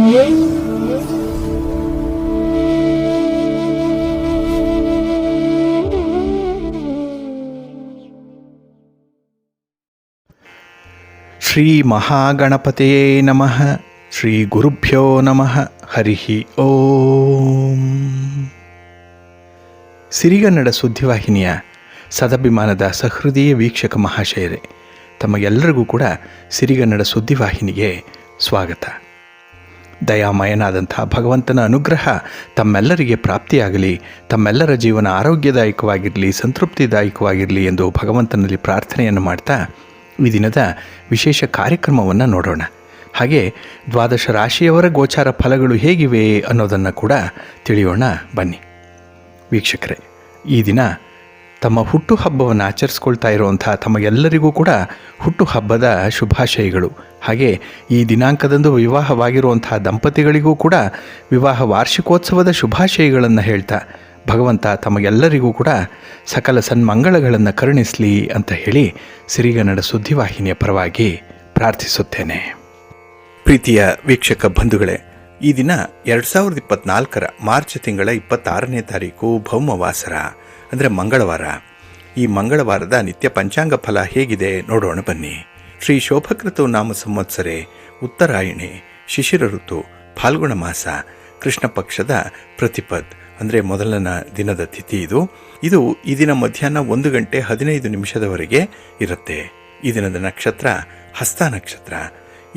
ಶ್ರೀ ಮಹಾಗಣಪತಿಯೇ ನಮಃ. ಶ್ರೀ ಗುರುಭ್ಯೋ ನಮಃ. ಹರಿ ಓಂ. ಸಿರಿಗನ್ನಡ ಸುದ್ದಿವಾಹಿನಿಯ ಸದಭಿಮಾನದ ಸಹೃದಯ ವೀಕ್ಷಕ ಮಹಾಶಯರೇ, ತಮಗೆಲ್ಲರಿಗೂ ಕೂಡ ಸಿರಿಗನ್ನಡ ಸುದ್ದಿವಾಹಿನಿಗೆ ಸ್ವಾಗತ. ದಯಾಮಯನಾದಂಥ ಭಗವಂತನ ಅನುಗ್ರಹ ತಮ್ಮೆಲ್ಲರಿಗೆ ಪ್ರಾಪ್ತಿಯಾಗಲಿ, ತಮ್ಮೆಲ್ಲರ ಜೀವನ ಆರೋಗ್ಯದಾಯಕವಾಗಿರಲಿ, ಸಂತೃಪ್ತಿದಾಯಕವಾಗಿರಲಿ ಎಂದು ಭಗವಂತನಲ್ಲಿ ಪ್ರಾರ್ಥನೆಯನ್ನು ಮಾಡ್ತಾ ಈ ದಿನದ ವಿಶೇಷ ಕಾರ್ಯಕ್ರಮವನ್ನು ನೋಡೋಣ. ಹಾಗೆ ದ್ವಾದಶ ರಾಶಿಯವರ ಗೋಚಾರ ಫಲಗಳು ಹೇಗಿವೆ ಅನ್ನೋದನ್ನು ಕೂಡ ತಿಳಿಯೋಣ ಬನ್ನಿ. ವೀಕ್ಷಕರೇ, ಈ ದಿನ ತಮ್ಮ ಹುಟ್ಟುಹಬ್ಬವನ್ನು ಆಚರಿಸ್ಕೊಳ್ತಾ ಇರುವಂಥ ತಮಗೆಲ್ಲರಿಗೂ ಕೂಡ ಹುಟ್ಟುಹಬ್ಬದ ಶುಭಾಶಯಗಳು. ಹಾಗೆ ಈ ದಿನಾಂಕದಂದು ವಿವಾಹವಾಗಿರುವಂಥ ದಂಪತಿಗಳಿಗೂ ಕೂಡ ವಿವಾಹ ವಾರ್ಷಿಕೋತ್ಸವದ ಶುಭಾಶಯಗಳನ್ನು ಹೇಳ್ತಾ ಭಗವಂತ ತಮಗೆಲ್ಲರಿಗೂ ಕೂಡ ಸಕಲ ಸನ್ಮಂಗಳಗಳನ್ನು ಕರುಣಿಸಲಿ ಅಂತ ಹೇಳಿ ಸಿರಿಗನ್ನಡ ಸುದ್ದಿವಾಹಿನಿಯ ಪರವಾಗಿ ಪ್ರಾರ್ಥಿಸುತ್ತೇನೆ. ಪ್ರೀತಿಯ ವೀಕ್ಷಕ ಬಂಧುಗಳೇ, ಈ ದಿನ 2024 ಮಾರ್ಚ್ ತಿಂಗಳ 26ನೇ ತಾರೀಕು ಭೌಮವಾಸರ ಅಂದರೆ ಮಂಗಳವಾರ. ಈ ಮಂಗಳವಾರದ ನಿತ್ಯ ಪಂಚಾಂಗ ಫಲ ಹೇಗಿದೆ ನೋಡೋಣ ಬನ್ನಿ. ಶ್ರೀ ಶೋಭಕೃತು ನಾಮ ಸಂವತ್ಸರೆ, ಉತ್ತರಾಯಣೆ, ಶಿಶಿರ ಋತು, ಫಾಲ್ಗುಣ ಮಾಸ, ಕೃಷ್ಣ ಪಕ್ಷದ ಪ್ರತಿಪದ್ ಅಂದರೆ ಮೊದಲನ ದಿನದ ತಿಥಿ ಇದು ಈ ದಿನ ಮಧ್ಯಾಹ್ನ 1:15 ಇರುತ್ತೆ. ಈ ದಿನದ ನಕ್ಷತ್ರ ಹಸ್ತ ನಕ್ಷತ್ರ.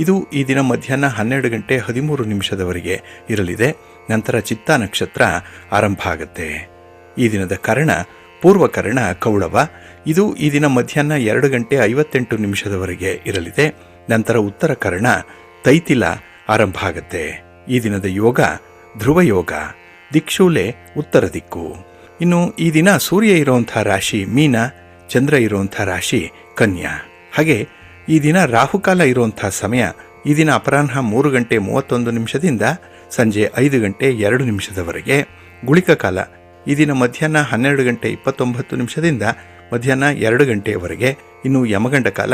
ಇದು ಈ ದಿನ ಮಧ್ಯಾಹ್ನ 12:13 ಇರಲಿದೆ. ನಂತರ ಚಿತ್ತಾ ನಕ್ಷತ್ರ ಆರಂಭ ಆಗುತ್ತೆ. ಈ ದಿನದ ಕರ್ಣ ಪೂರ್ವಕರ್ಣ ಕೌಳವ. ಇದು ಈ ದಿನ ಮಧ್ಯಾಹ್ನ 2:58 ಇರಲಿದೆ. ನಂತರ ಉತ್ತರ ಕರ್ಣ ತೈತಿಲ ಆರಂಭ ಆಗುತ್ತೆ. ಈ ದಿನದ ಯೋಗ ಧ್ರುವ ಯೋಗ, ದಿಕ್ಷೂಲೆ ಉತ್ತರ ದಿಕ್ಕು. ಇನ್ನು ಈ ದಿನ ಸೂರ್ಯ ಇರುವಂಥ ರಾಶಿ ಮೀನ, ಚಂದ್ರ ಇರುವಂಥ ರಾಶಿ ಕನ್ಯಾ. ಹಾಗೆ ಈ ದಿನ ರಾಹುಕಾಲ ಇರುವಂಥ ಸಮಯ ಈ ದಿನ ಅಪರಾಹ್ನ 3:31 ಸಂಜೆ 5:02 ಗುಳಿಕ ಕಾಲ ಈ ದಿನ ಮಧ್ಯಾಹ್ನ 12:29 ಮಧ್ಯಾಹ್ನ 2 ಗಂಟೆಯವರೆಗೆ. ಇನ್ನು ಯಮಗಂಡ ಕಾಲ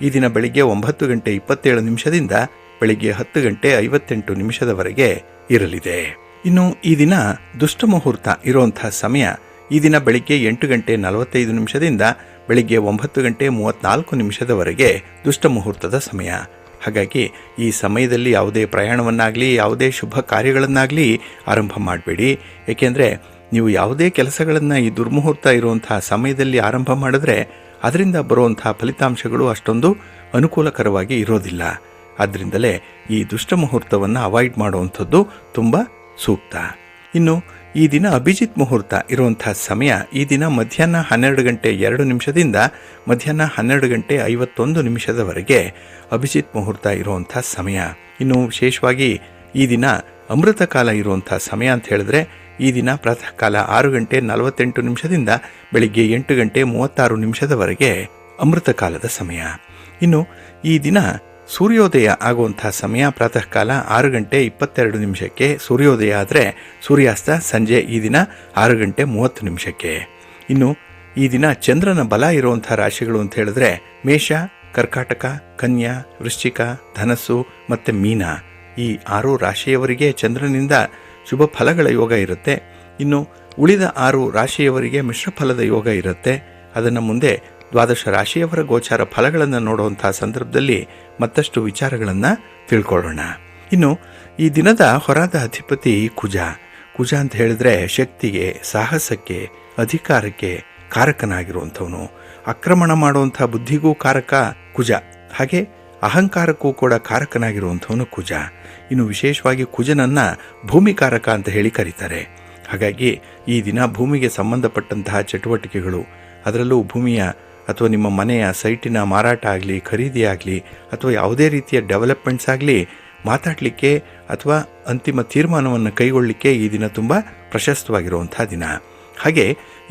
ಈ ದಿನ ಬೆಳಿಗ್ಗೆ 9:27 ಬೆಳಿಗ್ಗೆ 10:58 ಇರಲಿದೆ. ಇನ್ನು ಈ ದಿನ ದುಷ್ಟ ಮುಹೂರ್ತ ಇರುವಂಥ ಸಮಯ ಈ ದಿನ ಬೆಳಿಗ್ಗೆ 8:45 ಬೆಳಿಗ್ಗೆ 9:34 ದುಷ್ಟ ಮುಹೂರ್ತದ ಸಮಯ. ಹಾಗಾಗಿ ಈ ಸಮಯದಲ್ಲಿ ಯಾವುದೇ ಪ್ರಯಾಣವನ್ನಾಗಲಿ ಯಾವುದೇ ಶುಭ ಕಾರ್ಯಗಳನ್ನಾಗಲಿ ಆರಂಭ ಮಾಡಬೇಡಿ. ಏಕೆಂದರೆ ನೀವು ಯಾವುದೇ ಕೆಲಸಗಳನ್ನು ಈ ದುರ್ಮುಹೂರ್ತ ಇರುವಂಥ ಸಮಯದಲ್ಲಿ ಆರಂಭ ಮಾಡಿದ್ರೆ ಅದರಿಂದ ಬರುವಂಥ ಫಲಿತಾಂಶಗಳು ಅಷ್ಟೊಂದು ಅನುಕೂಲಕರವಾಗಿ ಇರೋದಿಲ್ಲ. ಆದ್ದರಿಂದಲೇ ಈ ದುಷ್ಟ ಮುಹೂರ್ತವನ್ನು ಅವಾಯ್ಡ್ ಮಾಡುವಂಥದ್ದು ತುಂಬ ಸೂಕ್ತ. ಇನ್ನು ಈ ದಿನ ಅಭಿಜಿತ್ ಮುಹೂರ್ತ ಇರುವಂಥ ಸಮಯ ಈ ದಿನ ಮಧ್ಯಾಹ್ನ 12:02 ಮಧ್ಯಾಹ್ನ 12:51 ಅಭಿಜಿತ್ ಮುಹೂರ್ತ ಇರುವಂಥ ಸಮಯ. ಇನ್ನು ವಿಶೇಷವಾಗಿ ಈ ದಿನ ಅಮೃತ ಕಾಲ ಇರುವಂಥ ಸಮಯ ಅಂತ ಹೇಳಿದ್ರೆ ಈ ದಿನ ಪ್ರಾತಃ ಕಾಲ 6:48 ಬೆಳಿಗ್ಗೆ 8:36 ಅಮೃತ ಕಾಲದ ಸಮಯ. ಇನ್ನು ಈ ದಿನ ಸೂರ್ಯೋದಯ ಆಗುವಂಥ ಸಮಯ ಪ್ರಾತಃ ಕಾಲ 6:22 ಸೂರ್ಯೋದಯ ಆದರೆ ಸೂರ್ಯಾಸ್ತ ಸಂಜೆ ಈ ದಿನ 6:30. ಇನ್ನು ಈ ದಿನ ಚಂದ್ರನ ಬಲ ಇರುವಂಥ ರಾಶಿಗಳು ಅಂತ ಹೇಳಿದ್ರೆ ಮೇಷ, ಕರ್ಕಾಟಕ, ಕನ್ಯಾ, ವೃಶ್ಚಿಕ, ಧನಸ್ಸು ಮತ್ತು ಮೀನ. ಈ 6 ರಾಶಿಯವರಿಗೆ ಚಂದ್ರನಿಂದ ಶುಭ ಫಲಗಳ ಯೋಗ ಇರುತ್ತೆ. ಇನ್ನು ಉಳಿದ 6 ರಾಶಿಯವರಿಗೆ ಮಿಶ್ರ ಫಲದ ಯೋಗ ಇರುತ್ತೆ. ಅದನ್ನು ಮುಂದೆ ದ್ವಾದಶ ರಾಶಿಯವರ ಗೋಚಾರ ಫಲಗಳನ್ನು ನೋಡುವಂಥ ಸಂದರ್ಭದಲ್ಲಿ ಮತ್ತಷ್ಟು ವಿಚಾರಗಳನ್ನು ತಿಳ್ಕೊಳ್ಳೋಣ. ಇನ್ನು ಈ ದಿನದ ಹೊರಾದ ಅಧಿಪತಿ ಕುಜ. ಕುಜ ಅಂತ ಹೇಳಿದ್ರೆ ಶಕ್ತಿಗೆ, ಸಾಹಸಕ್ಕೆ, ಅಧಿಕಾರಕ್ಕೆ ಕಾರಕನಾಗಿರುವಂಥವನು. ಆಕ್ರಮಣ ಮಾಡುವಂಥ ಬುದ್ಧಿಗೂ ಕಾರಕ ಕುಜ. ಹಾಗೆ ಅಹಂಕಾರಕ್ಕೂ ಕೂಡ ಕಾರಕನಾಗಿರುವಂಥವನು ಕುಜ. ಇನ್ನು ವಿಶೇಷವಾಗಿ ಕುಜನನ್ನು ಭೂಮಿಕಾರಕ ಅಂತ ಹೇಳಿ ಕರೀತಾರೆ. ಹಾಗಾಗಿ ಈ ದಿನ ಭೂಮಿಗೆ ಸಂಬಂಧಪಟ್ಟಂತಹ ಚಟುವಟಿಕೆಗಳು, ಅದರಲ್ಲೂ ಭೂಮಿಯ ಅಥವಾ ನಿಮ್ಮ ಮನೆಯ ಸೈಟಿನ ಮಾರಾಟ ಆಗಲಿ, ಖರೀದಿ ಆಗಲಿ ಅಥವಾ ಯಾವುದೇ ರೀತಿಯ ಡೆವಲಪ್ಮೆಂಟ್ಸ್ ಆಗಲಿ ಮಾತಾಡಲಿಕ್ಕೆ ಅಥವಾ ಅಂತಿಮ ತೀರ್ಮಾನವನ್ನು ಕೈಗೊಳ್ಳಲಿಕ್ಕೆ ಈ ದಿನ ತುಂಬ ಪ್ರಶಸ್ತವಾಗಿರುವಂಥ ದಿನ. ಹಾಗೆ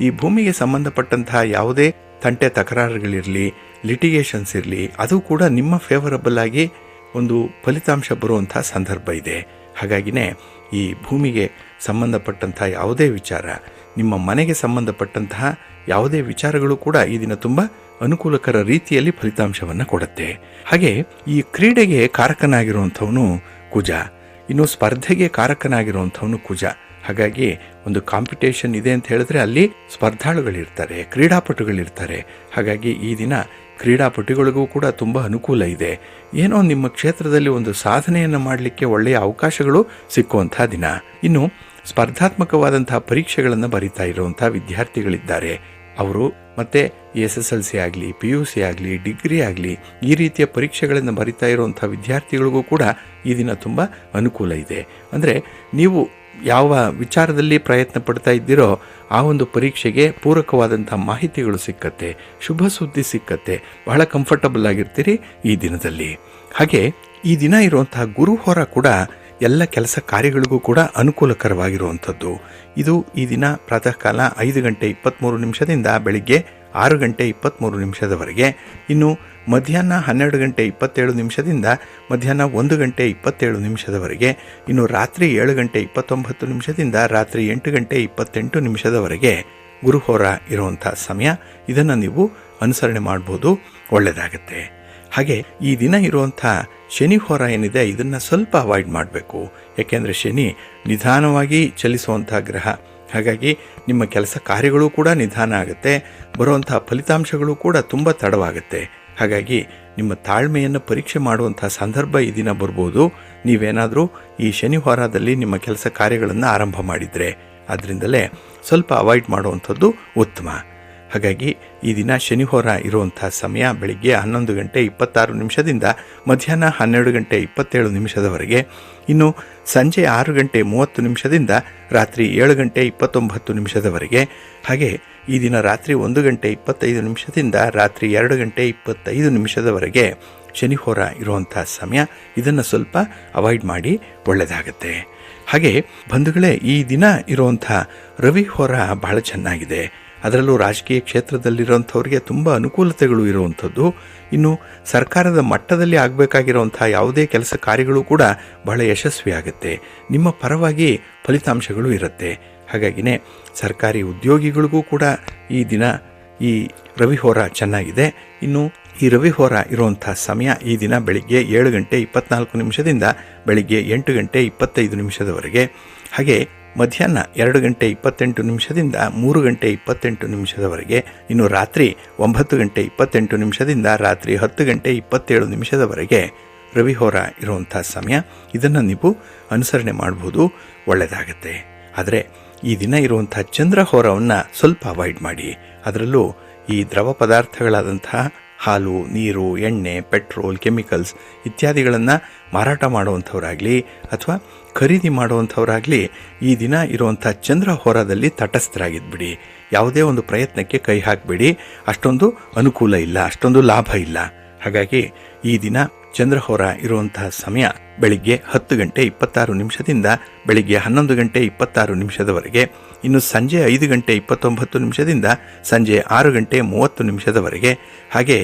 ಈ ಭೂಮಿಗೆ ಸಂಬಂಧಪಟ್ಟಂತಹ ಯಾವುದೇ ತಂಟೆ ತಕರಾರುಗಳಿರಲಿ, ಲಿಟಿಗೇಷನ್ಸ್ ಇರಲಿ, ಅದು ಕೂಡ ನಿಮ್ಮ ಫೇವರಬಲ್ ಆಗಿ ಒಂದು ಫಲಿತಾಂಶ ಬರುವಂಥ ಸಂದರ್ಭ ಇದೆ. ಹಾಗಾಗಿನೇ ಈ ಭೂಮಿಗೆ ಸಂಬಂಧಪಟ್ಟಂಥ ಯಾವುದೇ ವಿಚಾರ, ನಿಮ್ಮ ಮನೆಗೆ ಸಂಬಂಧಪಟ್ಟಂತಹ ಯಾವುದೇ ವಿಚಾರಗಳು ಕೂಡ ಈ ದಿನ ತುಂಬ ಅನುಕೂಲಕರ ರೀತಿಯಲ್ಲಿ ಫಲಿತಾಂಶವನ್ನು ಕೊಡುತ್ತೆ. ಹಾಗೆ ಈ ಕ್ರೀಡೆಗೆ ಕಾರಕನಾಗಿರುವಂಥವನು ಕುಜ. ಇನ್ನು ಸ್ಪರ್ಧೆಗೆ ಕಾರಕನಾಗಿರುವಂಥವನು ಕುಜ. ಹಾಗಾಗಿ ಒಂದು ಕಾಂಪಿಟೇಷನ್ ಇದೆ ಅಂತ ಹೇಳಿದ್ರೆ ಅಲ್ಲಿ ಸ್ಪರ್ಧಾಳುಗಳಿರ್ತಾರೆ, ಕ್ರೀಡಾಪಟುಗಳಿರ್ತಾರೆ. ಹಾಗಾಗಿ ಈ ದಿನ ಕ್ರೀಡಾಪಟುಗಳಿಗೂ ಕೂಡ ತುಂಬ ಅನುಕೂಲ ಇದೆ. ಏನೋ ನಿಮ್ಮ ಕ್ಷೇತ್ರದಲ್ಲಿ ಒಂದು ಸಾಧನೆಯನ್ನು ಮಾಡಲಿಕ್ಕೆ ಒಳ್ಳೆಯ ಅವಕಾಶಗಳು ಸಿಕ್ಕುವಂಥ ದಿನ. ಇನ್ನು ಸ್ಪರ್ಧಾತ್ಮಕವಾದಂತಹ ಪರೀಕ್ಷೆಗಳನ್ನು ಬರಿತಾ ಇರುವಂಥ ವಿದ್ಯಾರ್ಥಿಗಳಿದ್ದಾರೆ. ಅವರು ಮತ್ತೆ SSLC ಆಗಲಿ, PUC ಆಗಲಿ, ಡಿಗ್ರಿ ಆಗಲಿ, ಈ ರೀತಿಯ ಪರೀಕ್ಷೆಗಳನ್ನು ಬರಿತಾ ಇರುವಂಥ ವಿದ್ಯಾರ್ಥಿಗಳಿಗೂ ಕೂಡ ಈ ದಿನ ತುಂಬ ಅನುಕೂಲ ಇದೆ. ಅಂದರೆ ನೀವು ಯಾವ ವಿಚಾರದಲ್ಲಿ ಪ್ರಯತ್ನ ಪಡ್ತಾ ಇದ್ದೀರೋ ಆ ಒಂದು ಪರೀಕ್ಷೆಗೆ ಪೂರಕವಾದಂಥ ಮಾಹಿತಿಗಳು ಸಿಕ್ಕತ್ತೆ, ಶುಭ ಸುದ್ದಿ ಸಿಕ್ಕತ್ತೆ, ಬಹಳ ಕಂಫರ್ಟಬಲ್ ಆಗಿರ್ತೀರಿ ಈ ದಿನದಲ್ಲಿ. ಹಾಗೆ ಈ ದಿನ ಇರುವಂತಹ ಗುರುಹೋರ ಕೂಡ ಎಲ್ಲ ಕೆಲಸ ಕಾರ್ಯಗಳಿಗೂ ಕೂಡ ಅನುಕೂಲಕರವಾಗಿರುವಂಥದ್ದು. ಇದು ಈ ದಿನ ಪ್ರಾತಃ ಕಾಲ 5:23 ಬೆಳಿಗ್ಗೆ 6:23 ಇನ್ನು ಮಧ್ಯಾಹ್ನ 12:27 ಮಧ್ಯಾಹ್ನ 1:27 ಇನ್ನು ರಾತ್ರಿ 7:29 ರಾತ್ರಿ 8:28 ಗುರುಹೋರ ಇರುವಂಥ ಸಮಯ. ಇದನ್ನು ನೀವು ಅನುಸರಣೆ ಮಾಡ್ಬೋದು, ಒಳ್ಳೆಯದಾಗತ್ತೆ. ಹಾಗೆ ಈ ದಿನ ಇರುವಂಥ ಶನಿ ಹೋರ ಏನಿದೆ ಇದನ್ನು ಸ್ವಲ್ಪ ಅವಾಯ್ಡ್ ಮಾಡಬೇಕು. ಯಾಕೆಂದರೆ ಶನಿ ನಿಧಾನವಾಗಿ ಚಲಿಸುವಂಥ ಗ್ರಹ. ಹಾಗಾಗಿ ನಿಮ್ಮ ಕೆಲಸ ಕಾರ್ಯಗಳು ಕೂಡ ನಿಧಾನ ಆಗುತ್ತೆ, ಬರುವಂಥ ಫಲಿತಾಂಶಗಳು ಕೂಡ ತುಂಬ ತಡವಾಗುತ್ತೆ. ಹಾಗಾಗಿ ನಿಮ್ಮ ತಾಳ್ಮೆಯನ್ನು ಪರೀಕ್ಷೆ ಮಾಡುವಂಥ ಸಂದರ್ಭ ಈ ದಿನ ಬರ್ಬೋದು, ನೀವೇನಾದರೂ ಈ ಶನಿ ಹೋರಾದಲ್ಲಿ ನಿಮ್ಮ ಕೆಲಸ ಕಾರ್ಯಗಳನ್ನು ಆರಂಭ ಮಾಡಿದರೆ. ಆದ್ದರಿಂದಲೇ ಸ್ವಲ್ಪ ಅವಾಯ್ಡ್ ಮಾಡುವಂಥದ್ದು ಉತ್ತಮ. ಹಾಗಾಗಿ ಈ ದಿನ ಶನಿಹೋರ ಇರುವಂಥ ಸಮಯ ಬೆಳಿಗ್ಗೆ 11:26 ಮಧ್ಯಾಹ್ನ 12:27 ಇನ್ನು ಸಂಜೆ 6:30 ರಾತ್ರಿ 7:29 ಹಾಗೆ ಈ ದಿನ ರಾತ್ರಿ 1:25 ರಾತ್ರಿ 2:25 ಶನಿಹೋರ ಇರುವಂಥ ಸಮಯ. ಇದನ್ನು ಸ್ವಲ್ಪ ಅವಾಯ್ಡ್ ಮಾಡಿ, ಒಳ್ಳೆಯದಾಗತ್ತೆ. ಹಾಗೆ ಬಂಧುಗಳೇ, ಈ ದಿನ ಇರುವಂಥ ರವಿ ಹೋರ ಬಹಳ ಚೆನ್ನಾಗಿದೆ. ಅದರಲ್ಲೂ ರಾಜಕೀಯ ಕ್ಷೇತ್ರದಲ್ಲಿರೋಂಥವ್ರಿಗೆ ತುಂಬ ಅನುಕೂಲತೆಗಳು ಇರುವಂಥದ್ದು. ಇನ್ನು ಸರ್ಕಾರದ ಮಟ್ಟದಲ್ಲಿ ಆಗಬೇಕಾಗಿರುವಂಥ ಯಾವುದೇ ಕೆಲಸ ಕಾರ್ಯಗಳು ಕೂಡ ಬಹಳ ಯಶಸ್ವಿಯಾಗುತ್ತೆ. ನಿಮ್ಮ ಪರವಾಗಿ ಫಲಿತಾಂಶಗಳು ಇರುತ್ತೆ. ಹಾಗಾಗಿನೇ ಸರ್ಕಾರಿ ಉದ್ಯೋಗಿಗಳಿಗೂ ಕೂಡ ಈ ದಿನ ಈ ರವಿಹೋರ ಚೆನ್ನಾಗಿದೆ. ಇನ್ನು ಈ ರವಿಹೋರ ಇರುವಂಥ ಸಮಯ ಈ ದಿನ ಬೆಳಿಗ್ಗೆ 7:24 ಬೆಳಿಗ್ಗೆ 8:25 ಹಾಗೆ ಮಧ್ಯಾಹ್ನ 2:28 3:28 ಇನ್ನು ರಾತ್ರಿ 9:28 ರಾತ್ರಿ 10:27 ರವಿಹೋರ ಇರುವಂಥ ಸಮಯ. ಇದನ್ನು ನೀವು ಅನುಸರಣೆ ಮಾಡ್ಬೋದು, ಒಳ್ಳೆಯದಾಗತ್ತೆ. ಆದರೆ ಈ ದಿನ ಇರುವಂಥ ಚಂದ್ರಹೋರವನ್ನು ಸ್ವಲ್ಪ ಅವಾಯ್ಡ್ ಮಾಡಿ. ಅದರಲ್ಲೂ ಈ ದ್ರವ ಪದಾರ್ಥಗಳಾದಂತಹ ಹಾಲು, ನೀರು, ಎಣ್ಣೆ, ಪೆಟ್ರೋಲ್, ಕೆಮಿಕಲ್ಸ್ ಇತ್ಯಾದಿಗಳನ್ನು ಮಾರಾಟ ಮಾಡುವಂಥವರಾಗಲಿ ಅಥವಾ ಖರೀದಿ ಮಾಡುವಂಥವರಾಗಲಿ ಈ ದಿನ ಇರುವಂಥ ಚಂದ್ರಹೋರದಲ್ಲಿ ತಟಸ್ಥರಾಗಿದ್ಬಿಡಿ. ಯಾವುದೇ ಒಂದು ಪ್ರಯತ್ನಕ್ಕೆ ಕೈ ಹಾಕಬೇಡಿ. ಅಷ್ಟೊಂದು ಅನುಕೂಲ ಇಲ್ಲ, ಅಷ್ಟೊಂದು ಲಾಭ ಇಲ್ಲ. ಹಾಗಾಗಿ ಈ ದಿನ ಚಂದ್ರಹೋರ ಇರುವಂತಹ ಸಮಯ ಬೆಳಿಗ್ಗೆ 10:26 ಬೆಳಿಗ್ಗೆ 11:26 ಇನ್ನು ಸಂಜೆ 5:29 ಸಂಜೆ 6:30 ಹಾಗೆ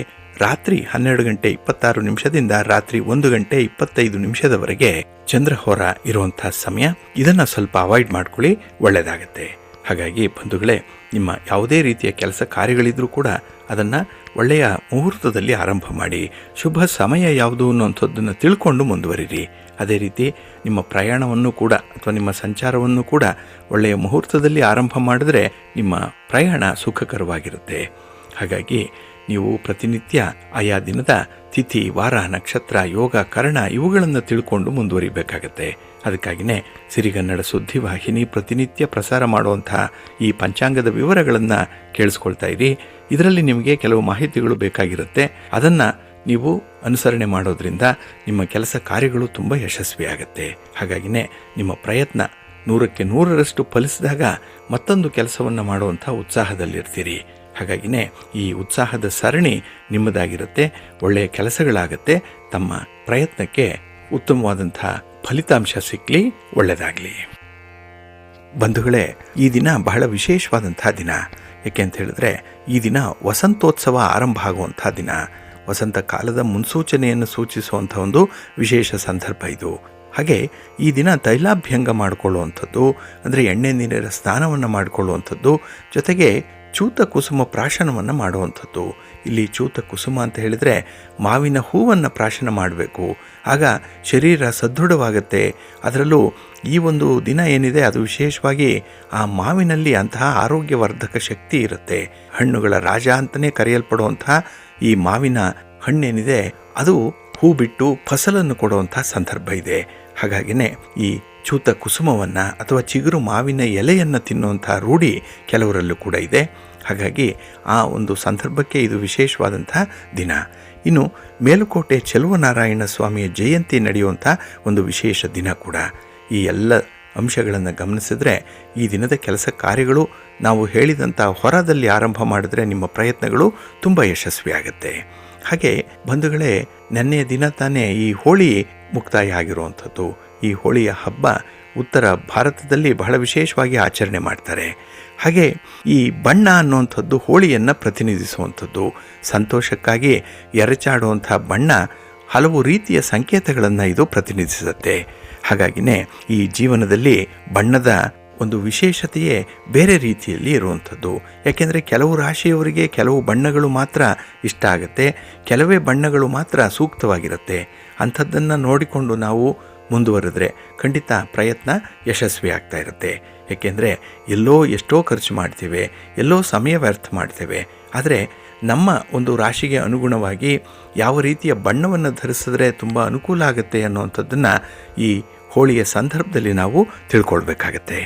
ರಾತ್ರಿ 12:26 ರಾತ್ರಿ 1:25 ಚಂದ್ರಹೋರ ಇರುವಂತಹ ಸಮಯ. ಇದನ್ನು ಸ್ವಲ್ಪ ಅವಾಯ್ಡ್ ಮಾಡ್ಕೊಳ್ಳಿ, ಒಳ್ಳೆಯದಾಗತ್ತೆ. ಹಾಗಾಗಿ ಬಂಧುಗಳೇ, ನಿಮ್ಮ ಯಾವುದೇ ರೀತಿಯ ಕೆಲಸ ಕಾರ್ಯಗಳಿದ್ರೂ ಕೂಡ ಅದನ್ನು ಒಳ್ಳೆಯ ಮುಹೂರ್ತದಲ್ಲಿ ಆರಂಭ ಮಾಡಿ. ಶುಭ ಸಮಯ ಯಾವುದು ಅನ್ನೋಂಥದ್ದನ್ನು ತಿಳ್ಕೊಂಡು ಮುಂದುವರಿರಿ. ಅದೇ ರೀತಿ ನಿಮ್ಮ ಪ್ರಯಾಣವನ್ನು ಕೂಡ ಅಥವಾ ನಿಮ್ಮ ಸಂಚಾರವನ್ನು ಕೂಡ ಒಳ್ಳೆಯ ಮುಹೂರ್ತದಲ್ಲಿ ಆರಂಭ ಮಾಡಿದ್ರೆ ನಿಮ್ಮ ಪ್ರಯಾಣ ಸುಖಕರವಾಗಿರುತ್ತೆ. ಹಾಗಾಗಿ ನೀವು ಪ್ರತಿನಿತ್ಯ ಆಯಾ ದಿನದ ತಿಥಿ, ವಾರ, ನಕ್ಷತ್ರ, ಯೋಗ, ಕರ್ಣ ಇವುಗಳನ್ನು ತಿಳ್ಕೊಂಡು ಮುಂದುವರಿಬೇಕಾಗತ್ತೆ. ಅದಕ್ಕಾಗಿಯೇ ಸಿರಿಗನ್ನಡ ಸುದ್ದಿವಾಹಿನಿ ಪ್ರತಿನಿತ್ಯ ಪ್ರಸಾರ ಮಾಡುವಂತಹ ಈ ಪಂಚಾಂಗದ ವಿವರಗಳನ್ನು ಕೇಳಿಸ್ಕೊಳ್ತಾ ಇರಿ. ಇದರಲ್ಲಿ ನಿಮಗೆ ಕೆಲವು ಮಾಹಿತಿಗಳು ಬೇಕಾಗಿರುತ್ತೆ. ಅದನ್ನು ನೀವು ಅನುಸರಣೆ ಮಾಡೋದ್ರಿಂದ ನಿಮ್ಮ ಕೆಲಸ ಕಾರ್ಯಗಳು ತುಂಬ ಯಶಸ್ವಿಯಾಗತ್ತೆ. ಹಾಗಾಗಿನೇ ನಿಮ್ಮ ಪ್ರಯತ್ನ 100ಕ್ಕೆ 100ರಷ್ಟು ಫಲಿಸಿದಾಗ ಮತ್ತೊಂದು ಕೆಲಸವನ್ನು ಮಾಡುವಂಥ ಉತ್ಸಾಹದಲ್ಲಿರ್ತೀರಿ. ಹಾಗಾಗಿನೇ ಈ ಉತ್ಸಾಹದ ಸರಣಿ ನಿಮ್ಮದಾಗಿರುತ್ತೆ. ಒಳ್ಳೆಯ ಕೆಲಸಗಳಾಗತ್ತೆ. ತಮ್ಮ ಪ್ರಯತ್ನಕ್ಕೆ ಉತ್ತಮವಾದಂಥ ಫಲಿತಾಂಶ ಸಿಕ್ಕಲಿ, ಒಳ್ಳೆಯದಾಗಲಿ. ಬಂಧುಗಳೇ, ಈ ದಿನ ಬಹಳ ವಿಶೇಷವಾದಂಥ ದಿನ. ಏಕೆ ಅಂತ ಹೇಳಿದ್ರೆ ಈ ದಿನ ವಸಂತೋತ್ಸವ ಆರಂಭ ಆಗುವಂಥ ದಿನ. ವಸಂತ ಕಾಲದ ಮುನ್ಸೂಚನೆಯನ್ನು ಸೂಚಿಸುವಂಥ ಒಂದು ವಿಶೇಷ ಸಂದರ್ಭ ಇದು. ಹಾಗೆ ಈ ದಿನ ತೈಲಾಭ್ಯಂಗ ಮಾಡಿಕೊಳ್ಳುವಂಥದ್ದು, ಅಂದರೆ ಎಣ್ಣೆ ನೀರಿನ ಸ್ನಾನವನ್ನು ಮಾಡಿಕೊಳ್ಳುವಂಥದ್ದು, ಜೊತೆಗೆ ಚೂತ ಕುಸುಮ ಪ್ರಾಶನವನ್ನು ಮಾಡುವಂಥದ್ದು. ಇಲ್ಲಿ ಚೂತ ಕುಸುಮ ಅಂತ ಹೇಳಿದರೆ ಮಾವಿನ ಹೂವನ್ನು ಪ್ರಾಶನ ಮಾಡಬೇಕು. ಆಗ ಶರೀರ ಸದೃಢವಾಗುತ್ತೆ. ಅದರಲ್ಲೂ ಈ ಒಂದು ದಿನ ಏನಿದೆ ಅದು ವಿಶೇಷವಾಗಿ ಆ ಮಾವಿನಲ್ಲಿ ಅಂತಹ ಆರೋಗ್ಯವರ್ಧಕ ಶಕ್ತಿ ಇರುತ್ತೆ. ಹಣ್ಣುಗಳ ರಾಜ ಅಂತಲೇ ಕರೆಯಲ್ಪಡುವಂತಹ ಈ ಮಾವಿನ ಹಣ್ಣೇನಿದೆ ಅದು ಹೂ ಬಿಟ್ಟು ಫಸಲನ್ನು ಕೊಡುವಂಥ ಸಂದರ್ಭ ಇದೆ. ಹಾಗಾಗಿನೇ ಈ ಚೂತ ಕುಸುಮವನ್ನು ಅಥವಾ ಚಿಗುರು ಮಾವಿನ ಎಲೆಯನ್ನು ತಿನ್ನುವಂಥ ರೂಢಿ ಕೆಲವರಲ್ಲೂ ಕೂಡ ಇದೆ. ಹಾಗಾಗಿ ಆ ಒಂದು ಸಂದರ್ಭಕ್ಕೆ ಇದು ವಿಶೇಷವಾದಂಥ ದಿನ. ಇನ್ನು ಮೇಲುಕೋಟೆ ಚೆಲುವನಾರಾಯಣ ಸ್ವಾಮಿಯ ಜಯಂತಿ ನಡೆಯುವಂಥ ಒಂದು ವಿಶೇಷ ದಿನ ಕೂಡ. ಈ ಎಲ್ಲ ಅಂಶಗಳನ್ನು ಗಮನಿಸಿದ್ರೆ ಈ ದಿನದ ಕೆಲಸ ಕಾರ್ಯಗಳು ನಾವು ಹೇಳಿದಂಥ ಹೊರದಲ್ಲಿ ಆರಂಭ ಮಾಡಿದ್ರೆ ನಿಮ್ಮ ಪ್ರಯತ್ನಗಳು ತುಂಬ ಯಶಸ್ವಿಯಾಗುತ್ತೆ. ಹಾಗೆ ಬಂಧುಗಳೇ, ನೆನ್ನೆಯ ದಿನ ತಾನೇ ಈ ಹೋಳಿ ಮುಕ್ತಾಯ ಆಗಿರುವಂಥದ್ದು. ಈ ಹೋಳಿಯ ಹಬ್ಬ ಉತ್ತರ ಭಾರತದಲ್ಲಿ ಬಹಳ ವಿಶೇಷವಾಗಿ ಆಚರಣೆ ಮಾಡ್ತಾರೆ. ಹಾಗೆ ಈ ಬಣ್ಣ ಅನ್ನುವಂಥದ್ದು ಹೋಳಿಯನ್ನು ಪ್ರತಿನಿಧಿಸುವಂಥದ್ದು. ಸಂತೋಷಕ್ಕಾಗಿ ಎರಚಾಡುವಂಥ ಬಣ್ಣ ಹಲವು ರೀತಿಯ ಸಂಕೇತಗಳನ್ನು ಇದು ಪ್ರತಿನಿಧಿಸುತ್ತೆ. ಹಾಗಾಗಿನೇ ಈ ಜೀವನದಲ್ಲಿ ಬಣ್ಣದ ಒಂದು ವಿಶೇಷತೆಯೇ ಬೇರೆ ರೀತಿಯಲ್ಲಿ ಇರುವಂಥದ್ದು. ಯಾಕೆಂದರೆ ಕೆಲವು ರಾಶಿಯವರಿಗೆ ಕೆಲವು ಬಣ್ಣಗಳು ಮಾತ್ರ ಇಷ್ಟ ಆಗುತ್ತೆ, ಕೆಲವೇ ಬಣ್ಣಗಳು ಮಾತ್ರ ಸೂಕ್ತವಾಗಿರುತ್ತೆ. ಅಂಥದ್ದನ್ನು ನೋಡಿಕೊಂಡು ನಾವು ಮುಂದುವರೆದ್ರೆ ಖಂಡಿತ ಪ್ರಯತ್ನ ಯಶಸ್ವಿ ಆಗ್ತಾ ಇರುತ್ತೆ. ಏಕೆಂದರೆ ಎಲ್ಲೋ ಎಷ್ಟೋ ಖರ್ಚು ಮಾಡ್ತೇವೆ, ಎಲ್ಲೋ ಸಮಯ ವ್ಯರ್ಥ ಮಾಡ್ತೇವೆ. ಆದರೆ ನಮ್ಮ ಒಂದು ರಾಶಿಗೆ ಅನುಗುಣವಾಗಿ ಯಾವ ರೀತಿಯ ಬಣ್ಣವನ್ನು ಧರಿಸಿದ್ರೆ ತುಂಬ ಅನುಕೂಲ ಆಗುತ್ತೆ ಅನ್ನುವಂಥದ್ದನ್ನು ಈ ಹೋಳಿಯ ಸಂದರ್ಭದಲ್ಲಿ ನಾವು ತಿಳ್ಕೊಳ್ಬೇಕಾಗತ್ತೆ.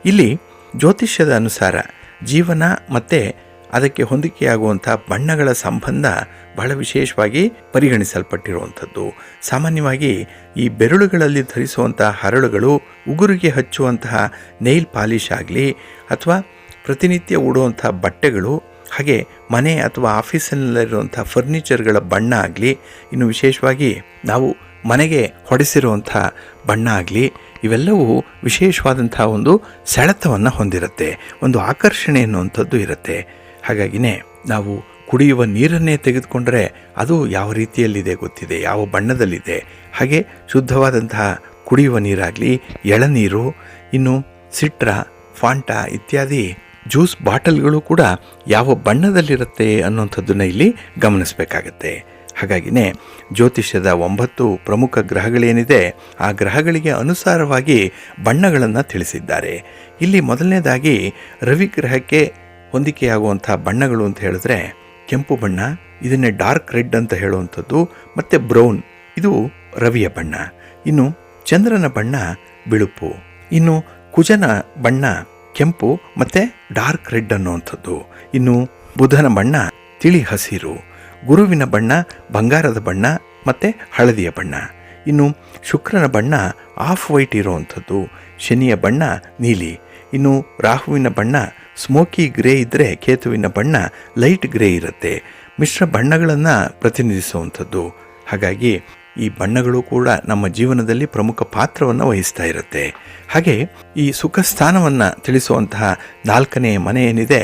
ಇಲ್ಲಿ ಜ್ಯೋತಿಷ್ಯದ ಅನುಸಾರ ಜೀವನ ಮತ್ತು ಅದಕ್ಕೆ ಹೊಂದಿಕೆಯಾಗುವಂಥ ಬಣ್ಣಗಳ ಸಂಬಂಧ ಬಹಳ ವಿಶೇಷವಾಗಿ ಪರಿಗಣಿಸಲ್ಪಟ್ಟಿರುವಂಥದ್ದು. ಸಾಮಾನ್ಯವಾಗಿ ಈ ಬೆರಳುಗಳಲ್ಲಿ ಧರಿಸುವಂಥ ಹರಳುಗಳು, ಉಗುರಿಗೆ ಹಚ್ಚುವಂತಹ ನೈಲ್ ಪಾಲಿಶ್ ಆಗಲಿ ಅಥವಾ ಪ್ರತಿನಿತ್ಯ ಉಡುವಂಥ ಬಟ್ಟೆಗಳು, ಹಾಗೆ ಮನೆ ಅಥವಾ ಆಫೀಸಿನಲ್ಲಿರುವಂಥ ಫರ್ನಿಚರ್ಗಳ ಬಣ್ಣ ಆಗಲಿ, ಇನ್ನು ವಿಶೇಷವಾಗಿ ನಾವು ಮನೆಗೆ ಹೊಡೆಸಿರುವಂಥ ಬಣ್ಣ ಆಗಲಿ, ಇವೆಲ್ಲವೂ ವಿಶೇಷವಾದಂಥ ಒಂದು ಸೆಳೆತವನ್ನು ಹೊಂದಿರುತ್ತೆ, ಒಂದು ಆಕರ್ಷಣೆ ಅನ್ನುವಂಥದ್ದು ಇರುತ್ತೆ. ಹಾಗಾಗಿನೇ ನಾವು ಕುಡಿಯುವ ನೀರನ್ನೇ ತೆಗೆದುಕೊಂಡರೆ ಅದು ಯಾವ ರೀತಿಯಲ್ಲಿದೆ ಗೊತ್ತಿದೆ, ಯಾವ ಬಣ್ಣದಲ್ಲಿದೆ. ಹಾಗೆ ಶುದ್ಧವಾದಂತಹ ಕುಡಿಯುವ ನೀರಾಗಲಿ, ಎಳನೀರು, ಇನ್ನು ಸಿಟ್ರಾ, ಫಾಂಟಾ ಇತ್ಯಾದಿ ಜ್ಯೂಸ್ ಬಾಟಲ್ಗಳು ಕೂಡ ಯಾವ ಬಣ್ಣದಲ್ಲಿರುತ್ತೆ ಅನ್ನುವಂಥದ್ದನ್ನು ಇಲ್ಲಿ ಗಮನಿಸಬೇಕಾಗತ್ತೆ. ಹಾಗಾಗಿನೇ ಜ್ಯೋತಿಷ್ಯದ 9 ಪ್ರಮುಖ ಗ್ರಹಗಳೇನಿದೆ ಆ ಗ್ರಹಗಳಿಗೆ ಅನುಸಾರವಾಗಿ ಬಣ್ಣಗಳನ್ನು ತಿಳಿಸಿದ್ದಾರೆ. ಇಲ್ಲಿ ಮೊದಲನೇದಾಗಿ ರವಿ ಗ್ರಹಕ್ಕೆ ಹೊಂದಿಕೆಯಾಗುವಂಥ ಬಣ್ಣಗಳು ಅಂತ ಹೇಳಿದ್ರೆ ಕೆಂಪು ಬಣ್ಣ, ಇದನ್ನೇ ಡಾರ್ಕ್ ರೆಡ್ ಅಂತ ಹೇಳುವಂಥದ್ದು, ಮತ್ತು ಬ್ರೌನ್, ಇದು ರವಿಯ ಬಣ್ಣ. ಇನ್ನು ಚಂದ್ರನ ಬಣ್ಣ ಬಿಳುಪು, ಇನ್ನು ಕುಜನ ಬಣ್ಣ ಕೆಂಪು ಮತ್ತು ಡಾರ್ಕ್ ರೆಡ್ ಅನ್ನುವಂಥದ್ದು, ಇನ್ನು ಬುಧನ ಬಣ್ಣ ತಿಳಿ ಹಸಿರು, ಗುರುವಿನ ಬಣ್ಣ ಬಂಗಾರದ ಬಣ್ಣ ಮತ್ತು ಹಳದಿಯ ಬಣ್ಣ, ಇನ್ನು ಶುಕ್ರನ ಬಣ್ಣ ಆಫ್ ವೈಟ್ ಇರುವಂಥದ್ದು, ಶನಿಯ ಬಣ್ಣ ನೀಲಿ, ಇನ್ನು ರಾಹುವಿನ ಬಣ್ಣ ಸ್ಮೋಕಿ ಗ್ರೇ ಇದ್ದರೆ ಕೇತುವಿನ ಬಣ್ಣ ಲೈಟ್ ಗ್ರೇ ಇರುತ್ತೆ. ಮಿಶ್ರ ಬಣ್ಣಗಳನ್ನು ಪ್ರತಿನಿಧಿಸುವಂಥದ್ದು. ಹಾಗಾಗಿ ಈ ಬಣ್ಣಗಳು ಕೂಡ ನಮ್ಮ ಜೀವನದಲ್ಲಿ ಪ್ರಮುಖ ಪಾತ್ರವನ್ನು ವಹಿಸ್ತಾ ಇರುತ್ತೆ. ಹಾಗೆ ಈ ಸುಖ ಸ್ಥಾನವನ್ನು ತಿಳಿಸುವಂತಹ 4ನೇ ಮನೆ ಏನಿದೆ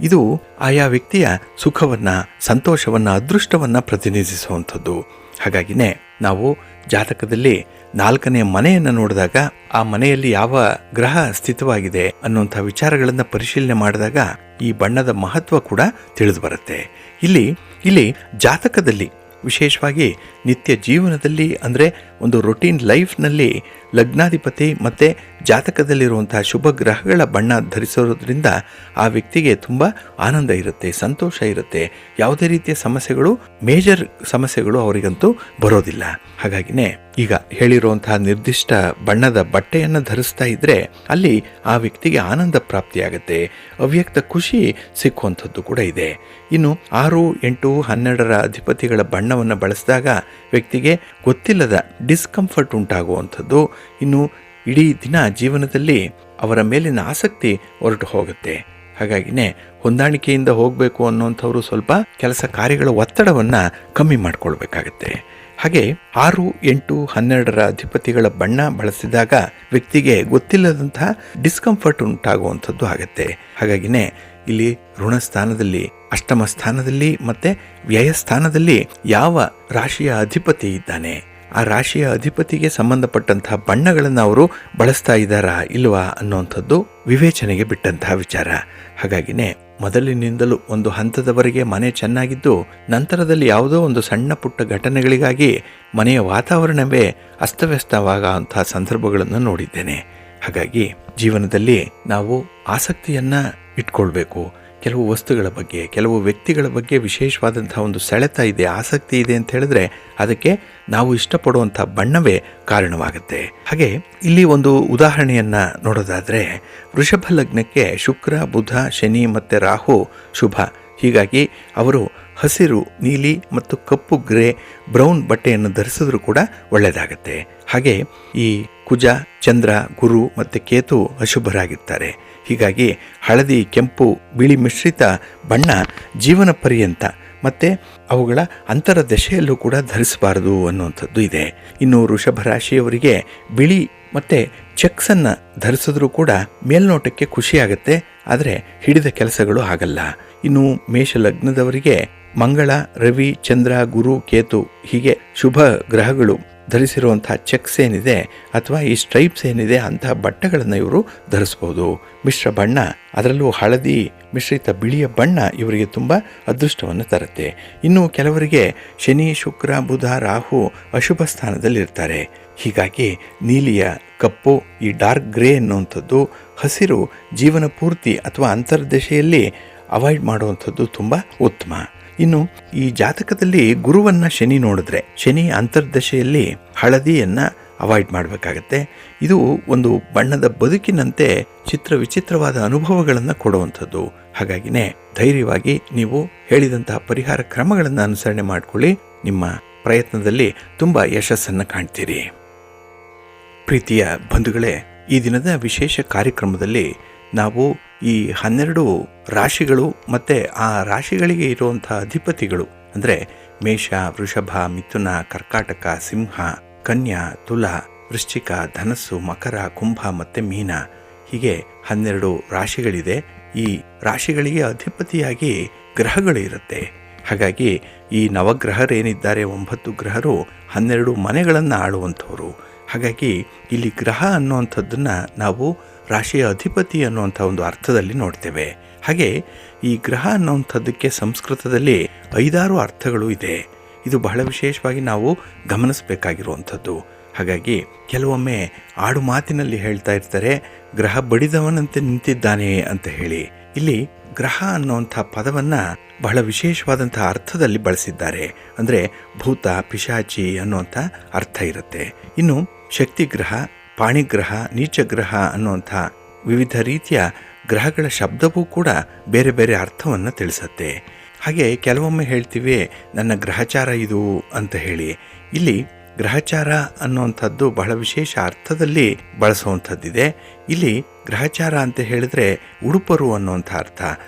ಇದು ಆಯಾ ವ್ಯಕ್ತಿಯ ಸುಖವನ್ನು, ಸಂತೋಷವನ್ನು, ಅದೃಷ್ಟವನ್ನು ಪ್ರತಿನಿಧಿಸುವಂಥದ್ದು. ಹಾಗಾಗಿನೇ ನಾವು ಜಾತಕದಲ್ಲಿ 4ನೇ ಮನೆಯನ್ನು ನೋಡಿದಾಗ ಆ ಮನೆಯಲ್ಲಿ ಯಾವ ಗ್ರಹ ಸ್ಥಿತವಾಗಿದೆ ಅನ್ನುವಂಥ ವಿಚಾರಗಳನ್ನು ಪರಿಶೀಲನೆ ಮಾಡಿದಾಗ ಈ ಬಣ್ಣದ ಮಹತ್ವ ಕೂಡ ತಿಳಿದು ಬರುತ್ತೆ. ಇಲ್ಲಿ ಜಾತಕದಲ್ಲಿ ವಿಶೇಷವಾಗಿ ನಿತ್ಯ ಜೀವನದಲ್ಲಿ ಅಂದರೆ ಒಂದು ರೊಟೀನ್ ಲೈಫ್ನಲ್ಲಿ ಲಗ್ನಾಧಿಪತಿ ಮತ್ತು ಜಾತಕದಲ್ಲಿರುವಂಥ ಶುಭ ಗ್ರಹಗಳ ಬಣ್ಣ ಧರಿಸೋದ್ರಿಂದ ಆ ವ್ಯಕ್ತಿಗೆ ತುಂಬ ಆನಂದ ಇರುತ್ತೆ, ಸಂತೋಷ ಇರುತ್ತೆ. ಯಾವುದೇ ರೀತಿಯ ಸಮಸ್ಯೆಗಳು, ಮೇಜರ್ ಸಮಸ್ಯೆಗಳು ಅವರಿಗಂತೂ ಬರೋದಿಲ್ಲ. ಹಾಗಾಗಿನೇ ಈಗ ಹೇಳಿರುವಂತಹ ನಿರ್ದಿಷ್ಟ ಬಣ್ಣದ ಬಟ್ಟೆಯನ್ನು ಧರಿಸ್ತಾ ಇದ್ದರೆ ಅಲ್ಲಿ ಆ ವ್ಯಕ್ತಿಗೆ ಆನಂದ ಪ್ರಾಪ್ತಿಯಾಗುತ್ತೆ, ಅವ್ಯಕ್ತ ಖುಷಿ ಸಿಕ್ಕುವಂಥದ್ದು ಕೂಡ ಇದೆ. ಇನ್ನು 6, 8, 12ರ ಅಧಿಪತಿಗಳ ಬಣ್ಣವನ್ನು ಬಳಸಿದಾಗ ವ್ಯಕ್ತಿಗೆ ಗೊತ್ತಿಲ್ಲದ ಡಿಸ್ಕಂಫರ್ಟ್ ಉಂಟಾಗುವಂಥದ್ದು, ಇನ್ನು ಇಡೀ ದಿನ ಜೀವನದಲ್ಲಿ ಅವರ ಮೇಲಿನ ಆಸಕ್ತಿ ಹೊರಟು ಹೋಗುತ್ತೆ. ಹಾಗಾಗಿನೇ ಹೊಂದಾಣಿಕೆಯಿಂದ ಹೋಗಬೇಕು ಅನ್ನೋಂಥವ್ರು ಸ್ವಲ್ಪ ಕೆಲಸ ಕಾರ್ಯಗಳ ಒತ್ತಡವನ್ನು ಕಮ್ಮಿ ಮಾಡಿಕೊಳ್ಬೇಕಾಗತ್ತೆ. ಹಾಗೆ 6, 8, 12ರ ಅಧಿಪತಿಗಳ ಬಣ್ಣ ಬಳಸಿದಾಗ ವ್ಯಕ್ತಿಗೆ ಗೊತ್ತಿಲ್ಲದಂತಹ ಡಿಸ್ಕಂಫರ್ಟ್ ಉಂಟಾಗುವಂಥದ್ದು ಆಗುತ್ತೆ. ಹಾಗಾಗಿನೇ ಇಲ್ಲಿ ಋಣ ಸ್ಥಾನದಲ್ಲಿ, ಅಷ್ಟಮ ಸ್ಥಾನದಲ್ಲಿ ಮತ್ತು ವ್ಯಯ ಸ್ಥಾನದಲ್ಲಿ ಯಾವ ರಾಶಿಯ ಅಧಿಪತಿ ಇದ್ದಾನೆ, ಆ ರಾಶಿಯ ಅಧಿಪತಿಗೆ ಸಂಬಂಧಪಟ್ಟಂತಹ ಬಣ್ಣಗಳನ್ನು ಅವರು ಬಳಸ್ತಾ ಇದ್ದಾರಾ ಇಲ್ವಾ ಅನ್ನುವಂಥದ್ದು ವಿವೇಚನೆಗೆ ಬಿಟ್ಟಂತಹ ವಿಚಾರ. ಹಾಗಾಗಿನೇ ಮೊದಲಿನಿಂದಲೂ ಒಂದು ಹಂತದವರೆಗೆ ಮನೆ ಚೆನ್ನಾಗಿದ್ದು ನಂತರದಲ್ಲಿ ಯಾವುದೋ ಒಂದು ಸಣ್ಣ ಪುಟ್ಟ ಘಟನೆಗಳಿಗಾಗಿ ಮನೆಯ ವಾತಾವರಣವೇ ಅಸ್ತವ್ಯಸ್ತವಾಗುವಂತಹ ಸಂದರ್ಭಗಳನ್ನು ನೋಡಿದ್ದೇನೆ. ಹಾಗಾಗಿ ಜೀವನದಲ್ಲಿ ನಾವು ಆಸಕ್ತಿಯನ್ನು ಇಟ್ಕೊಳ್ಬೇಕು. ಕೆಲವು ವಸ್ತುಗಳ ಬಗ್ಗೆ, ಕೆಲವು ವ್ಯಕ್ತಿಗಳ ಬಗ್ಗೆ ವಿಶೇಷವಾದಂಥ ಒಂದು ಸೆಳೆತ ಇದೆ, ಆಸಕ್ತಿ ಇದೆ ಅಂತ ಹೇಳಿದ್ರೆ ಅದಕ್ಕೆ ನಾವು ಇಷ್ಟಪಡುವಂಥ ಬಣ್ಣವೇ ಕಾರಣವಾಗುತ್ತೆ. ಹಾಗೆ ಇಲ್ಲಿ ಒಂದು ಉದಾಹರಣೆಯನ್ನು ನೋಡೋದಾದರೆ, ವೃಷಭ ಲಗ್ನಕ್ಕೆ ಶುಕ್ರ, ಬುಧ, ಶನಿ ಮತ್ತು ರಾಹು ಶುಭ. ಹೀಗಾಗಿ ಅವರು ಹಸಿರು, ನೀಲಿ ಮತ್ತು ಕಪ್ಪು, ಗ್ರೇ, ಬ್ರೌನ್ ಬಟ್ಟೆಯನ್ನು ಧರಿಸಿದ್ರೂ ಕೂಡ ಒಳ್ಳೆಯದಾಗತ್ತೆ. ಹಾಗೆ ಈ ಕುಜ, ಚಂದ್ರ, ಗುರು ಮತ್ತು ಕೇತು ಅಶುಭರಾಗಿರ್ತಾರೆ. ಹೀಗಾಗಿ ಹಳದಿ, ಕೆಂಪು, ಬಿಳಿ ಮಿಶ್ರಿತ ಬಣ್ಣ ಜೀವನ ಪರ್ಯಂತ ಮತ್ತು ಅವುಗಳ ಅಂತರ ದಶೆಯಲ್ಲೂ ಕೂಡ ಧರಿಸಬಾರದು ಅನ್ನುವಂಥದ್ದು ಇದೆ. ಇನ್ನು ವೃಷಭ ರಾಶಿಯವರಿಗೆ ಬಿಳಿ ಮತ್ತು ಚೆಕ್ಸನ್ನು ಧರಿಸಿದ್ರೂ ಕೂಡ ಮೇಲ್ನೋಟಕ್ಕೆ ಖುಷಿಯಾಗತ್ತೆ, ಆದರೆ ಹಿಡಿದ ಕೆಲಸಗಳು ಆಗಲ್ಲ. ಇನ್ನು ಮೇಷ ಲಗ್ನದವರಿಗೆ ಮಂಗಳ, ರವಿ, ಚಂದ್ರ, ಗುರು, ಕೇತು ಹೀಗೆ ಶುಭ ಗ್ರಹಗಳು ಧರಿಸಿರುವಂಥ ಚೆಕ್ಸ್ ಏನಿದೆ ಅಥವಾ ಈ ಸ್ಟ್ರೈಪ್ಸ್ ಏನಿದೆ ಅಂತಹ ಬಟ್ಟೆಗಳನ್ನು ಇವರು ಧರಿಸ್ಬೋದು. ಮಿಶ್ರ ಬಣ್ಣ, ಅದರಲ್ಲೂ ಹಳದಿ ಮಿಶ್ರಿತ ಬಿಳಿಯ ಬಣ್ಣ ಇವರಿಗೆ ತುಂಬ ಅದೃಷ್ಟವನ್ನು ತರುತ್ತೆ. ಇನ್ನು ಕೆಲವರಿಗೆ ಶನಿ, ಶುಕ್ರ, ಬುಧ, ರಾಹು ಅಶುಭ ಸ್ಥಾನದಲ್ಲಿರ್ತಾರೆ. ಹೀಗಾಗಿ ನೀಲಿಯ, ಕಪ್ಪು, ಈ ಡಾರ್ಕ್ ಗ್ರೇ ಅನ್ನುವಂಥದ್ದು, ಹಸಿರು ಜೀವನ ಪೂರ್ತಿ ಅಥವಾ ಅಂತರ್ದಶೆಯಲ್ಲಿ ಅವಾಯ್ಡ್ ಮಾಡುವಂಥದ್ದು ತುಂಬ ಉತ್ತಮ. ಇನ್ನು ಈ ಜಾತಕದಲ್ಲಿ ಗುರುವನ್ನು ಶನಿ ನೋಡಿದ್ರೆ, ಶನಿ ಅಂತರ್ದಶೆಯಲ್ಲಿ ಹಳದಿಯನ್ನು ಅವಾಯ್ಡ್ ಮಾಡಬೇಕಾಗತ್ತೆ. ಇದು ಒಂದು ಬಣ್ಣದ ಬದುಕಿನಂತೆ ವಿಚಿತ್ರವಾದ ಅನುಭವಗಳನ್ನು ಕೊಡುವಂಥದ್ದು. ಹಾಗಾಗಿನೇ ಧೈರ್ಯವಾಗಿ ನೀವು ಹೇಳಿದಂತಹ ಪರಿಹಾರ ಕ್ರಮಗಳನ್ನು ಅನುಸರಣೆ ಮಾಡಿಕೊಳ್ಳಿ. ನಿಮ್ಮ ಪ್ರಯತ್ನದಲ್ಲಿ ತುಂಬ ಯಶಸ್ಸನ್ನು ಕಾಣ್ತೀರಿ. ಪ್ರೀತಿಯ ಬಂಧುಗಳೇ, ಈ ದಿನದ ವಿಶೇಷ ಕಾರ್ಯಕ್ರಮದಲ್ಲಿ ನಾವು ಈ 12 ರಾಶಿಗಳು ಮತ್ತು ಆ ರಾಶಿಗಳಿಗೆ ಇರುವಂಥ ಅಧಿಪತಿಗಳು ಅಂದರೆ ಮೇಷ, ವೃಷಭ, ಮಿಥುನ, ಕರ್ಕಾಟಕ, ಸಿಂಹ, ಕನ್ಯಾ, ತುಲಾ, ವೃಶ್ಚಿಕ, ಧನಸ್ಸು, ಮಕರ, ಕುಂಭ ಮತ್ತು ಮೀನ ಹೀಗೆ 12 ರಾಶಿಗಳಿದೆ. ಈ ರಾಶಿಗಳಿಗೆ ಅಧಿಪತಿಯಾಗಿ ಗ್ರಹಗಳು ಇರುತ್ತೆ. ಹಾಗಾಗಿ ಈ ನವಗ್ರಹರೇನಿದ್ದಾರೆ 9 ಗ್ರಹರು 12 ಮನೆಗಳನ್ನು ಆಳುವಂಥವರು. ಹಾಗಾಗಿ ಇಲ್ಲಿ ಗ್ರಹ ಅನ್ನುವಂಥದ್ದನ್ನು ನಾವು ರಾಶಿಯ ಅಧಿಪತಿ ಅನ್ನುವಂಥ ಒಂದು ಅರ್ಥದಲ್ಲಿ ನೋಡ್ತೇವೆ. ಹಾಗೆ ಈ ಗ್ರಹ ಅನ್ನುವಂಥದ್ದಕ್ಕೆ ಸಂಸ್ಕೃತದಲ್ಲಿ 5-6 ಅರ್ಥಗಳು ಇದೆ. ಇದು ಬಹಳ ವಿಶೇಷವಾಗಿ ನಾವು ಗಮನಿಸಬೇಕಾಗಿರುವಂಥದ್ದು. ಹಾಗಾಗಿ ಕೆಲವೊಮ್ಮೆ ಆಡು ಮಾತಿನಲ್ಲಿ ಹೇಳ್ತಾ ಇರ್ತಾರೆ, ಗ್ರಹ ಬಡಿದವನಂತೆ ನಿಂತಿದ್ದಾನೆ ಅಂತ ಹೇಳಿ. ಇಲ್ಲಿ ಗ್ರಹ ಅನ್ನುವಂಥ ಪದವನ್ನು ಬಹಳ ವಿಶೇಷವಾದಂಥ ಅರ್ಥದಲ್ಲಿ ಬಳಸಿದ್ದಾರೆ. ಅಂದರೆ ಭೂತ, ಪಿಶಾಚಿ ಅನ್ನುವಂಥ ಅರ್ಥ ಇರುತ್ತೆ. ಇನ್ನು ಶಕ್ತಿಗ್ರಹ, ಪಾಣಿಗ್ರಹ, ನೀಚಗ್ರಹ ಅನ್ನುವಂಥ ವಿವಿಧ ರೀತಿಯ ಗ್ರಹಗಳ ಶಬ್ದವೂ ಕೂಡ ಬೇರೆ ಬೇರೆ ಅರ್ಥವನ್ನು ತಿಳಿಸುತ್ತೆ. ಹಾಗೆ ಕೆಲವೊಮ್ಮೆ ಹೇಳ್ತೀವಿ ನನ್ನ ಗ್ರಹಚಾರ ಇದು ಅಂತ ಹೇಳಿ. ಇಲ್ಲಿ ಗ್ರಹಚಾರ ಅನ್ನುವಂಥದ್ದು ಬಹಳ ವಿಶೇಷ ಅರ್ಥದಲ್ಲಿ ಬಳಸುವಂಥದ್ದಿದೆ. ಇಲ್ಲಿ ಗ್ರಹಚಾರ ಅಂತ ಹೇಳಿದ್ರೆ ಉಡುಪರು ಅನ್ನುವಂಥ ಅರ್ಥ,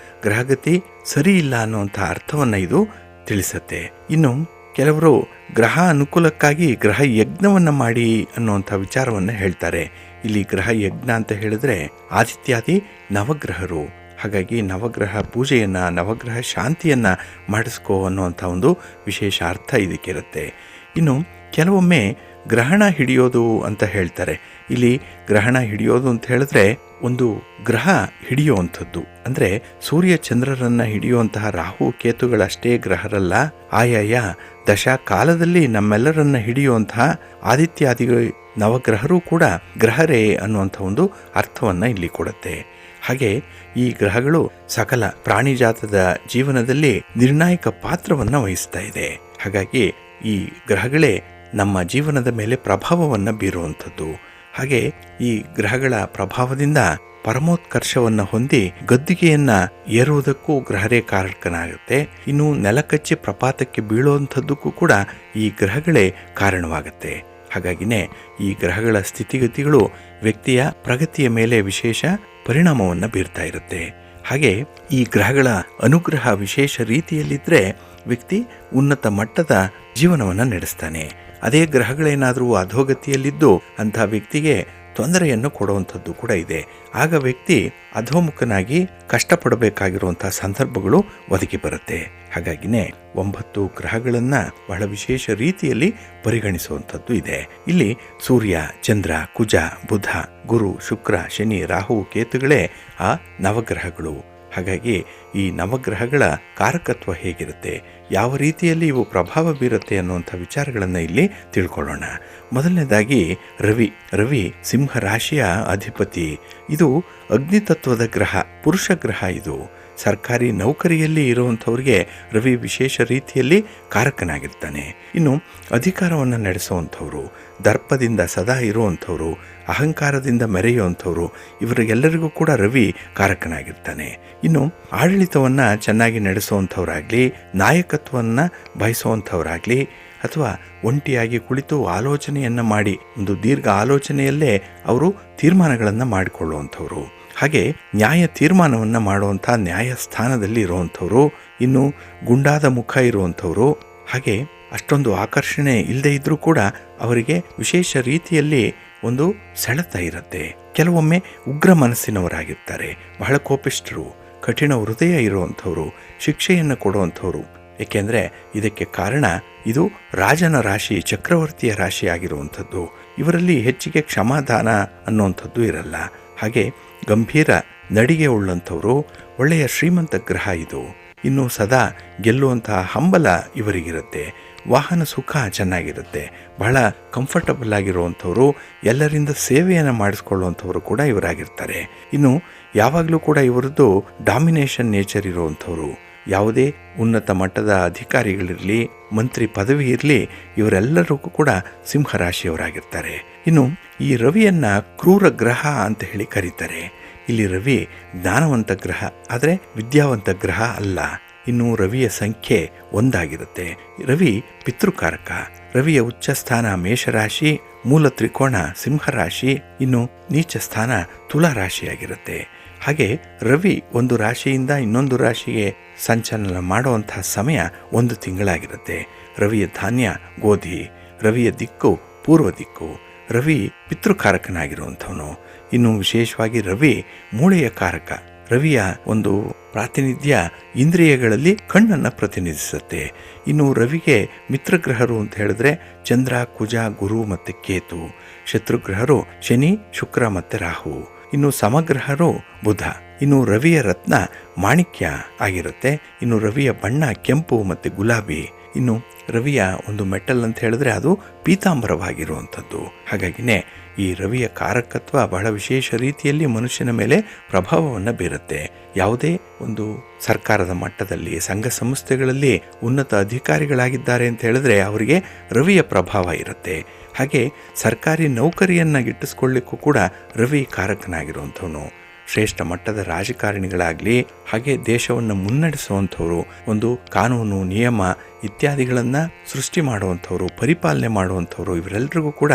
ಗ್ರಹಗತಿ ಸರಿ ಇಲ್ಲ ಅನ್ನುವಂಥ ಅರ್ಥವನ್ನು ಇದು ತಿಳಿಸುತ್ತೆ. ಇನ್ನು ಕೆಲವರು ಗ್ರಹ ಅನುಕೂಲಕ್ಕಾಗಿ ಗ್ರಹ ಯಜ್ಞವನ್ನು ಮಾಡಿ ಅನ್ನುವಂಥ ವಿಚಾರವನ್ನು ಹೇಳ್ತಾರೆ. ಇಲ್ಲಿ ಗ್ರಹ ಯಜ್ಞ ಅಂತ ಹೇಳಿದ್ರೆ ಆದಿತ್ಯಾದಿ ನವಗ್ರಹರು. ಹಾಗಾಗಿ ನವಗ್ರಹ ಪೂಜೆಯನ್ನು, ನವಗ್ರಹ ಶಾಂತಿಯನ್ನು ಮಾಡಿಸ್ಕೋ ಅನ್ನುವಂಥ ಒಂದು ವಿಶೇಷ ಅರ್ಥ ಇದಕ್ಕಿರುತ್ತೆ. ಇನ್ನು ಕೆಲವೊಮ್ಮೆ ಗ್ರಹಣ ಹಿಡಿಯೋದು ಅಂತ ಹೇಳ್ತಾರೆ. ಇಲ್ಲಿ ಗ್ರಹಣ ಹಿಡಿಯೋದು ಅಂತ ಹೇಳಿದ್ರೆ ಒಂದು ಗ್ರಹ ಹಿಡಿಯುವಂಥದ್ದು. ಅಂದರೆ ಸೂರ್ಯ ಚಂದ್ರರನ್ನು ಹಿಡಿಯುವಂತಹ ರಾಹು ಕೇತುಗಳಷ್ಟೇ ಗ್ರಹರಲ್ಲ, ಆಯಾಯ ದಶಾ ಕಾಲದಲ್ಲಿ ನಮ್ಮೆಲ್ಲರನ್ನ ಹಿಡಿಯುವಂತಹ ಆದಿತ್ಯಾದಿ ನವಗ್ರಹರೂ ಕೂಡ ಗ್ರಹರೇ ಅನ್ನುವಂಥ ಒಂದು ಅರ್ಥವನ್ನು ಇಲ್ಲಿ ಕೊಡುತ್ತೆ. ಹಾಗೆ ಈ ಗ್ರಹಗಳು ಸಕಲ ಪ್ರಾಣಿಜಾತದ ಜೀವನದಲ್ಲಿ ನಿರ್ಣಾಯಕ ಪಾತ್ರವನ್ನು ವಹಿಸ್ತಾ ಇದೆ. ಹಾಗಾಗಿ ಈ ಗ್ರಹಗಳೇ ನಮ್ಮ ಜೀವನದ ಮೇಲೆ ಪ್ರಭಾವವನ್ನು ಬೀರುವಂಥದ್ದು. ಹಾಗೆ ಈ ಗ್ರಹಗಳ ಪ್ರಭಾವದಿಂದ ಪರಮೋತ್ಕರ್ಷವನ್ನು ಹೊಂದಿ ಗದ್ದುಗೆಯನ್ನು ಏರುವುದಕ್ಕೂ ಗ್ರಹರೇ ಕಾರಕನಾಗುತ್ತೆ. ಇನ್ನು ನೆಲಕಚ್ಚಿ ಪ್ರಪಾತಕ್ಕೆ ಬೀಳುವಂಥದ್ದಕ್ಕೂ ಕೂಡ ಈ ಗ್ರಹಗಳೇ ಕಾರಣವಾಗುತ್ತೆ. ಹಾಗಾಗಿನೇ ಈ ಗ್ರಹಗಳ ಸ್ಥಿತಿಗತಿಗಳು ವ್ಯಕ್ತಿಯ ಪ್ರಗತಿಯ ಮೇಲೆ ವಿಶೇಷ ಪರಿಣಾಮವನ್ನು ಬೀರ್ತಾ ಇರುತ್ತೆ. ಹಾಗೆ ಈ ಗ್ರಹಗಳ ಅನುಗ್ರಹ ವಿಶೇಷ ರೀತಿಯಲ್ಲಿದ್ದರೆ ವ್ಯಕ್ತಿ ಉನ್ನತ ಮಟ್ಟದ ಜೀವನವನ್ನು ನಡೆಸ್ತಾನೆ. ಅದೇ ಗ್ರಹಗಳೇನಾದರೂ ಅಧೋಗತಿಯಲ್ಲಿದ್ದು ಅಂಥ ವ್ಯಕ್ತಿಗೆ ತೊಂದರೆಯನ್ನು ಕೊಡುವಂಥದ್ದು ಕೂಡ ಇದೆ. ಆಗ ವ್ಯಕ್ತಿ ಅಧೋಮುಖನಾಗಿ ಕಷ್ಟಪಡಬೇಕಾಗಿರುವಂಥ ಸಂದರ್ಭಗಳು ಒದಗಿ ಬರುತ್ತೆ. ಹಾಗಾಗಿನೇ 9 ಗ್ರಹಗಳನ್ನು ಬಹಳ ವಿಶೇಷ ರೀತಿಯಲ್ಲಿ ಪರಿಗಣಿಸುವಂಥದ್ದು ಇದೆ. ಇಲ್ಲಿ ಸೂರ್ಯ, ಚಂದ್ರ, ಕುಜ, ಬುಧ, ಗುರು, ಶುಕ್ರ, ಶನಿ, ರಾಹು, ಕೇತುಗಳೇ ಆ ನವಗ್ರಹಗಳು. ಹಾಗಾಗಿ ಈ ನವಗ್ರಹಗಳ ಕಾರಕತ್ವ ಹೇಗಿರುತ್ತೆ, ಯಾವ ರೀತಿಯಲ್ಲಿ ಇವು ಪ್ರಭಾವ ಬೀರುತ್ತೆ ಅನ್ನುವಂಥ ವಿಚಾರಗಳನ್ನು ಇಲ್ಲಿ ತಿಳ್ಕೊಳ್ಳೋಣ. ಮೊದಲನೇದಾಗಿ ರವಿ ಸಿಂಹ ರಾಶಿಯ ಅಧಿಪತಿ. ಇದು ಅಗ್ನಿತತ್ವದ ಗ್ರಹ, ಪುರುಷ ಗ್ರಹ. ಇದು ಸರ್ಕಾರಿ ನೌಕರಿಯಲ್ಲಿ ಇರುವಂಥವ್ರಿಗೆ ರವಿ ವಿಶೇಷ ರೀತಿಯಲ್ಲಿ ಕಾರಕನಾಗಿರ್ತಾನೆ. ಇನ್ನು ಅಧಿಕಾರವನ್ನು ನಡೆಸುವಂಥವ್ರು, ದರ್ಪದಿಂದ ಸದಾ ಇರುವಂಥವ್ರು, ಅಹಂಕಾರದಿಂದ ಮೆರೆಯುವಂಥವ್ರು, ಇವರಿಗೆಲ್ಲರಿಗೂ ಕೂಡ ರವಿ ಕಾರಕನಾಗಿರ್ತಾನೆ. ಇನ್ನು ಆಡಳಿತವನ್ನು ಚೆನ್ನಾಗಿ ನಡೆಸುವಂಥವ್ರಾಗಲಿ, ನಾಯಕತ್ವವನ್ನು ಬಯಸುವಂಥವ್ರಾಗಲಿ, ಅಥವಾ ಒಂಟಿಯಾಗಿ ಕುಳಿತು ಆಲೋಚನೆಯನ್ನು ಮಾಡಿ ಒಂದು ದೀರ್ಘ ಆಲೋಚನೆಯಲ್ಲೇ ಅವರು ತೀರ್ಮಾನಗಳನ್ನು ಮಾಡಿಕೊಳ್ಳುವಂಥವ್ರು, ಹಾಗೆ ನ್ಯಾಯ ತೀರ್ಮಾನವನ್ನು ಮಾಡುವಂಥ ನ್ಯಾಯಸ್ಥಾನದಲ್ಲಿ ಇರುವಂಥವ್ರು, ಇನ್ನು ಗುಂಡಾದ ಮುಖ ಇರುವಂಥವ್ರು, ಹಾಗೆ ಅಷ್ಟೊಂದು ಆಕರ್ಷಣೆ ಇಲ್ಲದೆ ಇದ್ದರೂ ಕೂಡ ಅವರಿಗೆ ವಿಶೇಷ ರೀತಿಯಲ್ಲಿ ಒಂದು ಸೆಳೆತ ಇರುತ್ತೆ. ಕೆಲವೊಮ್ಮೆ ಉಗ್ರ ಮನಸ್ಸಿನವರಾಗಿರ್ತಾರೆ, ಬಹಳ ಕೋಪಿಷ್ಠರು, ಕಠಿಣ ಹೃದಯ ಇರುವಂಥವ್ರು, ಶಿಕ್ಷೆಯನ್ನು ಕೊಡುವಂಥವ್ರು. ಏಕೆಂದರೆ ಇದಕ್ಕೆ ಕಾರಣ ಇದು ರಾಜನ ರಾಶಿ, ಚಕ್ರವರ್ತಿಯ ರಾಶಿ ಆಗಿರುವಂಥದ್ದು. ಇವರಲ್ಲಿ ಹೆಚ್ಚಿಗೆ ಕ್ಷಮಾದಾನ ಅನ್ನುವಂಥದ್ದು ಇರಲ್ಲ. ಹಾಗೆ ಗಂಭೀರ ನಡಿಗೆ ಉಳ್ಳಂಥವರು, ಒಳ್ಳೆಯ ಶ್ರೀಮಂತ ಗ್ರಹ ಇದು. ಇನ್ನು ಸದಾ ಗೆಲ್ಲುವಂತಹ ಹಂಬಲ ಇವರಿಗಿರುತ್ತೆ. ವಾಹನ ಸುಖ ಚೆನ್ನಾಗಿರುತ್ತೆ, ಬಹಳ ಕಂಫರ್ಟಬಲ್ ಆಗಿರುವಂಥವ್ರು, ಎಲ್ಲರಿಂದ ಸೇವೆಯನ್ನು ಮಾಡಿಸ್ಕೊಳ್ಳುವಂಥವ್ರು ಕೂಡ ಇವರಾಗಿರ್ತಾರೆ. ಇನ್ನು ಯಾವಾಗಲೂ ಕೂಡ ಇವರದ್ದು ಡಾಮಿನೇಷನ್ ನೇಚರ್ ಇರುವಂಥವ್ರು. ಯಾವುದೇ ಉನ್ನತ ಮಟ್ಟದ ಅಧಿಕಾರಿಗಳಿರಲಿ, ಮಂತ್ರಿ ಪದವಿ ಇರಲಿ, ಇವರೆಲ್ಲರಿಗೂ ಕೂಡ ಸಿಂಹರಾಶಿಯವರಾಗಿರ್ತಾರೆ. ಇನ್ನು ಈ ರವಿಯನ್ನು ಕ್ರೂರ ಗ್ರಹ ಅಂತ ಹೇಳಿ ಕರೀತಾರೆ. ಇಲ್ಲಿ ರವಿ ಜ್ಞಾನವಂತ ಗ್ರಹ, ಆದರೆ ವಿದ್ಯಾವಂತ ಗ್ರಹ ಅಲ್ಲ. ಇನ್ನು ರವಿಯ ಸಂಖ್ಯೆ 1 ಆಗಿರುತ್ತೆ. ರವಿ ಪಿತೃಕಾರಕ. ರವಿಯ ಉಚ್ಚ ಸ್ಥಾನ ಮೇಷರಾಶಿ, ಮೂಲ ತ್ರಿಕೋಣ ಸಿಂಹರಾಶಿ, ಇನ್ನು ನೀಚ ಸ್ಥಾನ ತುಲಾ ರಾಶಿಯಾಗಿರುತ್ತೆ. ಹಾಗೆ ರವಿ ಒಂದು ರಾಶಿಯಿಂದ ಇನ್ನೊಂದು ರಾಶಿಗೆ ಸಂಚಲನ ಮಾಡುವಂತಹ ಸಮಯ 1 ತಿಂಗಳಾಗಿರುತ್ತೆ. ರವಿಯ ಧಾನ್ಯ ಗೋಧಿ, ರವಿಯ ದಿಕ್ಕು ಪೂರ್ವ ದಿಕ್ಕು. ರವಿ ಪಿತೃಕಾರಕನಾಗಿರುವಂಥವನು. ಇನ್ನು ವಿಶೇಷವಾಗಿ ರವಿ ಮೂಳೆಯ ಕಾರಕ. ರವಿಯ ಒಂದು ಪ್ರಾತಿನಿಧ್ಯ ಇಂದ್ರಿಯಗಳಲ್ಲಿ ಕಣ್ಣನ್ನು ಪ್ರತಿನಿಧಿಸುತ್ತೆ. ಇನ್ನು ರವಿಗೆ ಮಿತ್ರಗ್ರಹರು ಅಂತ ಹೇಳಿದ್ರೆ ಚಂದ್ರ, ಕುಜ, ಗುರು ಮತ್ತು ಕೇತು. ಶತ್ರುಗ್ರಹರು ಶನಿ, ಶುಕ್ರ ಮತ್ತು ರಾಹು. ಇನ್ನು ಸಮಗ್ರಹರು ಬುಧ. ಇನ್ನು ರವಿಯ ರತ್ನ ಮಾಣಿಕ್ಯ ಆಗಿರುತ್ತೆ. ಇನ್ನು ರವಿಯ ಬಣ್ಣ ಕೆಂಪು ಮತ್ತು ಗುಲಾಬಿ. ಇನ್ನು ರವಿಯ ಒಂದು ಮೆಟಲ್ ಅಂತ ಹೇಳಿದ್ರೆ ಅದು ಪೀತಾಂಬರವಾಗಿರುವಂಥದ್ದು. ಹಾಗಾಗಿನೇ ಈ ರವಿಯ ಕಾರಕತ್ವ ಬಹಳ ವಿಶೇಷ ರೀತಿಯಲ್ಲಿ ಮನುಷ್ಯನ ಮೇಲೆ ಪ್ರಭಾವವನ್ನು ಬೀರುತ್ತೆ. ಯಾವುದೇ ಒಂದು ಸರ್ಕಾರದ ಮಟ್ಟದಲ್ಲಿ, ಸಂಘ ಸಂಸ್ಥೆಗಳಲ್ಲಿ ಉನ್ನತ ಅಧಿಕಾರಿಗಳಾಗಿದ್ದಾರೆ ಅಂತ ಹೇಳಿದ್ರೆ ಅವರಿಗೆ ರವಿಯ ಪ್ರಭಾವ ಇರುತ್ತೆ. ಹಾಗೆ ಸರ್ಕಾರಿ ನೌಕರಿಯನ್ನು ಗಿಟ್ಟಿಸ್ಕೊಳ್ಳಿಕ್ಕೂ ಕೂಡ ರವಿ ಕಾರಕನಾಗಿರುವಂಥವನು. ಶ್ರೇಷ್ಠ ಮಟ್ಟದ ರಾಜಕಾರಣಿಗಳಾಗಲಿ, ಹಾಗೆ ದೇಶವನ್ನು ಮುನ್ನಡೆಸುವಂಥವರು, ಒಂದು ಕಾನೂನು ನಿಯಮ ಇತ್ಯಾದಿಗಳನ್ನು ಸೃಷ್ಟಿ ಮಾಡುವಂಥವ್ರು, ಪರಿಪಾಲನೆ ಮಾಡುವಂಥವ್ರು, ಇವರೆಲ್ಲರಿಗೂ ಕೂಡ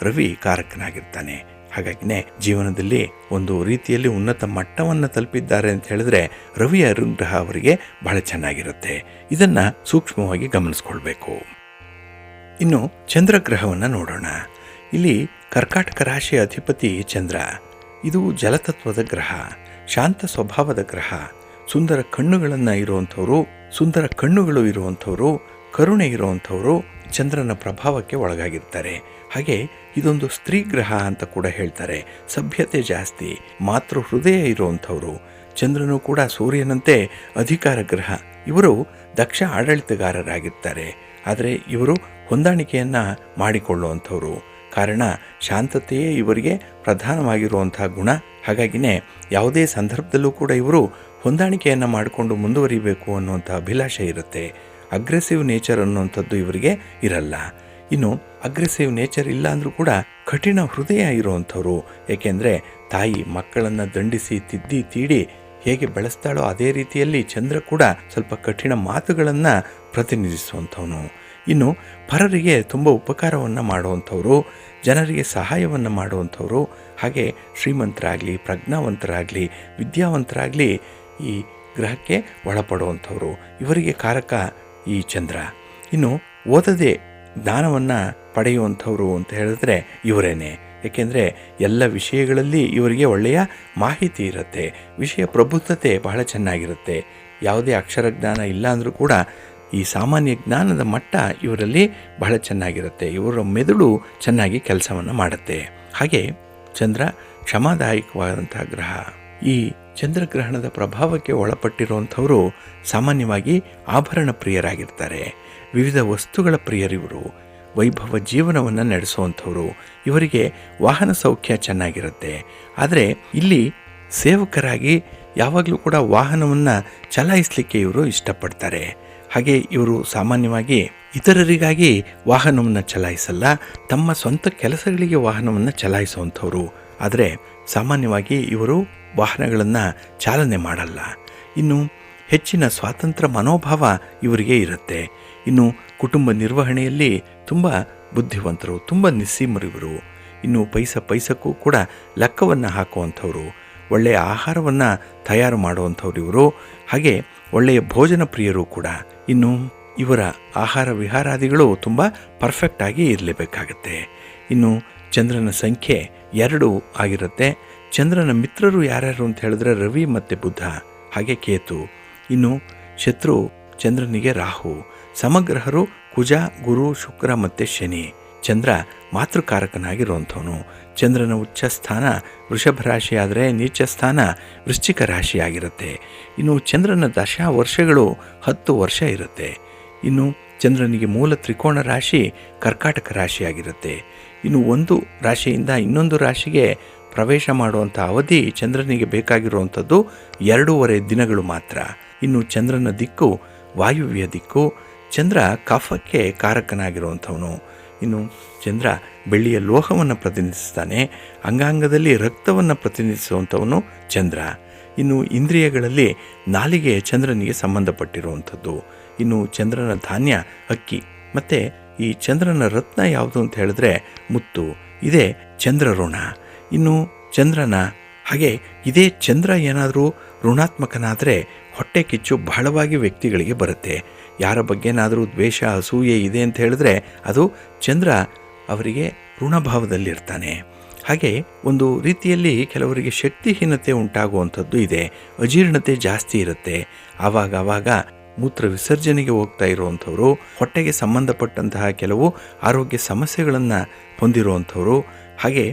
ರವಿ ಕಾರಕನಾಗಿರ್ತಾನೆ. ಹಾಗಾಗಿನೇ ಜೀವನದಲ್ಲಿ ಒಂದು ರೀತಿಯಲ್ಲಿ ಉನ್ನತ ಮಟ್ಟವನ್ನು ತಲುಪಿದ್ದಾರೆ ಅಂತ ಹೇಳಿದ್ರೆ ರವಿಯ ಅನುಗ್ರಹ ಅವರಿಗೆ ಬಹಳ ಚೆನ್ನಾಗಿರುತ್ತೆ. ಇದನ್ನು ಸೂಕ್ಷ್ಮವಾಗಿ ಗಮನಿಸ್ಕೊಳ್ಬೇಕು. ಇನ್ನು ಚಂದ್ರಗ್ರಹವನ್ನು ನೋಡೋಣ. ಇಲ್ಲಿ ಕರ್ಕಾಟಕ ರಾಶಿಯ ಅಧಿಪತಿ ಚಂದ್ರ. ಇದು ಜಲತತ್ವದ ಗ್ರಹ, ಶಾಂತ ಸ್ವಭಾವದ ಗ್ರಹ. ಸುಂದರ ಕಣ್ಣುಗಳನ್ನು ಇರುವಂಥವರು, ಸುಂದರ ಕಣ್ಣುಗಳು ಇರುವಂಥವರು, ಕರುಣೆ ಇರುವಂಥವರು ಚಂದ್ರನ ಪ್ರಭಾವಕ್ಕೆ ಒಳಗಾಗಿರ್ತಾರೆ. ಹಾಗೆ ಇದೊಂದು ಸ್ತ್ರೀ ಗ್ರಹ ಅಂತ ಕೂಡ ಹೇಳ್ತಾರೆ. ಸಭ್ಯತೆ ಜಾಸ್ತಿ, ಮಾತೃ ಹೃದಯ ಇರುವಂಥವರು. ಚಂದ್ರನು ಕೂಡ ಸೂರ್ಯನಂತೆ ಅಧಿಕಾರ ಗ್ರಹ. ಇವರು ದಕ್ಷ ಆಡಳಿತಗಾರರಾಗಿರ್ತಾರೆ. ಆದರೆ ಇವರು ಹೊಂದಾಣಿಕೆಯನ್ನು ಮಾಡಿಕೊಳ್ಳುವಂಥವ್ರು. ಕಾರಣ ಶಾಂತತೆಯೇ ಇವರಿಗೆ ಪ್ರಧಾನವಾಗಿರುವಂಥ ಗುಣ. ಹಾಗಾಗಿನೇ ಯಾವುದೇ ಸಂದರ್ಭದಲ್ಲೂ ಕೂಡ ಇವರು ಹೊಂದಾಣಿಕೆಯನ್ನು ಮಾಡಿಕೊಂಡು ಮುಂದುವರಿಬೇಕು ಅನ್ನುವಂಥ ಅಭಿಲಾಷೆ ಇರುತ್ತೆ. ಅಗ್ರೆಸಿವ್ ನೇಚರ್ ಅನ್ನುವಂಥದ್ದು ಇವರಿಗೆ ಇರಲ್ಲ. ಇನ್ನು ಅಗ್ರೆಸಿವ್ ನೇಚರ್ ಇಲ್ಲ ಅಂದರೂ ಕೂಡ ಕಠಿಣ ಹೃದಯ ಇರುವಂಥವ್ರು. ಏಕೆಂದರೆ ತಾಯಿ ಮಕ್ಕಳನ್ನು ದಂಡಿಸಿ ತಿದ್ದಿ ತೀಡಿ ಹೇಗೆ ಬೆಳೆಸ್ತಾಳೋ ಅದೇ ರೀತಿಯಲ್ಲಿ ಚಂದ್ರ ಕೂಡ ಸ್ವಲ್ಪ ಕಠಿಣ ಮಾತುಗಳನ್ನು ಪ್ರತಿನಿಧಿಸುವಂಥವನು. ಇನ್ನು ಪರರಿಗೆ ತುಂಬ ಉಪಕಾರವನ್ನು ಮಾಡುವಂಥವ್ರು, ಜನರಿಗೆ ಸಹಾಯವನ್ನು ಮಾಡುವಂಥವ್ರು, ಹಾಗೆ ಶ್ರೀಮಂತರಾಗಲಿ, ಪ್ರಜ್ಞಾವಂತರಾಗಲಿ, ವಿದ್ಯಾವಂತರಾಗಲಿ ಈ ಗ್ರಹಕ್ಕೆ ಒಳಪಡುವಂಥವ್ರು. ಇವರಿಗೆ ಕಾರಕ ಈ ಚಂದ್ರ. ಇನ್ನು ಓದದೆ ಜ್ಞಾನವನ್ನು ಪಡೆಯುವಂಥವ್ರು ಅಂತ ಹೇಳಿದ್ರೆ ಇವರೇನೆ. ಏಕೆಂದರೆ ಎಲ್ಲ ವಿಷಯಗಳಲ್ಲಿ ಇವರಿಗೆ ಒಳ್ಳೆಯ ಮಾಹಿತಿ ಇರುತ್ತೆ, ವಿಷಯ ಪ್ರಬುದ್ಧತೆ ಬಹಳ ಚೆನ್ನಾಗಿರುತ್ತೆ. ಯಾವುದೇ ಅಕ್ಷರ ಜ್ಞಾನ ಇಲ್ಲ ಅಂದರೂ ಕೂಡ ಈ ಸಾಮಾನ್ಯ ಜ್ಞಾನದ ಮಟ್ಟ ಇವರಲ್ಲಿ ಬಹಳ ಚೆನ್ನಾಗಿರುತ್ತೆ. ಇವರ ಮೆದುಳು ಚೆನ್ನಾಗಿ ಕೆಲಸವನ್ನು ಮಾಡುತ್ತೆ. ಹಾಗೆ ಚಂದ್ರ ಕ್ಷಮಾದಾಯಕವಾದಂಥ ಗ್ರಹ. ಈ ಚಂದ್ರಗ್ರಹಣದ ಪ್ರಭಾವಕ್ಕೆ ಒಳಪಟ್ಟಿರುವಂಥವರು ಸಾಮಾನ್ಯವಾಗಿ ಆಭರಣ ಪ್ರಿಯರಾಗಿರ್ತಾರೆ. ವಿವಿಧ ವಸ್ತುಗಳ ಪ್ರಿಯರಿವರು. ವೈಭವ ಜೀವನವನ್ನು ನಡೆಸುವಂಥವ್ರು. ಇವರಿಗೆ ವಾಹನ ಸೌಖ್ಯ ಚೆನ್ನಾಗಿರುತ್ತೆ. ಆದರೆ ಇಲ್ಲಿ ಸೇವಕರಾಗಿ ಯಾವಾಗಲೂ ಕೂಡ ವಾಹನವನ್ನು ಚಲಾಯಿಸಲಿಕ್ಕೆ ಇವರು ಇಷ್ಟಪಡ್ತಾರೆ. ಹಾಗೆ ಇವರು ಸಾಮಾನ್ಯವಾಗಿ ಇತರರಿಗಾಗಿ ವಾಹನವನ್ನು ಚಲಾಯಿಸಲ್ಲ, ತಮ್ಮ ಸ್ವಂತ ಕೆಲಸಗಳಿಗೆ ವಾಹನವನ್ನು ಚಲಾಯಿಸುವಂಥವ್ರು. ಆದರೆ ಸಾಮಾನ್ಯವಾಗಿ ಇವರು ವಾಹನಗಳನ್ನು ಚಾಲನೆ ಮಾಡಲ್ಲ. ಇನ್ನು ಹೆಚ್ಚಿನ ಸ್ವಾತಂತ್ರ್ಯ ಮನೋಭಾವ ಇವರಿಗೆ ಇರುತ್ತೆ. ಇನ್ನು ಕುಟುಂಬ ನಿರ್ವಹಣೆಯಲ್ಲಿ ತುಂಬ ಬುದ್ಧಿವಂತರು, ತುಂಬ ನಿಸ್ಸೀಮರಿವರು. ಇನ್ನು ಪೈಸಕ್ಕೂ ಕೂಡ ಲೆಕ್ಕವನ್ನು ಹಾಕುವಂಥವ್ರು. ಒಳ್ಳೆಯ ಆಹಾರವನ್ನು ತಯಾರು ಮಾಡುವಂಥವ್ರು ಇವರು. ಹಾಗೆ ಒಳ್ಳೆಯ ಭೋಜನ ಪ್ರಿಯರು ಕೂಡ. ಇನ್ನು ಇವರ ಆಹಾರ ವಿಹಾರಾದಿಗಳು ತುಂಬ ಪರ್ಫೆಕ್ಟಾಗಿ ಇರಲೇಬೇಕಾಗತ್ತೆ. ಇನ್ನು ಚಂದ್ರನ ಸಂಖ್ಯೆ 2 ಆಗಿರುತ್ತೆ. ಚಂದ್ರನ ಮಿತ್ರರು ಯಾರ್ಯಾರು ಅಂತ ಹೇಳಿದ್ರೆ ರವಿ ಮತ್ತು ಬುಧ, ಹಾಗೆ ಕೇತು. ಇನ್ನು ಶತ್ರು ಚಂದ್ರನಿಗೆ ರಾಹು. ಸಮಗ್ರಹರು ಕುಜ, ಗುರು, ಶುಕ್ರ ಮತ್ತು ಶನಿ. ಚಂದ್ರ ಮಾತೃಕಾರಕನಾಗಿರುವಂಥವನು. ಚಂದ್ರನ ಉಚ್ಚ ಸ್ಥಾನ ವೃಷಭ ರಾಶಿ ಆದರೆ ನೀಚ ಸ್ಥಾನ ವೃಶ್ಚಿಕ ರಾಶಿಯಾಗಿರುತ್ತೆ. ಇನ್ನು ಚಂದ್ರನ ದಶಾ ವರ್ಷಗಳು 10 ವರ್ಷ ಇರುತ್ತೆ. ಇನ್ನು ಚಂದ್ರನಿಗೆ ಮೂಲ ತ್ರಿಕೋಣ ರಾಶಿ ಕರ್ಕಾಟಕ ರಾಶಿಯಾಗಿರುತ್ತೆ. ಇನ್ನು ಒಂದು ರಾಶಿಯಿಂದ ಇನ್ನೊಂದು ರಾಶಿಗೆ ಪ್ರವೇಶ ಮಾಡುವಂಥ ಅವಧಿ ಚಂದ್ರನಿಗೆ ಬೇಕಾಗಿರುವಂಥದ್ದು 2.5 ದಿನಗಳು ಮಾತ್ರ. ಇನ್ನು ಚಂದ್ರನ ದಿಕ್ಕು ವಾಯುವ್ಯ ದಿಕ್ಕು. ಚಂದ್ರ ಕಫಕ್ಕೆ ಕಾರಕನಾಗಿರುವಂಥವನು. ಇನ್ನು ಚಂದ್ರ ಬೆಳ್ಳಿಯ ಲೋಹವನ್ನು ಪ್ರತಿನಿಧಿಸ್ತಾನೆ. ಅಂಗಾಂಗದಲ್ಲಿ ರಕ್ತವನ್ನು ಪ್ರತಿನಿಧಿಸುವಂಥವನು ಚಂದ್ರ. ಇನ್ನು ಇಂದ್ರಿಯಗಳಲ್ಲಿ ನಾಲಿಗೆ ಚಂದ್ರನಿಗೆ ಸಂಬಂಧಪಟ್ಟಿರುವಂಥದ್ದು. ಇನ್ನು ಚಂದ್ರನ ಧಾನ್ಯ ಅಕ್ಕಿ. ಮತ್ತು ಈ ಚಂದ್ರನ ರತ್ನ ಯಾವುದು ಅಂತ ಹೇಳಿದ್ರೆ ಮುತ್ತು. ಇದೇ ಚಂದ್ರ ಋಣ. ಇನ್ನು ಚಂದ್ರನ ಹಾಗೆ ಇದೇ ಚಂದ್ರ ಏನಾದರೂ ಋಣಾತ್ಮಕನಾದರೆ ಹೊಟ್ಟೆ ಕಿಚ್ಚು ಬಹಳವಾಗಿ ವ್ಯಕ್ತಿಗಳಿಗೆ ಬರುತ್ತೆ. ಯಾರ ಬಗ್ಗೆನಾದರೂ ದ್ವೇಷ ಅಸೂಯೆ ಇದೆ ಅಂತ ಹೇಳಿದ್ರೆ ಅದು ಚಂದ್ರ ಅವರಿಗೆ ಋಣಭಾವದಲ್ಲಿರ್ತಾನೆ. ಹಾಗೆ ಒಂದು ರೀತಿಯಲ್ಲಿ ಕೆಲವರಿಗೆ ಶಕ್ತಿಹೀನತೆ ಉಂಟಾಗುವಂಥದ್ದು ಇದೆ. ಅಜೀರ್ಣತೆ ಜಾಸ್ತಿ ಇರುತ್ತೆ. ಆವಾಗ ಮೂತ್ರ ವಿಸರ್ಜನೆಗೆ ಹೋಗ್ತಾ ಇರುವಂಥವ್ರು, ಹೊಟ್ಟೆಗೆ ಸಂಬಂಧಪಟ್ಟಂತಹ ಕೆಲವು ಆರೋಗ್ಯ ಸಮಸ್ಯೆಗಳನ್ನು ಹೊಂದಿರುವಂಥವ್ರು, ಹಾಗೆ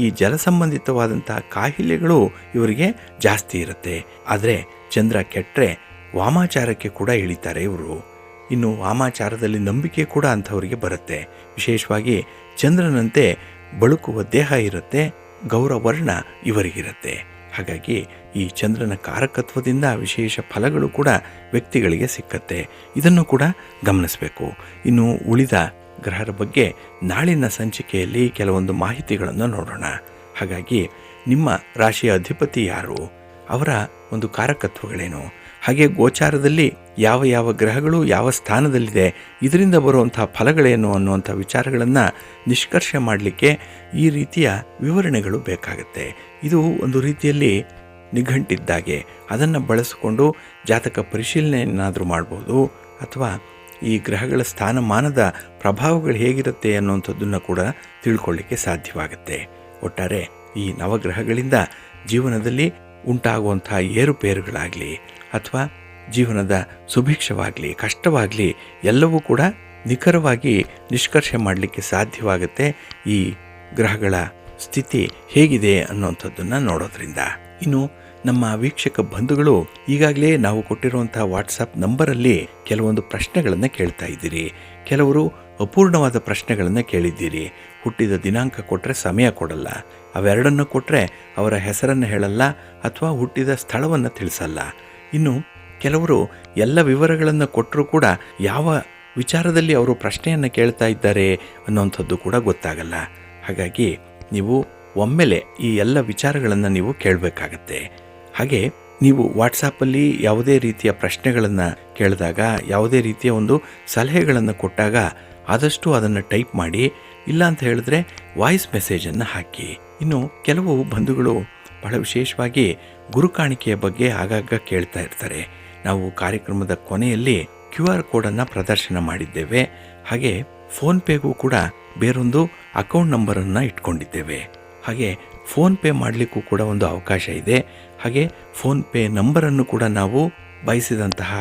ಈ ಜಲ ಸಂಬಂಧಿತವಾದಂತಹ ಕಾಯಿಲೆಗಳು ಇವರಿಗೆ ಜಾಸ್ತಿ ಇರುತ್ತೆ. ಆದರೆ ಚಂದ್ರ ಕೆಟ್ಟರೆ ವಾಮಾಚಾರಕ್ಕೆ ಕೂಡ ಇಳಿತಾರೆ ಇವರು. ಇನ್ನು ವಾಮಾಚಾರದಲ್ಲಿ ನಂಬಿಕೆ ಕೂಡ ಅಂಥವರಿಗೆ ಬರುತ್ತೆ. ವಿಶೇಷವಾಗಿ ಚಂದ್ರನಂತೆ ಬಳುಕುವ ದೇಹ ಇರುತ್ತೆ, ಗೌರವರ್ಣ ಇವರಿಗಿರುತ್ತೆ. ಹಾಗಾಗಿ ಈ ಚಂದ್ರನ ಕಾರಕತ್ವದಿಂದ ವಿಶೇಷ ಫಲಗಳು ಕೂಡ ವ್ಯಕ್ತಿಗಳಿಗೆ ಸಿಕ್ಕತ್ತೆ. ಇದನ್ನು ಕೂಡ ಗಮನಿಸಬೇಕು. ಇನ್ನು ಉಳಿದ ಗ್ರಹರ ಬಗ್ಗೆ ನಾಳಿನ ಸಂಚಿಕೆಯಲ್ಲಿ ಕೆಲವೊಂದು ಮಾಹಿತಿಗಳನ್ನು ನೋಡೋಣ. ಹಾಗಾಗಿ ನಿಮ್ಮ ರಾಶಿಯ ಅಧಿಪತಿ ಯಾರು, ಅವರ ಒಂದು ಕಾರಕತ್ವಗಳೇನು, ಹಾಗೆ ಗೋಚಾರದಲ್ಲಿ ಯಾವ ಗ್ರಹಗಳು ಯಾವ ಸ್ಥಾನದಲ್ಲಿದೆ, ಇದರಿಂದ ಬರುವಂಥ ಫಲಗಳೇನು ಅನ್ನುವಂಥ ವಿಚಾರಗಳನ್ನು ನಿಷ್ಕರ್ಷೆ ಮಾಡಲಿಕ್ಕೆ ಈ ರೀತಿಯ ವಿವರಣೆಗಳು ಬೇಕಾಗುತ್ತೆ. ಇದು ಒಂದು ರೀತಿಯಲ್ಲಿ ನಿಘಂಟಿದ್ದಾಗೆ. ಅದನ್ನು ಬಳಸಿಕೊಂಡು ಜಾತಕ ಪರಿಶೀಲನೆಯನ್ನಾದರೂ ಮಾಡ್ಬೋದು, ಅಥವಾ ಈ ಗ್ರಹಗಳ ಸ್ಥಾನಮಾನದ ಪ್ರಭಾವಗಳು ಹೇಗಿರುತ್ತೆ ಅನ್ನುವಂಥದ್ದನ್ನು ಕೂಡ ತಿಳ್ಕೊಳ್ಳಿಕ್ಕೆ ಸಾಧ್ಯವಾಗುತ್ತೆ. ಒಟ್ಟಾರೆ ಈ ನವಗ್ರಹಗಳಿಂದ ಜೀವನದಲ್ಲಿ ಉಂಟಾಗುವಂಥ ಏರುಪೇರುಗಳಾಗಲಿ ಅಥವಾ ಜೀವನದ ಸುಭಿಕ್ಷವಾಗಲಿ ಕಷ್ಟವಾಗಲಿ ಎಲ್ಲವೂ ಕೂಡ ನಿಖರವಾಗಿ ನಿಷ್ಕರ್ಷೆ ಮಾಡಲಿಕ್ಕೆ ಸಾಧ್ಯವಾಗುತ್ತೆ ಈ ಗ್ರಹಗಳ ಸ್ಥಿತಿ ಹೇಗಿದೆ ಅನ್ನುವಂಥದ್ದನ್ನು ನೋಡೋದ್ರಿಂದ. ಇನ್ನು ನಮ್ಮ ವೀಕ್ಷಕ ಬಂಧುಗಳು ಈಗಾಗಲೇ ನಾವು ಕೊಟ್ಟಿರುವಂಥ ವಾಟ್ಸಪ್ ನಂಬರಲ್ಲಿ ಕೆಲವೊಂದು ಪ್ರಶ್ನೆಗಳನ್ನು ಕೇಳ್ತಾ ಇದ್ದೀರಿ. ಕೆಲವರು ಅಪೂರ್ಣವಾದ ಪ್ರಶ್ನೆಗಳನ್ನು ಕೇಳಿದ್ದೀರಿ. ಹುಟ್ಟಿದ ದಿನಾಂಕ ಕೊಟ್ಟರೆ ಸಮಯ ಕೊಡಲ್ಲ, ಅವೆರಡನ್ನು ಕೊಟ್ಟರೆ ಅವರ ಹೆಸರನ್ನು ಹೇಳಲ್ಲ ಅಥವಾ ಹುಟ್ಟಿದ ಸ್ಥಳವನ್ನು ತಿಳಿಸಲ್ಲ. ಇನ್ನು ಕೆಲವರು ಎಲ್ಲ ವಿವರಗಳನ್ನು ಕೊಟ್ಟರೂ ಕೂಡ ಯಾವ ವಿಚಾರದಲ್ಲಿ ಅವರು ಪ್ರಶ್ನೆಯನ್ನು ಕೇಳ್ತಾ ಇದ್ದಾರೆ ಅನ್ನೋಂಥದ್ದು ಕೂಡ ಗೊತ್ತಾಗಲ್ಲ. ಹಾಗಾಗಿ ನೀವು ಒಮ್ಮೆಲೆ ಈ ಎಲ್ಲ ವಿಚಾರಗಳನ್ನು ನೀವು ಕೇಳಬೇಕಾಗತ್ತೆ. ಹಾಗೆ ನೀವು ವಾಟ್ಸಾಪಲ್ಲಿ ಯಾವುದೇ ರೀತಿಯ ಪ್ರಶ್ನೆಗಳನ್ನು ಕೇಳಿದಾಗ, ಯಾವುದೇ ರೀತಿಯ ಒಂದು ಸಲಹೆಗಳನ್ನು ಕೊಟ್ಟಾಗ ಆದಷ್ಟು ಅದನ್ನು ಟೈಪ್ ಮಾಡಿ, ಇಲ್ಲ ಅಂತ ಹೇಳಿದ್ರೆ ವಾಯ್ಸ್ ಮೆಸೇಜನ್ನು ಹಾಕಿ. ಇನ್ನು ಕೆಲವು ಬಂಧುಗಳು ಬಹಳ ವಿಶೇಷವಾಗಿ ಗುರುಕಾಣಿಕೆಯ ಬಗ್ಗೆ ಆಗಾಗ ಕೇಳ್ತಾ ಇರ್ತಾರೆ. ನಾವು ಕಾರ್ಯಕ್ರಮದ ಕೊನೆಯಲ್ಲಿ QR ಕೋಡನ್ನು ಪ್ರದರ್ಶನ ಮಾಡಿದ್ದೇವೆ. ಹಾಗೆ ಫೋನ್ಪೇಗೂ ಕೂಡ ಬೇರೊಂದು ಅಕೌಂಟ್ ನಂಬರನ್ನು ಇಟ್ಕೊಂಡಿದ್ದೇವೆ. ಹಾಗೆ ಫೋನ್ಪೇ ಮಾಡಲಿಕ್ಕೂ ಕೂಡ ಒಂದು ಅವಕಾಶ ಇದೆ. ಹಾಗೆ ಫೋನ್ಪೇ ನಂಬರನ್ನು ಕೂಡ ನಾವು ಬಯಸಿದಂತಹ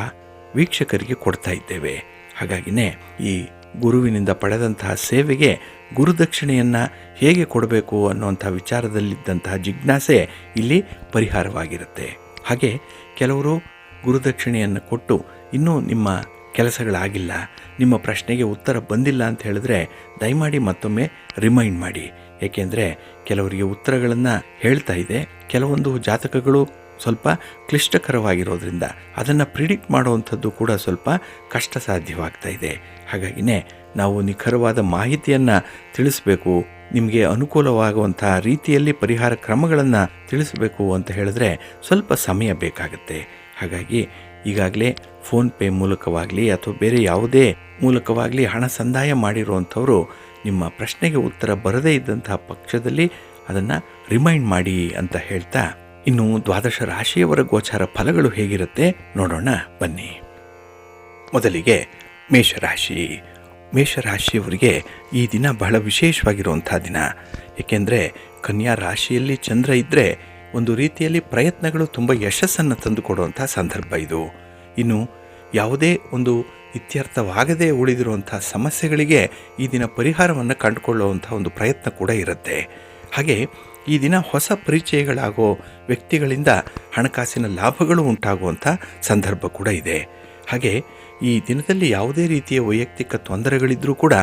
ವೀಕ್ಷಕರಿಗೆ ಕೊಡ್ತಾ ಇದ್ದೇವೆ. ಹಾಗಾಗಿನೇ ಈ ಗುರುವಿನಿಂದ ಪಡೆದಂತಹ ಸೇವೆಗೆ ಗುರುದಕ್ಷಿಣೆಯನ್ನು ಹೇಗೆ ಕೊಡಬೇಕು ಅನ್ನುವಂಥ ವಿಚಾರದಲ್ಲಿದ್ದಂತಹ ಜಿಜ್ಞಾಸೆ ಇಲ್ಲಿ ಪರಿಹಾರವಾಗಿರುತ್ತೆ. ಹಾಗೆ ಕೆಲವರು ಗುರುದಕ್ಷಿಣೆಯನ್ನು ಕೊಟ್ಟು ಇನ್ನೂ ನಿಮ್ಮ ಕೆಲಸಗಳಾಗಿಲ್ಲ, ನಿಮ್ಮ ಪ್ರಶ್ನೆಗೆ ಉತ್ತರ ಬಂದಿಲ್ಲ ಅಂತ ಹೇಳಿದ್ರೆ ದಯಮಾಡಿ ಮತ್ತೊಮ್ಮೆ ರಿಮೈಂಡ್ ಮಾಡಿ. ಏಕೆಂದರೆ ಕೆಲವರಿಗೆ ಉತ್ತರಗಳನ್ನು ಹೇಳ್ತಾ ಇದೆ, ಕೆಲವೊಂದು ಜಾತಕಗಳು ಸ್ವಲ್ಪ ಕ್ಲಿಷ್ಟಕರವಾಗಿರೋದ್ರಿಂದ ಅದನ್ನು ಪ್ರಿಡಿಕ್ಟ್ ಮಾಡುವಂಥದ್ದು ಕೂಡ ಸ್ವಲ್ಪ ಕಷ್ಟ ಸಾಧ್ಯವಾಗ್ತಾ ಇದೆ. ಹಾಗಾಗಿನೇ ನಾವು ನಿಖರವಾದ ಮಾಹಿತಿಯನ್ನು ತಿಳಿಸಬೇಕು, ನಿಮಗೆ ಅನುಕೂಲವಾಗುವಂಥ ರೀತಿಯಲ್ಲಿ ಪರಿಹಾರ ಕ್ರಮಗಳನ್ನು ತಿಳಿಸಬೇಕು ಅಂತ ಹೇಳಿದ್ರೆ ಸ್ವಲ್ಪ ಸಮಯ ಬೇಕಾಗುತ್ತೆ. ಹಾಗಾಗಿ ಈಗಾಗಲೇ ಫೋನ್ಪೇ ಮೂಲಕವಾಗಲಿ ಅಥವಾ ಬೇರೆ ಯಾವುದೇ ಮೂಲಕವಾಗಲಿ ಹಣ ಸಂದಾಯ ಮಾಡಿರುವಂಥವರು ನಿಮ್ಮ ಪ್ರಶ್ನೆಗೆ ಉತ್ತರ ಬರದೇ ಇದ್ದಂತಹ ಪಕ್ಷದಲ್ಲಿ ಅದನ್ನು ರಿಮೈಂಡ್ ಮಾಡಿ ಅಂತ ಹೇಳ್ತಾ, ಇನ್ನು ದ್ವಾದಶ ರಾಶಿಯವರ ಗೋಚಾರ ಫಲಗಳು ಹೇಗಿರುತ್ತೆ ನೋಡೋಣ ಬನ್ನಿ. ಮೊದಲಿಗೆ ಮೇಷರಾಶಿ. ಮೇಷರಾಶಿಯವರಿಗೆ ಈ ದಿನ ಬಹಳ ವಿಶೇಷವಾಗಿರುವಂಥ ದಿನ. ಏಕೆಂದರೆ ಕನ್ಯಾ ರಾಶಿಯಲ್ಲಿ ಚಂದ್ರ ಇದ್ದರೆ ಒಂದು ರೀತಿಯಲ್ಲಿ ಪ್ರಯತ್ನಗಳು ತುಂಬ ಯಶಸ್ಸನ್ನು ತಂದುಕೊಡುವಂಥ ಸಂದರ್ಭ ಇದು. ಇನ್ನು ಯಾವುದೇ ಒಂದು ಇತ್ಯರ್ಥವಾಗದೇ ಉಳಿದಿರುವಂಥ ಸಮಸ್ಯೆಗಳಿಗೆ ಈ ದಿನ ಪರಿಹಾರವನ್ನು ಕಂಡುಕೊಳ್ಳುವಂಥ ಒಂದು ಪ್ರಯತ್ನ ಕೂಡ ಇರುತ್ತೆ. ಹಾಗೆ ಈ ದಿನ ಹೊಸ ಪರಿಚಯಗಳಾಗೋ ವ್ಯಕ್ತಿಗಳಿಂದ ಹಣಕಾಸಿನ ಲಾಭಗಳು ಉಂಟಾಗುವಂಥ ಸಂದರ್ಭ ಕೂಡ ಇದೆ. ಹಾಗೆ ಈ ದಿನದಲ್ಲಿ ಯಾವುದೇ ರೀತಿಯ ವೈಯಕ್ತಿಕ ತೊಂದರೆಗಳಿದ್ದರೂ ಕೂಡ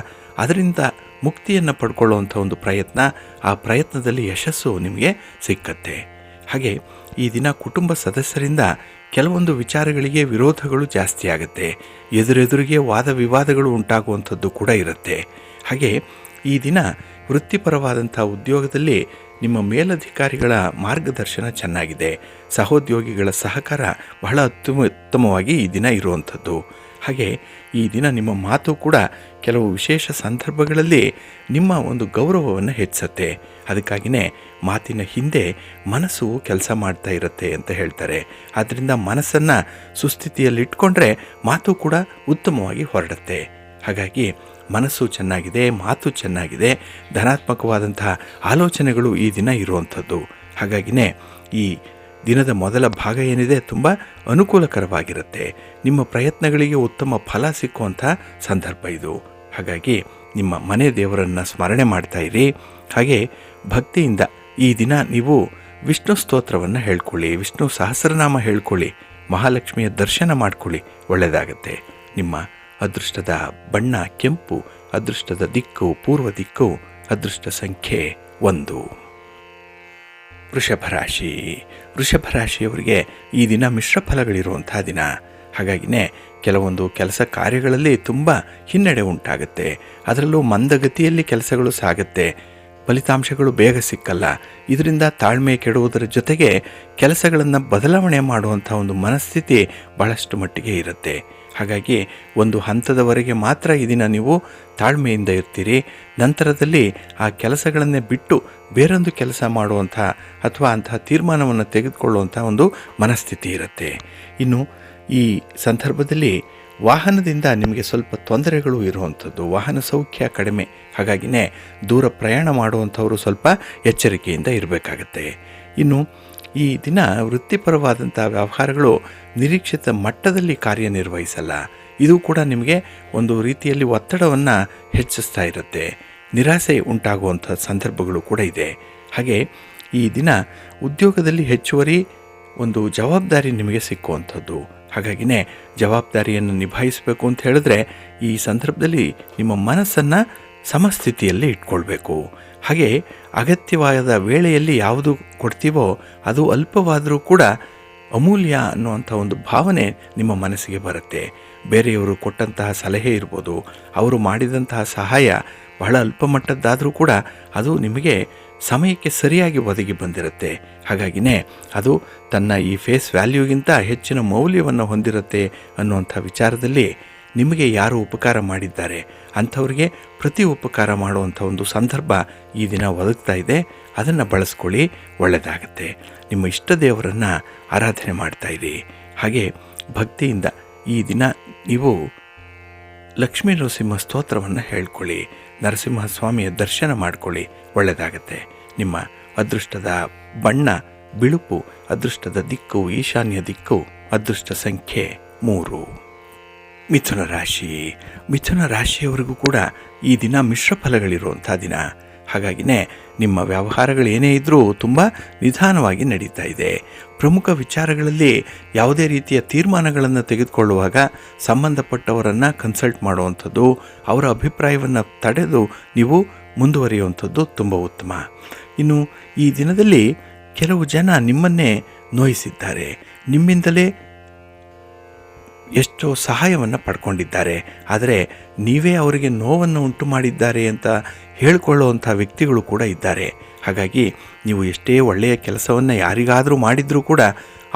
ಅದರಿಂದ ಮುಕ್ತಿಯನ್ನು ಪಡ್ಕೊಳ್ಳುವಂಥ ಒಂದು ಪ್ರಯತ್ನ, ಆ ಪ್ರಯತ್ನದಲ್ಲಿ ಯಶಸ್ಸು ನಿಮಗೆ ಸಿಕ್ಕತ್ತೆ. ಹಾಗೆ ಈ ದಿನ ಕುಟುಂಬ ಸದಸ್ಯರಿಂದ ಕೆಲವೊಂದು ವಿಚಾರಗಳಿಗೆ ವಿರೋಧಗಳು ಜಾಸ್ತಿ ಆಗುತ್ತೆ, ಎದುರೆದುರಿಗೆ ವಾದ ವಿವಾದಗಳು ಉಂಟಾಗುವಂಥದ್ದು ಕೂಡ ಇರುತ್ತೆ. ಹಾಗೆ ಈ ದಿನ ವೃತ್ತಿಪರವಾದಂಥ ಉದ್ಯೋಗದಲ್ಲಿ ನಿಮ್ಮ ಮೇಲಧಿಕಾರಿಗಳ ಮಾರ್ಗದರ್ಶನ ಚೆನ್ನಾಗಿದೆ, ಸಹೋದ್ಯೋಗಿಗಳ ಸಹಕಾರ ಬಹಳ ಉತ್ತಮವಾಗಿ ಈ ದಿನ ಇರುವಂಥದ್ದು. ಹಾಗೆ ಈ ದಿನ ನಿಮ್ಮ ಮಾತು ಕೂಡ ಕೆಲವು ವಿಶೇಷ ಸಂದರ್ಭಗಳಲ್ಲಿ ನಿಮ್ಮ ಒಂದು ಗೌರವವನ್ನು ಹೆಚ್ಚಿಸುತ್ತೆ. ಅದಕ್ಕಾಗಿಯೇ ಮಾತಿನ ಹಿಂದೆ ಮನಸ್ಸು ಕೆಲಸ ಮಾಡ್ತಾ ಇರುತ್ತೆ ಅಂತ ಹೇಳ್ತಾರೆ. ಆದ್ದರಿಂದ ಮನಸ್ಸನ್ನು ಸುಸ್ಥಿತಿಯಲ್ಲಿಟ್ಕೊಂಡ್ರೆ ಮಾತು ಕೂಡ ಉತ್ತಮವಾಗಿ ಹೊರಡುತ್ತೆ. ಹಾಗಾಗಿ ಮನಸ್ಸು ಚೆನ್ನಾಗಿದೆ, ಮಾತು ಚೆನ್ನಾಗಿದೆ, ಧನಾತ್ಮಕವಾದಂತಹ ಆಲೋಚನೆಗಳು ಈ ದಿನ ಇರುವಂಥದ್ದು. ಹಾಗಾಗಿನೇ ಈ ದಿನದ ಮೊದಲ ಭಾಗ ಏನಿದೆ ತುಂಬ ಅನುಕೂಲಕರವಾಗಿರುತ್ತೆ. ನಿಮ್ಮ ಪ್ರಯತ್ನಗಳಿಗೆ ಉತ್ತಮ ಫಲ ಸಿಕ್ಕುವಂಥ ಸಂದರ್ಭ ಇದು. ಹಾಗಾಗಿ ನಿಮ್ಮ ಮನೆ ದೇವರನ್ನು ಸ್ಮರಣೆ ಮಾಡ್ತಾ ಇರಿ. ಹಾಗೆ ಭಕ್ತಿಯಿಂದ ಈ ದಿನ ನೀವು ವಿಷ್ಣು ಸ್ತೋತ್ರವನ್ನು ಹೇಳ್ಕೊಳ್ಳಿ, ವಿಷ್ಣು ಸಹಸ್ರನಾಮ ಹೇಳ್ಕೊಳ್ಳಿ, ಮಹಾಲಕ್ಷ್ಮಿಯ ದರ್ಶನ ಮಾಡ್ಕೊಳ್ಳಿ, ಒಳ್ಳೆಯದಾಗತ್ತೆ. ನಿಮ್ಮ ಅದೃಷ್ಟದ ಬಣ್ಣ ಕೆಂಪು, ಅದೃಷ್ಟದ ದಿಕ್ಕು ಪೂರ್ವ ದಿಕ್ಕು, ಅದೃಷ್ಟ ಸಂಖ್ಯೆ 1. ವೃಷಭ ರಾಶಿ. ವೃಷಭ ರಾಶಿಯವರಿಗೆ ಈ ದಿನ ಮಿಶ್ರ ಫಲಗಳಿರುವಂಥ ದಿನ. ಹಾಗಾಗಿನೇ ಕೆಲವೊಂದು ಕೆಲಸ ಕಾರ್ಯಗಳಲ್ಲಿ ತುಂಬ ಹಿನ್ನಡೆ ಉಂಟಾಗುತ್ತೆ. ಅದರಲ್ಲೂ ಮಂದಗತಿಯಲ್ಲಿ ಕೆಲಸಗಳು ಸಾಗುತ್ತೆ, ಫಲಿತಾಂಶಗಳು ಬೇಗ ಸಿಕ್ಕಲ್ಲ. ಇದರಿಂದ ತಾಳ್ಮೆ ಕೆಡುವುದರ ಜೊತೆಗೆ ಕೆಲಸಗಳನ್ನು ಬದಲಾವಣೆ ಮಾಡುವಂಥ ಒಂದು ಮನಸ್ಥಿತಿ ಬಹಳಷ್ಟು ಮಟ್ಟಿಗೆ ಇರುತ್ತೆ. ಹಾಗಾಗಿ ಒಂದು ಹಂತದವರೆಗೆ ಮಾತ್ರ ಈ ದಿನ ನೀವು ತಾಳ್ಮೆಯಿಂದ ಇರ್ತೀರಿ. ನಂತರದಲ್ಲಿ ಆ ಕೆಲಸಗಳನ್ನೇ ಬಿಟ್ಟು ಬೇರೊಂದು ಕೆಲಸ ಮಾಡುವಂಥ ಅಥವಾ ಅಂತಹ ತೀರ್ಮಾನವನ್ನು ತೆಗೆದುಕೊಳ್ಳುವಂಥ ಒಂದು ಮನಸ್ಥಿತಿ ಇರುತ್ತೆ. ಇನ್ನು ಈ ಸಂದರ್ಭದಲ್ಲಿ ವಾಹನದಿಂದ ನಿಮಗೆ ಸ್ವಲ್ಪ ತೊಂದರೆಗಳು ಇರುವಂಥದ್ದು, ವಾಹನ ಸೌಖ್ಯ ಕಡಿಮೆ. ಹಾಗಾಗಿನೇ ದೂರ ಪ್ರಯಾಣ ಮಾಡುವಂಥವರು ಸ್ವಲ್ಪ ಎಚ್ಚರಿಕೆಯಿಂದ ಇರಬೇಕಾಗತ್ತೆ. ಇನ್ನು ಈ ದಿನ ವೃತ್ತಿಪರವಾದಂಥ ವ್ಯವಹಾರಗಳು ನಿರೀಕ್ಷಿತ ಮಟ್ಟದಲ್ಲಿ ಕಾರ್ಯನಿರ್ವಹಿಸಲ್ಲ. ಇದು ಕೂಡ ನಿಮಗೆ ಒಂದು ರೀತಿಯಲ್ಲಿ ಒತ್ತಡವನ್ನು ಹೆಚ್ಚಿಸ್ತಾ ಇರುತ್ತೆ, ನಿರಾಸೆ ಉಂಟಾಗುವಂಥ ಸಂದರ್ಭಗಳು ಕೂಡ ಇದೆ. ಹಾಗೆ ಈ ದಿನ ಉದ್ಯೋಗದಲ್ಲಿ ಹೆಚ್ಚುವರಿ ಒಂದು ಜವಾಬ್ದಾರಿ ನಿಮಗೆ ಸಿಕ್ಕುವಂಥದ್ದು. ಹಾಗಾಗಿನೇ ಜವಾಬ್ದಾರಿಯನ್ನು ನಿಭಾಯಿಸಬೇಕು ಅಂತ ಹೇಳಿದ್ರೆ ಈ ಸಂದರ್ಭದಲ್ಲಿ ನಿಮ್ಮ ಮನಸ್ಸನ್ನು ಸಮಸ್ಥಿತಿಯಲ್ಲಿ ಇಟ್ಕೊಳ್ಬೇಕು. ಹಾಗೆ ಅಗತ್ಯವಾದ ವೇಳೆಯಲ್ಲಿ ಯಾವುದು ಕೊಡ್ತೀವೋ ಅದು ಅಲ್ಪವಾದರೂ ಕೂಡ ಅಮೂಲ್ಯ ಅನ್ನುವಂಥ ಒಂದು ಭಾವನೆ ನಿಮ್ಮ ಮನಸ್ಸಿಗೆ ಬರುತ್ತೆ. ಬೇರೆಯವರು ಕೊಟ್ಟಂತಹ ಸಲಹೆ ಇರ್ಬೋದು, ಅವರು ಮಾಡಿದಂತಹ ಸಹಾಯ ಬಹಳ ಅಲ್ಪ ಮಟ್ಟದ್ದಾದರೂ ಕೂಡ ಅದು ನಿಮಗೆ ಸಮಯಕ್ಕೆ ಸರಿಯಾಗಿ ಒದಗಿ ಬಂದಿರುತ್ತೆ. ಹಾಗಾಗಿನೇ ಅದು ತನ್ನ ಈ ಫೇಸ್ ವ್ಯಾಲ್ಯೂಗಿಂತ ಹೆಚ್ಚಿನ ಮೌಲ್ಯವನ್ನು ಹೊಂದಿರುತ್ತೆ ಅನ್ನುವಂಥ ವಿಚಾರದಲ್ಲಿ ನಿಮಗೆ ಯಾರು ಉಪಕಾರ ಮಾಡಿದ್ದಾರೆ ಅಂಥವ್ರಿಗೆ ಪ್ರತಿ ಉಪಕಾರ ಮಾಡುವಂಥ ಒಂದು ಸಂದರ್ಭ ಈ ದಿನ ಒದಗ್ತಾ ಇದೆ. ಅದನ್ನು ಬಳಸ್ಕೊಳ್ಳಿ, ಒಳ್ಳೆಯದಾಗತ್ತೆ. ನಿಮ್ಮ ಇಷ್ಟ ದೇವರನ್ನು ಆರಾಧನೆ ಮಾಡ್ತಾಯಿರಿ. ಹಾಗೆ ಭಕ್ತಿಯಿಂದ ಈ ದಿನ ನೀವು ಲಕ್ಷ್ಮೀ ನರಸಿಂಹ ಸ್ತೋತ್ರವನ್ನು ಹೇಳ್ಕೊಳ್ಳಿ, ನರಸಿಂಹಸ್ವಾಮಿಯ ದರ್ಶನ ಮಾಡ್ಕೊಳ್ಳಿ, ಒಳ್ಳೆಯದಾಗತ್ತೆ. ನಿಮ್ಮ ಅದೃಷ್ಟದ ಬಣ್ಣ ಬಿಳುಪು, ಅದೃಷ್ಟದ ದಿಕ್ಕು ಈಶಾನ್ಯ ದಿಕ್ಕು, ಅದೃಷ್ಟ ಸಂಖ್ಯೆ 3. ಮಿಥುನ ರಾಶಿ. ಮಿಥುನ ರಾಶಿಯವರಿಗೂ ಕೂಡ ಈ ದಿನ ಮಿಶ್ರ ಫಲಗಳಿರುವಂಥ ದಿನ. ಹಾಗಾಗಿನೇ ನಿಮ್ಮ ವ್ಯವಹಾರಗಳು ಏನೇ ಇದ್ದರೂ ತುಂಬ ನಿಧಾನವಾಗಿ ನಡೀತಾ ಇದೆ. ಪ್ರಮುಖ ವಿಚಾರಗಳಲ್ಲಿ ಯಾವುದೇ ರೀತಿಯ ತೀರ್ಮಾನಗಳನ್ನು ತೆಗೆದುಕೊಳ್ಳುವಾಗ ಸಂಬಂಧಪಟ್ಟವರನ್ನು ಕನ್ಸಲ್ಟ್ ಮಾಡುವಂಥದ್ದು, ಅವರ ಅಭಿಪ್ರಾಯವನ್ನು ತಡೆದು ನೀವು ಮುಂದುವರಿಯುವಂಥದ್ದು ತುಂಬ ಉತ್ತಮ. ಇನ್ನು ಈ ದಿನದಲ್ಲಿ ಕೆಲವು ಜನ ನಿಮ್ಮನ್ನೇ ನೋಯಿಸಿದ್ದಾರೆ, ನಿಮ್ಮಿಂದಲೇ ಎಷ್ಟೋ ಸಹಾಯವನ್ನು ಪಡ್ಕೊಂಡಿದ್ದಾರೆ, ಆದರೆ ನೀವೇ ಅವರಿಗೆ ನೋವನ್ನು ಉಂಟು ಮಾಡಿದ್ದಾರೆ ಅಂತ ಹೇಳಿಕೊಳ್ಳುವಂಥ ವ್ಯಕ್ತಿಗಳು ಕೂಡ ಇದ್ದಾರೆ. ಹಾಗಾಗಿ ನೀವು ಎಷ್ಟೇ ಒಳ್ಳೆಯ ಕೆಲಸವನ್ನು ಯಾರಿಗಾದರೂ ಮಾಡಿದರೂ ಕೂಡ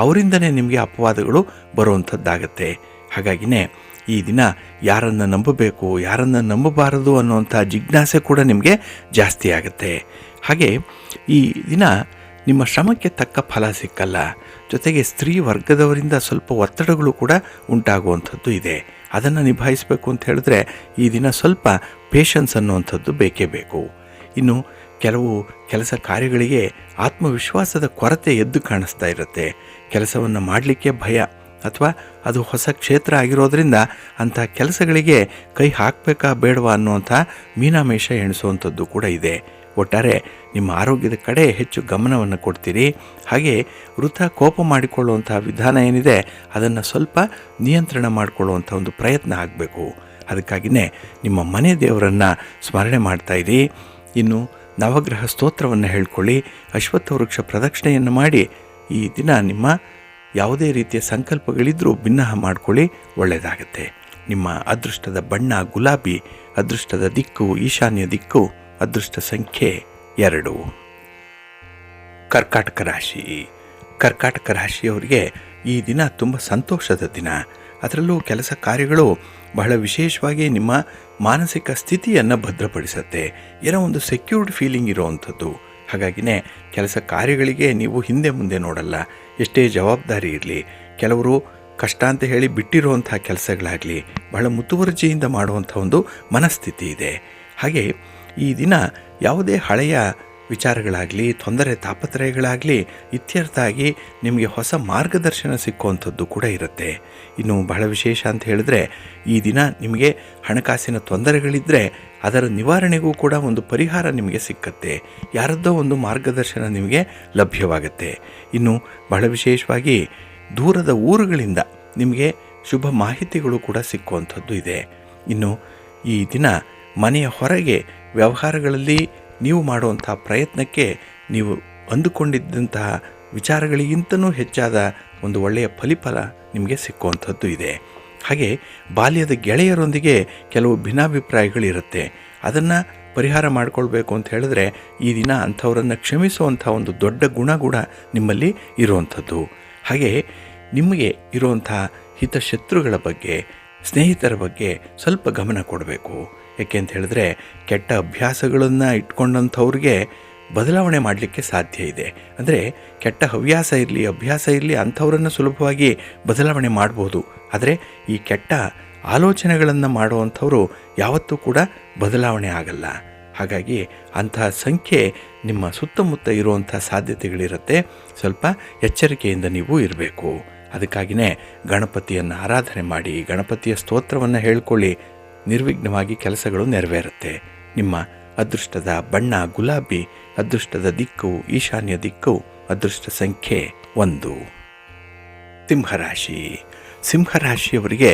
ಅವರಿಂದನೇ ನಿಮಗೆ ಅಪವಾದಗಳು ಬರುವಂಥದ್ದಾಗತ್ತೆ. ಹಾಗಾಗಿನೇ ಈ ದಿನ ಯಾರನ್ನು ನಂಬಬೇಕು, ಯಾರನ್ನು ನಂಬಬಾರದು ಅನ್ನುವಂಥ ಜಿಜ್ಞಾಸೆ ಕೂಡ ನಿಮಗೆ ಜಾಸ್ತಿ ಆಗುತ್ತೆ. ಹಾಗೆ ಈ ದಿನ ನಿಮ್ಮ ಶ್ರಮಕ್ಕೆ ತಕ್ಕ ಫಲ ಸಿಕ್ಕಲ್ಲ. ಜೊತೆಗೆ ಸ್ತ್ರೀ ವರ್ಗದವರಿಂದ ಸ್ವಲ್ಪ ಒತ್ತಡಗಳು ಕೂಡ ಉಂಟಾಗುವಂಥದ್ದು ಇದೆ. ಅದನ್ನು ನಿಭಾಯಿಸಬೇಕು ಅಂತ ಹೇಳಿದ್ರೆ ಈ ದಿನ ಸ್ವಲ್ಪ ಪೇಷನ್ಸ್ ಅನ್ನುವಂಥದ್ದು ಬೇಕೇ ಬೇಕು. ಇನ್ನು ಕೆಲವು ಕೆಲಸ ಕಾರ್ಯಗಳಿಗೆ ಆತ್ಮವಿಶ್ವಾಸದ ಕೊರತೆ ಎದ್ದು ಕಾಣಿಸ್ತಾ ಇರುತ್ತೆ. ಕೆಲಸವನ್ನು ಮಾಡಲಿಕ್ಕೆ ಭಯ, ಅಥವಾ ಅದು ಹೊಸ ಕ್ಷೇತ್ರ ಆಗಿರೋದ್ರಿಂದ ಅಂಥ ಕೆಲಸಗಳಿಗೆ ಕೈ ಹಾಕಬೇಕಾ ಬೇಡವಾ ಅನ್ನುವಂಥ ಮೀನಾಮೇಷ ಎಣಿಸುವಂಥದ್ದು ಕೂಡ ಇದೆ. ಒಟ್ಟಾರೆ ನಿಮ್ಮ ಆರೋಗ್ಯದ ಕಡೆ ಹೆಚ್ಚು ಗಮನವನ್ನು ಕೊಡ್ತೀರಿ. ಹಾಗೆ ವೃಥ ಕೋಪ ಮಾಡಿಕೊಳ್ಳುವಂಥ ವಿಧಾನ ಏನಿದೆ ಅದನ್ನು ಸ್ವಲ್ಪ ನಿಯಂತ್ರಣ ಮಾಡಿಕೊಳ್ಳುವಂಥ ಒಂದು ಪ್ರಯತ್ನ ಆಗಬೇಕು. ಅದಕ್ಕಾಗಿಯೇ ನಿಮ್ಮ ಮನೆ ದೇವರನ್ನು ಸ್ಮರಣೆ ಮಾಡ್ತಾಯಿರಿ. ಇನ್ನು ನವಗ್ರಹ ಸ್ತೋತ್ರವನ್ನು ಹೇಳ್ಕೊಳ್ಳಿ, ಅಶ್ವತ್ಥ ವೃಕ್ಷ ಪ್ರದಕ್ಷಿಣೆಯನ್ನು ಮಾಡಿ ಈ ದಿನ ನಿಮ್ಮ ಯಾವುದೇ ರೀತಿಯ ಸಂಕಲ್ಪಗಳಿದ್ದರೂ ಭಿನ್ನಹ ಮಾಡ್ಕೊಳ್ಳಿ, ಒಳ್ಳೆಯದಾಗತ್ತೆ. ನಿಮ್ಮ ಅದೃಷ್ಟದ ಬಣ್ಣ ಗುಲಾಬಿ, ಅದೃಷ್ಟದ ದಿಕ್ಕು ಈಶಾನ್ಯ ದಿಕ್ಕು, ಅದೃಷ್ಟ ಸಂಖ್ಯೆ 2. ಕರ್ಕಾಟಕ ರಾಶಿ. ಕರ್ಕಾಟಕ ರಾಶಿಯವರಿಗೆ ಈ ದಿನ ತುಂಬ ಸಂತೋಷದ ದಿನ. ಅದರಲ್ಲೂ ಕೆಲಸ ಕಾರ್ಯಗಳು ಬಹಳ ವಿಶೇಷವಾಗಿ ನಿಮ್ಮ ಮಾನಸಿಕ ಸ್ಥಿತಿಯನ್ನು ಭದ್ರಪಡಿಸುತ್ತೆ. ಏನೋ ಒಂದು ಸೆಕ್ಯೂರ್ಡ್ ಫೀಲಿಂಗ್ ಇರೋವಂಥದ್ದು. ಹಾಗಾಗಿನೇ ಕೆಲಸ ಕಾರ್ಯಗಳಿಗೆ ನೀವು ಹಿಂದೆ ಮುಂದೆ ನೋಡಲ್ಲ. ಎಷ್ಟೇ ಜವಾಬ್ದಾರಿ ಇರಲಿ, ಕೆಲವರು ಕಷ್ಟ ಅಂತ ಹೇಳಿ ಬಿಟ್ಟಿರುವಂಥ ಕೆಲಸಗಳಾಗಲಿ ಬಹಳ ಮುತುವರ್ಜಿಯಿಂದ ಮಾಡುವಂಥ ಒಂದು ಮನಸ್ಥಿತಿ ಇದೆ. ಹಾಗೆ ಈ ದಿನ ಯಾವುದೇ ಹಳೆಯ ವಿಚಾರಗಳಾಗಲಿ, ತೊಂದರೆ ತಾಪತ್ರಯಗಳಾಗಲಿ ಇತ್ಯರ್ಥ ಆಗಿ ನಿಮಗೆ ಹೊಸ ಮಾರ್ಗದರ್ಶನ ಸಿಕ್ಕುವಂಥದ್ದು ಕೂಡ ಇರುತ್ತೆ. ಇನ್ನು ಬಹಳ ವಿಶೇಷ ಅಂತ ಹೇಳಿದ್ರೆ ಈ ದಿನ ನಿಮಗೆ ಹಣಕಾಸಿನ ತೊಂದರೆಗಳಿದ್ದರೆ ಅದರ ನಿವಾರಣೆಗೂ ಕೂಡ ಒಂದು ಪರಿಹಾರ ನಿಮಗೆ ಸಿಕ್ಕತ್ತೆ. ಯಾರದ್ದೋ ಒಂದು ಮಾರ್ಗದರ್ಶನ ನಿಮಗೆ ಲಭ್ಯವಾಗುತ್ತೆ. ಇನ್ನು ಬಹಳ ವಿಶೇಷವಾಗಿ ದೂರದ ಊರುಗಳಿಂದ ನಿಮಗೆ ಶುಭ ಮಾಹಿತಿಗಳು ಕೂಡ ಸಿಕ್ಕುವಂಥದ್ದು ಇದೆ. ಇನ್ನು ಈ ದಿನ ಮನೆಯ ಹೊರಗೆ ವ್ಯವಹಾರಗಳಲ್ಲಿ ನೀವು ಮಾಡುವಂಥ ಪ್ರಯತ್ನಕ್ಕೆ ನೀವು ಅಂದುಕೊಂಡಿದ್ದಂತಹ ವಿಚಾರಗಳಿಗಿಂತನೂ ಹೆಚ್ಚಾದ ಒಂದು ಒಳ್ಳೆಯ ಫಲಿಫಲ ನಿಮಗೆ ಸಿಕ್ಕುವಂಥದ್ದು ಇದೆ. ಹಾಗೆ ಬಾಲ್ಯದ ಗೆಳೆಯರೊಂದಿಗೆ ಕೆಲವು ಭಿನ್ನಾಭಿಪ್ರಾಯಗಳಿರುತ್ತೆ. ಅದನ್ನು ಪರಿಹಾರ ಮಾಡಿಕೊಳ್ಬೇಕು ಅಂತ ಹೇಳಿದ್ರೆ ಈ ದಿನ ಅಂಥವರನ್ನು ಕ್ಷಮಿಸುವಂಥ ಒಂದು ದೊಡ್ಡ ಗುಣ ಕೂಡ ನಿಮ್ಮಲ್ಲಿ ಇರುವಂಥದ್ದು. ಹಾಗೆ ನಿಮಗೆ ಇರುವಂಥ ಹಿತಶತ್ರುಗಳ ಬಗ್ಗೆ, ಸ್ನೇಹಿತರ ಬಗ್ಗೆ ಸ್ವಲ್ಪ ಗಮನ ಕೊಡಬೇಕು. ಯಾಕೆ ಅಂತ ಹೇಳಿದ್ರೆ ಕೆಟ್ಟ ಅಭ್ಯಾಸಗಳನ್ನು ಇಟ್ಕೊಂಡಂಥವ್ರಿಗೆ ಬದಲಾವಣೆ ಮಾಡಲಿಕ್ಕೆ ಸಾಧ್ಯ ಇದೆ. ಅಂದರೆ ಕೆಟ್ಟ ಹವ್ಯಾಸ ಇರಲಿ, ಅಭ್ಯಾಸ ಇರಲಿ, ಅಂಥವರನ್ನು ಸುಲಭವಾಗಿ ಬದಲಾವಣೆ ಮಾಡ್ಬೋದು. ಆದರೆ ಈ ಕೆಟ್ಟ ಆಲೋಚನೆಗಳನ್ನು ಮಾಡುವಂಥವರು ಯಾವತ್ತೂ ಕೂಡ ಬದಲಾವಣೆ ಆಗಲ್ಲ. ಹಾಗಾಗಿ ಅಂತಹ ಸಂಖ್ಯೆ ನಿಮ್ಮ ಸುತ್ತಮುತ್ತ ಇರುವಂಥ ಸಾಧ್ಯತೆಗಳಿರುತ್ತೆ. ಸ್ವಲ್ಪ ಎಚ್ಚರಿಕೆಯಿಂದ ನೀವು ಇರಬೇಕು. ಅದಕ್ಕಾಗಿಯೇ ಗಣಪತಿಯನ್ನು ಆರಾಧನೆ ಮಾಡಿ, ಗಣಪತಿಯ ಸ್ತೋತ್ರವನ್ನು ಹೇಳ್ಕೊಳ್ಳಿ. ನಿರ್ವಿಘ್ನವಾಗಿ ಕೆಲಸಗಳು ನೆರವೇರುತ್ತೆ. ನಿಮ್ಮ ಅದೃಷ್ಟದ ಬಣ್ಣ ಗುಲಾಬಿ, ಅದೃಷ್ಟದ ದಿಕ್ಕು ಈಶಾನ್ಯ ದಿಕ್ಕು, ಅದೃಷ್ಟ ಸಂಖ್ಯೆ 1. ಸಿಂಹರಾಶಿ. ಸಿಂಹರಾಶಿಯವರಿಗೆ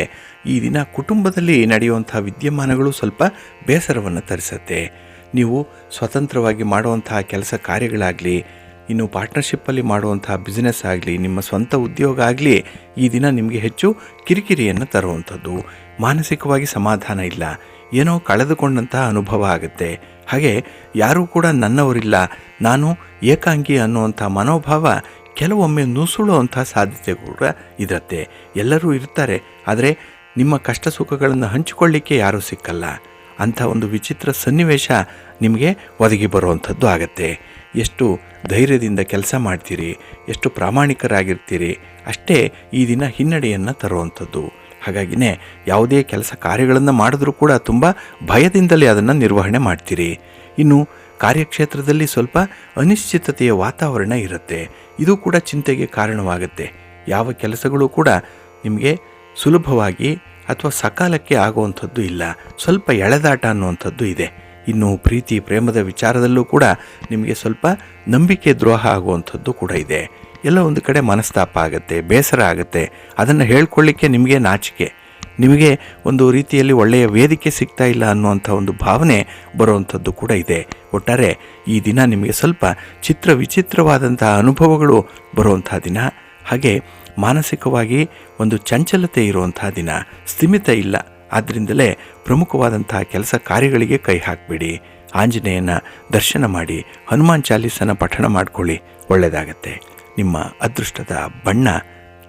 ಈ ದಿನ ಕುಟುಂಬದಲ್ಲಿ ನಡೆಯುವಂಥ ವಿದ್ಯಮಾನಗಳು ಸ್ವಲ್ಪ ಬೇಸರವನ್ನು ತರಿಸುತ್ತೆ. ನೀವು ಸ್ವತಂತ್ರವಾಗಿ ಮಾಡುವಂತಹ ಕೆಲಸ ಕಾರ್ಯಗಳಾಗಲಿ, ಇನ್ನು ಪಾರ್ಟ್ನರ್ಶಿಪ್ಪಲ್ಲಿ ಮಾಡುವಂಥ ಬಿಸ್ನೆಸ್ ಆಗಲಿ, ನಿಮ್ಮ ಸ್ವಂತ ಉದ್ಯೋಗ ಆಗಲಿ ಈ ದಿನ ನಿಮಗೆ ಹೆಚ್ಚು ಕಿರಿಕಿರಿಯನ್ನು ತರುವಂಥದ್ದು. ಮಾನಸಿಕವಾಗಿ ಸಮಾಧಾನ ಇಲ್ಲ, ಏನೋ ಕಳೆದುಕೊಂಡಂತಹ ಅನುಭವ ಆಗುತ್ತೆ. ಹಾಗೆ ಯಾರೂ ಕೂಡ ನನ್ನವರಿಲ್ಲ, ನಾನು ಏಕಾಂಗಿ ಅನ್ನುವಂಥ ಮನೋಭಾವ ಕೆಲವೊಮ್ಮೆ ನುಸುಳುವಂಥ ಸಾಧ್ಯತೆ ಕೂಡ ಇರುತ್ತೆ. ಎಲ್ಲರೂ ಇರ್ತಾರೆ, ಆದರೆ ನಿಮ್ಮ ಕಷ್ಟ ಸುಖಗಳನ್ನು ಹಂಚಿಕೊಳ್ಳಿಕ್ಕೆ ಯಾರೂ ಸಿಕ್ಕಲ್ಲ. ಅಂಥ ಒಂದು ವಿಚಿತ್ರ ಸನ್ನಿವೇಶ ನಿಮಗೆ ಒದಗಿ ಬರುವಂಥದ್ದು ಆಗುತ್ತೆ. ಎಷ್ಟು ಧೈರ್ಯದಿಂದ ಕೆಲಸ ಮಾಡ್ತೀರಿ, ಎಷ್ಟು ಪ್ರಾಮಾಣಿಕರಾಗಿರ್ತೀರಿ, ಅಷ್ಟೇ ಈ ದಿನ ಹಿನ್ನಡೆಯನ್ನು ತರುವಂಥದ್ದು. ಹಾಗಾಗಿನೇ ಯಾವುದೇ ಕೆಲಸ ಕಾರ್ಯಗಳನ್ನು ಮಾಡಿದ್ರೂ ಕೂಡ ತುಂಬ ಭಯದಿಂದಲೇ ಅದನ್ನು ನಿರ್ವಹಣೆ ಮಾಡ್ತೀರಿ. ಇನ್ನು ಕಾರ್ಯಕ್ಷೇತ್ರದಲ್ಲಿ ಸ್ವಲ್ಪ ಅನಿಶ್ಚಿತತೆಯ ವಾತಾವರಣ ಇರುತ್ತೆ. ಇದು ಕೂಡ ಚಿಂತೆಗೆ ಕಾರಣವಾಗುತ್ತೆ. ಯಾವ ಕೆಲಸಗಳು ಕೂಡ ನಿಮಗೆ ಸುಲಭವಾಗಿ ಅಥವಾ ಸಕಾಲಕ್ಕೆ ಆಗುವಂಥದ್ದು ಇಲ್ಲ. ಸ್ವಲ್ಪ ಎಳೆದಾಟ ಅನ್ನುವಂಥದ್ದು ಇದೆ. ಇನ್ನು ಪ್ರೀತಿ ಪ್ರೇಮದ ವಿಚಾರದಲ್ಲೂ ಕೂಡ ನಿಮಗೆ ಸ್ವಲ್ಪ ನಂಬಿಕೆ ದ್ರೋಹ ಆಗುವಂಥದ್ದು ಕೂಡ ಇದೆ. ಎಲ್ಲ ಒಂದು ಕಡೆ ಮನಸ್ತಾಪ ಆಗುತ್ತೆ, ಬೇಸರ ಆಗುತ್ತೆ. ಅದನ್ನು ಹೇಳ್ಕೊಳ್ಳಿಕ್ಕೆ ನಿಮಗೆ ನಾಚಿಕೆ, ನಿಮಗೆ ಒಂದು ರೀತಿಯಲ್ಲಿ ಒಳ್ಳೆಯ ವೇದಿಕೆ ಸಿಗ್ತಾ ಇಲ್ಲ ಅನ್ನುವಂಥ ಒಂದು ಭಾವನೆ ಬರುವಂಥದ್ದು ಕೂಡ ಇದೆ. ಒಟ್ಟಾರೆ ಈ ದಿನ ನಿಮಗೆ ಸ್ವಲ್ಪ ವಿಚಿತ್ರವಾದಂತಹ ಅನುಭವಗಳು ಬರುವಂಥ ದಿನ. ಹಾಗೆ ಮಾನಸಿಕವಾಗಿ ಒಂದು ಚಂಚಲತೆ ಇರುವಂತಹ ದಿನ, ಸ್ಥಿಮಿತ ಇಲ್ಲ. ಆದ್ದರಿಂದಲೇ ಪ್ರಮುಖವಾದಂತಹ ಕೆಲಸ ಕಾರ್ಯಗಳಿಗೆ ಕೈ ಹಾಕಬೇಡಿ. ಆಂಜನೇಯನ ದರ್ಶನ ಮಾಡಿ, ಹನುಮಾನ್ ಚಾಲೀಸನ ಪಠಣ ಮಾಡಿಕೊಳ್ಳಿ, ಒಳ್ಳೆಯದಾಗತ್ತೆ. ನಿಮ್ಮ ಅದೃಷ್ಟದ ಬಣ್ಣ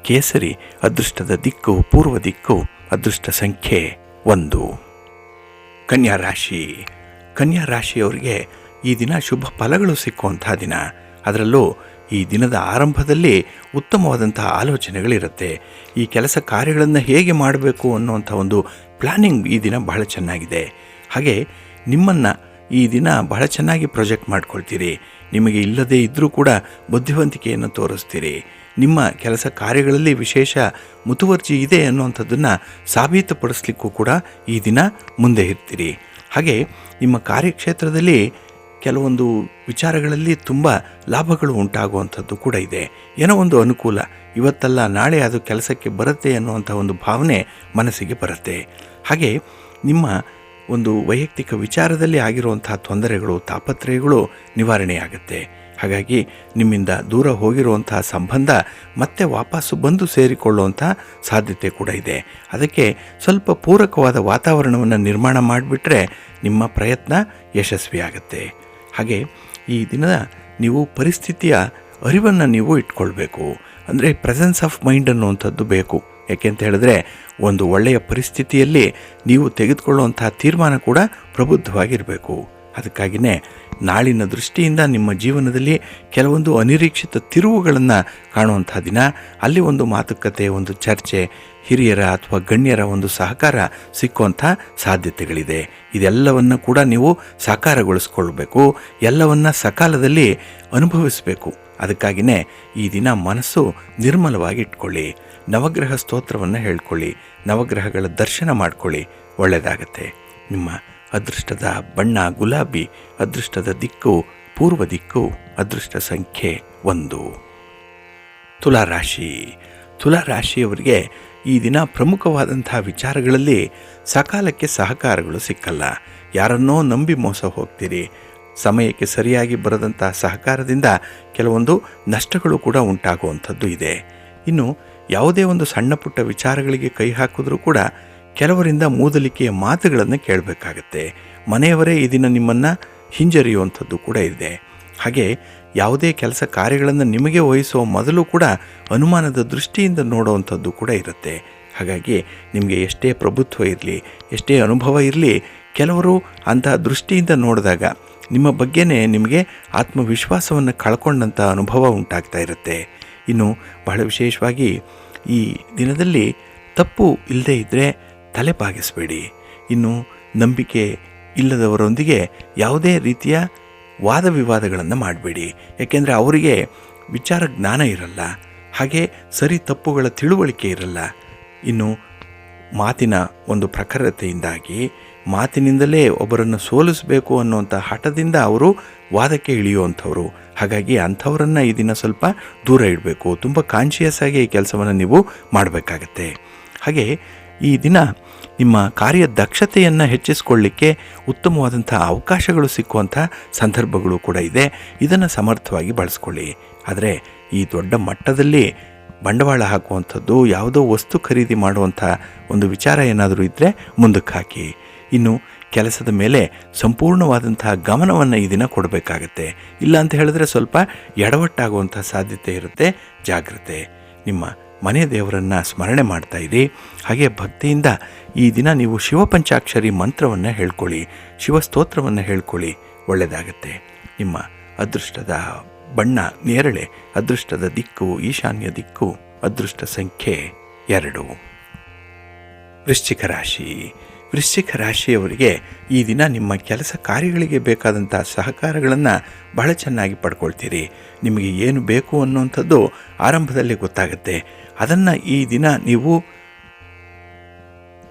ಕೇಸರಿ, ಅದೃಷ್ಟದ ದಿಕ್ಕು ಪೂರ್ವ ದಿಕ್ಕು, ಅದೃಷ್ಟ ಸಂಖ್ಯೆ 1. ಕನ್ಯಾ ರಾಶಿ. ಕನ್ಯಾ ರಾಶಿಯವರಿಗೆ ಈ ದಿನ ಶುಭ ಫಲಗಳು ಸಿಕ್ಕುವಂಥ ದಿನ. ಅದರಲ್ಲೂ ಈ ದಿನದ ಆರಂಭದಲ್ಲಿ ಉತ್ತಮವಾದಂತಹ ಆಲೋಚನೆಗಳಿರುತ್ತೆ. ಈ ಕೆಲಸ ಕಾರ್ಯಗಳನ್ನು ಹೇಗೆ ಮಾಡಬೇಕು ಅನ್ನುವಂಥ ಒಂದು ಪ್ಲ್ಯಾನಿಂಗ್ ಈ ದಿನ ಬಹಳ ಚೆನ್ನಾಗಿದೆ. ಹಾಗೆ ನಿಮ್ಮನ್ನು ಈ ದಿನ ಬಹಳ ಚೆನ್ನಾಗಿ ಪ್ರೊಜೆಕ್ಟ್ ಮಾಡ್ಕೊಳ್ತೀರಿ. ನಿಮಗೆ ಇಲ್ಲದೇ ಇದ್ದರೂ ಕೂಡ ಬುದ್ಧಿವಂತಿಕೆಯನ್ನು ತೋರಿಸ್ತೀರಿ. ನಿಮ್ಮ ಕೆಲಸ ಕಾರ್ಯಗಳಲ್ಲಿ ವಿಶೇಷ ಮುತುವರ್ಜಿ ಇದೆ ಅನ್ನುವಂಥದ್ದನ್ನು ಸಾಬೀತುಪಡಿಸ್ಲಿಕ್ಕೂ ಕೂಡ ಈ ದಿನ ಮುಂದೆ ಇರ್ತೀರಿ. ಹಾಗೆ ನಿಮ್ಮ ಕಾರ್ಯಕ್ಷೇತ್ರದಲ್ಲಿ ಕೆಲವೊಂದು ವಿಚಾರಗಳಲ್ಲಿ ತುಂಬ ಲಾಭಗಳು ಉಂಟಾಗುವಂಥದ್ದು ಕೂಡ ಇದೆ. ಏನೋ ಒಂದು ಅನುಕೂಲ, ಇವತ್ತಲ್ಲ ನಾಳೆ ಅದು ಕೆಲಸಕ್ಕೆ ಬರುತ್ತೆ ಅನ್ನುವಂಥ ಒಂದು ಭಾವನೆ ಮನಸ್ಸಿಗೆ ಬರುತ್ತೆ. ಹಾಗೆ ನಿಮ್ಮ ಒಂದು ವೈಯಕ್ತಿಕ ವಿಚಾರದಲ್ಲಿ ಆಗಿರುವಂಥ ತೊಂದರೆಗಳು, ತಾಪತ್ರಯಗಳು ನಿವಾರಣೆಯಾಗುತ್ತೆ. ಹಾಗಾಗಿ ನಿಮ್ಮಿಂದ ದೂರ ಹೋಗಿರುವಂತಹ ಸಂಬಂಧ ಮತ್ತೆ ವಾಪಸ್ಸು ಬಂದು ಸೇರಿಕೊಳ್ಳುವಂಥ ಸಾಧ್ಯತೆ ಕೂಡ ಇದೆ. ಅದಕ್ಕೆ ಸ್ವಲ್ಪ ಪೂರಕವಾದ ವಾತಾವರಣವನ್ನು ನಿರ್ಮಾಣ ಮಾಡಿಬಿಟ್ರೆ ನಿಮ್ಮ ಪ್ರಯತ್ನ ಯಶಸ್ವಿಯಾಗುತ್ತೆ. ಹಾಗೆ ಈ ದಿನ ನೀವು ಪರಿಸ್ಥಿತಿಯ ಅರಿವನ್ನು ನೀವು ಇಟ್ಕೊಳ್ಬೇಕು. ಅಂದರೆ ಪ್ರೆಸೆನ್ಸ್ ಆಫ್ ಮೈಂಡ್ ಅನ್ನುವಂಥದ್ದು ಬೇಕು. ಯಾಕೆಂತ ಹೇಳಿದ್ರೆ ಒಂದು ಒಳ್ಳೆಯ ಪರಿಸ್ಥಿತಿಯಲ್ಲಿ ನೀವು ತೆಗೆದುಕೊಳ್ಳುವಂತಹ ತೀರ್ಮಾನ ಕೂಡ ಪ್ರಬುದ್ಧವಾಗಿರಬೇಕು. ಅದಕ್ಕಾಗಿಯೇ ನಾಳಿನ ದೃಷ್ಟಿಯಿಂದ ನಿಮ್ಮ ಜೀವನದಲ್ಲಿ ಕೆಲವೊಂದು ಅನಿರೀಕ್ಷಿತ ತಿರುವುಗಳನ್ನು ಕಾಣುವಂಥ ದಿನ. ಅಲ್ಲಿ ಒಂದು ಮಾತುಕತೆ, ಒಂದು ಚರ್ಚೆ, ಹಿರಿಯರ ಅಥವಾ ಗಣ್ಯರ ಒಂದು ಸಹಕಾರ ಸಿಕ್ಕುವಂಥ ಸಾಧ್ಯತೆಗಳಿದೆ. ಇದೆಲ್ಲವನ್ನು ಕೂಡ ನೀವು ಸಾಕಾರಗೊಳಿಸ್ಕೊಳ್ಬೇಕು, ಎಲ್ಲವನ್ನ ಸಕಾಲದಲ್ಲಿ ಅನುಭವಿಸಬೇಕು. ಅದಕ್ಕಾಗಿಯೇ ಈ ದಿನ ಮನಸ್ಸು ನಿರ್ಮಲವಾಗಿ ಇಟ್ಕೊಳ್ಳಿ. ನವಗ್ರಹ ಸ್ತೋತ್ರವನ್ನು ಹೇಳ್ಕೊಳ್ಳಿ, ನವಗ್ರಹಗಳ ದರ್ಶನ ಮಾಡ್ಕೊಳ್ಳಿ, ಒಳ್ಳೆಯದಾಗತ್ತೆ. ನಿಮ್ಮ ಅದೃಷ್ಟದ ಬಣ್ಣ ಗುಲಾಬಿ, ಅದೃಷ್ಟದ ದಿಕ್ಕು ಪೂರ್ವ ದಿಕ್ಕು, ಅದೃಷ್ಟ ಸಂಖ್ಯೆ 1. ತುಲಾರಾಶಿ. ತುಲಾರಾಶಿಯವರಿಗೆ ಈ ದಿನ ಪ್ರಮುಖವಾದಂಥ ವಿಚಾರಗಳಲ್ಲಿ ಸಕಾಲಕ್ಕೆ ಸಹಕಾರಗಳು ಸಿಕ್ಕಲ್ಲ. ಯಾರನ್ನೋ ನಂಬಿ ಮೋಸ ಹೋಗ್ತೀರಿ. ಸಮಯಕ್ಕೆ ಸರಿಯಾಗಿ ಬರದಂಥ ಸಹಕಾರದಿಂದ ಕೆಲವೊಂದು ನಷ್ಟಗಳು ಕೂಡ ಉಂಟಾಗುವಂಥದ್ದು ಇದೆ. ಇನ್ನು ಯಾವುದೇ ಒಂದು ಸಣ್ಣ ಪುಟ್ಟ ವಿಚಾರಗಳಿಗೆ ಕೈ ಹಾಕಿದ್ರೂ ಕೂಡ ಕೆಲವರಿಂದ ಮೂದಲಿಕೆಯ ಮಾತುಗಳನ್ನು ಕೇಳಬೇಕಾಗತ್ತೆ. ಮನೆಯವರೇ ಈ ದಿನ ನಿಮ್ಮನ್ನು ಹಿಂಜರಿಯುವಂಥದ್ದು ಕೂಡ ಇದೆ. ಹಾಗೆ ಯಾವುದೇ ಕೆಲಸ ಕಾರ್ಯಗಳನ್ನು ನಿಮಗೆ ವಹಿಸುವ ಮೊದಲು ಕೂಡ ಅನುಮಾನದ ದೃಷ್ಟಿಯಿಂದ ನೋಡುವಂಥದ್ದು ಕೂಡ ಇರುತ್ತೆ. ಹಾಗಾಗಿ ನಿಮಗೆ ಎಷ್ಟೇ ಪ್ರಭುತ್ವ ಇರಲಿ, ಎಷ್ಟೇ ಅನುಭವ ಇರಲಿ, ಕೆಲವರು ಅಂತಹ ದೃಷ್ಟಿಯಿಂದ ನೋಡಿದಾಗ ನಿಮ್ಮ ಬಗ್ಗೆನೇ ನಿಮಗೆ ಆತ್ಮವಿಶ್ವಾಸವನ್ನು ಕಳ್ಕೊಂಡಂಥ ಅನುಭವ ಉಂಟಾಗ್ತಾ ಇರುತ್ತೆ. ಇನ್ನು ಬಹಳ ವಿಶೇಷವಾಗಿ ಈ ದಿನದಲ್ಲಿ ತಪ್ಪು ಇಲ್ಲದೇ ಇದ್ದರೆ ತಲೆ ಬಾಗಿಸಬೇಡಿ. ಇನ್ನು ನಂಬಿಕೆ ಇಲ್ಲದವರೊಂದಿಗೆ ಯಾವುದೇ ರೀತಿಯ ವಾದ ವಿವಾದಗಳನ್ನು ಮಾಡಬೇಡಿ. ಯಾಕೆಂದರೆ ಅವರಿಗೆ ವಿಚಾರ ಜ್ಞಾನ ಇರಲ್ಲ, ಹಾಗೆ ಸರಿ ತಪ್ಪುಗಳ ತಿಳುವಳಿಕೆ ಇರಲ್ಲ. ಇನ್ನು ಮಾತಿನ ಒಂದು ಪ್ರಖರತೆಯಿಂದಾಗಿ ಮಾತಿನಿಂದಲೇ ಒಬ್ಬರನ್ನು ಸೋಲಿಸಬೇಕು ಅನ್ನುವಂಥ ಹಠದಿಂದ ಅವರು ವಾದಕ್ಕೆ ಇಳಿಯುವಂಥವ್ರು. ಹಾಗಾಗಿ ಅಂಥವರನ್ನು ಈ ದಿನ ಸ್ವಲ್ಪ ದೂರ ಇಡಬೇಕು. ತುಂಬ ಕಾನ್ಷಿಯಸ್ ಆಗಿ ಈ ಕೆಲಸವನ್ನು ನೀವು ಮಾಡಬೇಕಾಗತ್ತೆ. ಹಾಗೆ ಈ ದಿನ ನಿಮ್ಮ ಕಾರ್ಯ ದಕ್ಷತೆಯನ್ನು ಹೆಚ್ಚಿಸಿಕೊಳ್ಳಿಕ್ಕೆ ಉತ್ತಮವಾದಂಥ ಅವಕಾಶಗಳು ಸಿಕ್ಕುವಂಥ ಸಂದರ್ಭಗಳು ಕೂಡ ಇದೆ. ಇದನ್ನು ಸಮರ್ಥವಾಗಿ ಬಳಸ್ಕೊಳ್ಳಿ. ಆದರೆ ಈ ದೊಡ್ಡ ಮಟ್ಟದಲ್ಲಿ ಬಂಡವಾಳ ಹಾಕುವಂಥದ್ದು, ಯಾವುದೋ ವಸ್ತು ಖರೀದಿ ಮಾಡುವಂಥ ಒಂದು ವಿಚಾರ ಏನಾದರೂ ಇದ್ದರೆ ಮುಂದಕ್ಕೆ ಹಾಕಿ. ಇನ್ನು ಕೆಲಸದ ಮೇಲೆ ಸಂಪೂರ್ಣವಾದಂತಹ ಗಮನವನ್ನು ಈ ದಿನ ಕೊಡಬೇಕಾಗತ್ತೆ. ಇಲ್ಲ ಅಂತ ಹೇಳಿದ್ರೆ ಸ್ವಲ್ಪ ಎಡವಟ್ಟಾಗುವಂಥ ಸಾಧ್ಯತೆ ಇರುತ್ತೆ. ಜಾಗ್ರತೆ. ನಿಮ್ಮ ಮನೆ ದೇವರನ್ನು ಸ್ಮರಣೆ ಮಾಡ್ತಾ ಇರಿ. ಹಾಗೆ ಭಕ್ತಿಯಿಂದ ಈ ದಿನ ನೀವು ಶಿವಪಂಚಾಕ್ಷರಿ ಮಂತ್ರವನ್ನು ಹೇಳ್ಕೊಳ್ಳಿ, ಶಿವಸ್ತೋತ್ರವನ್ನು ಹೇಳ್ಕೊಳ್ಳಿ, ಒಳ್ಳೆಯದಾಗತ್ತೆ. ನಿಮ್ಮ ಅದೃಷ್ಟದ ಬಣ್ಣ ನೇರಳೆ, ಅದೃಷ್ಟದ ದಿಕ್ಕು ಈಶಾನ್ಯ ದಿಕ್ಕು, ಅದೃಷ್ಟ ಸಂಖ್ಯೆ 2. ವೃಶ್ಚಿಕ ರಾಶಿ. ವೃಶ್ಚಿಕ ರಾಶಿಯವರಿಗೆ ಈ ದಿನ ನಿಮ್ಮ ಕೆಲಸ ಕಾರ್ಯಗಳಿಗೆ ಬೇಕಾದಂಥ ಸಹಕಾರಗಳನ್ನು ಬಹಳ ಚೆನ್ನಾಗಿ ಪಡ್ಕೊಳ್ತೀರಿ. ನಿಮಗೆ ಏನು ಬೇಕು ಅನ್ನುವಂಥದ್ದು ಆರಂಭದಲ್ಲಿ ಗೊತ್ತಾಗುತ್ತೆ. ಅದನ್ನು ಈ ದಿನ ನೀವು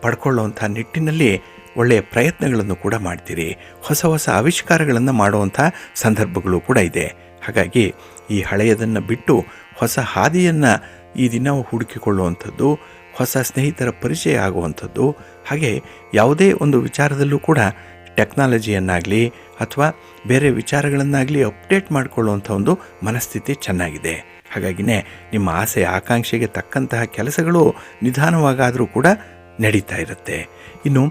ಪಡ್ಕೊಳ್ಳುವಂಥ ನಿಟ್ಟಿನಲ್ಲಿ ಒಳ್ಳೆಯ ಪ್ರಯತ್ನಗಳನ್ನು ಕೂಡ ಮಾಡ್ತೀರಿ. ಹೊಸ ಹೊಸ ಆವಿಷ್ಕಾರಗಳನ್ನು ಮಾಡುವಂಥ ಸಂದರ್ಭಗಳು ಕೂಡ ಇದೆ. ಹಾಗಾಗಿ ಈ ಹಳೆಯದನ್ನು ಬಿಟ್ಟು ಹೊಸ ಹಾದಿಯನ್ನು ಈ ದಿನ ಹುಡುಕಿಕೊಳ್ಳುವಂಥದ್ದು, ಹೊಸ ಸ್ನೇಹಿತರ ಪರಿಚಯ ಆಗುವಂಥದ್ದು, ಹಾಗೆ ಯಾವುದೇ ಒಂದು ವಿಚಾರದಲ್ಲೂ ಕೂಡ ಟೆಕ್ನಾಲಜಿಯನ್ನಾಗಲಿ ಅಥವಾ ಬೇರೆ ವಿಚಾರಗಳನ್ನಾಗಲಿ ಅಪ್ಡೇಟ್ ಮಾಡಿಕೊಳ್ಳುವಂಥ ಒಂದು ಮನಸ್ಥಿತಿ ಚೆನ್ನಾಗಿದೆ. ಹಾಗಾಗಿನೇ ನಿಮ್ಮ ಆಸೆ ಆಕಾಂಕ್ಷೆಗೆ ತಕ್ಕಂತಹ ಕೆಲಸಗಳು ನಿಧಾನವಾಗಾದರೂ ಕೂಡ ನಡೀತಾ ಇರುತ್ತೆ. ಇನ್ನು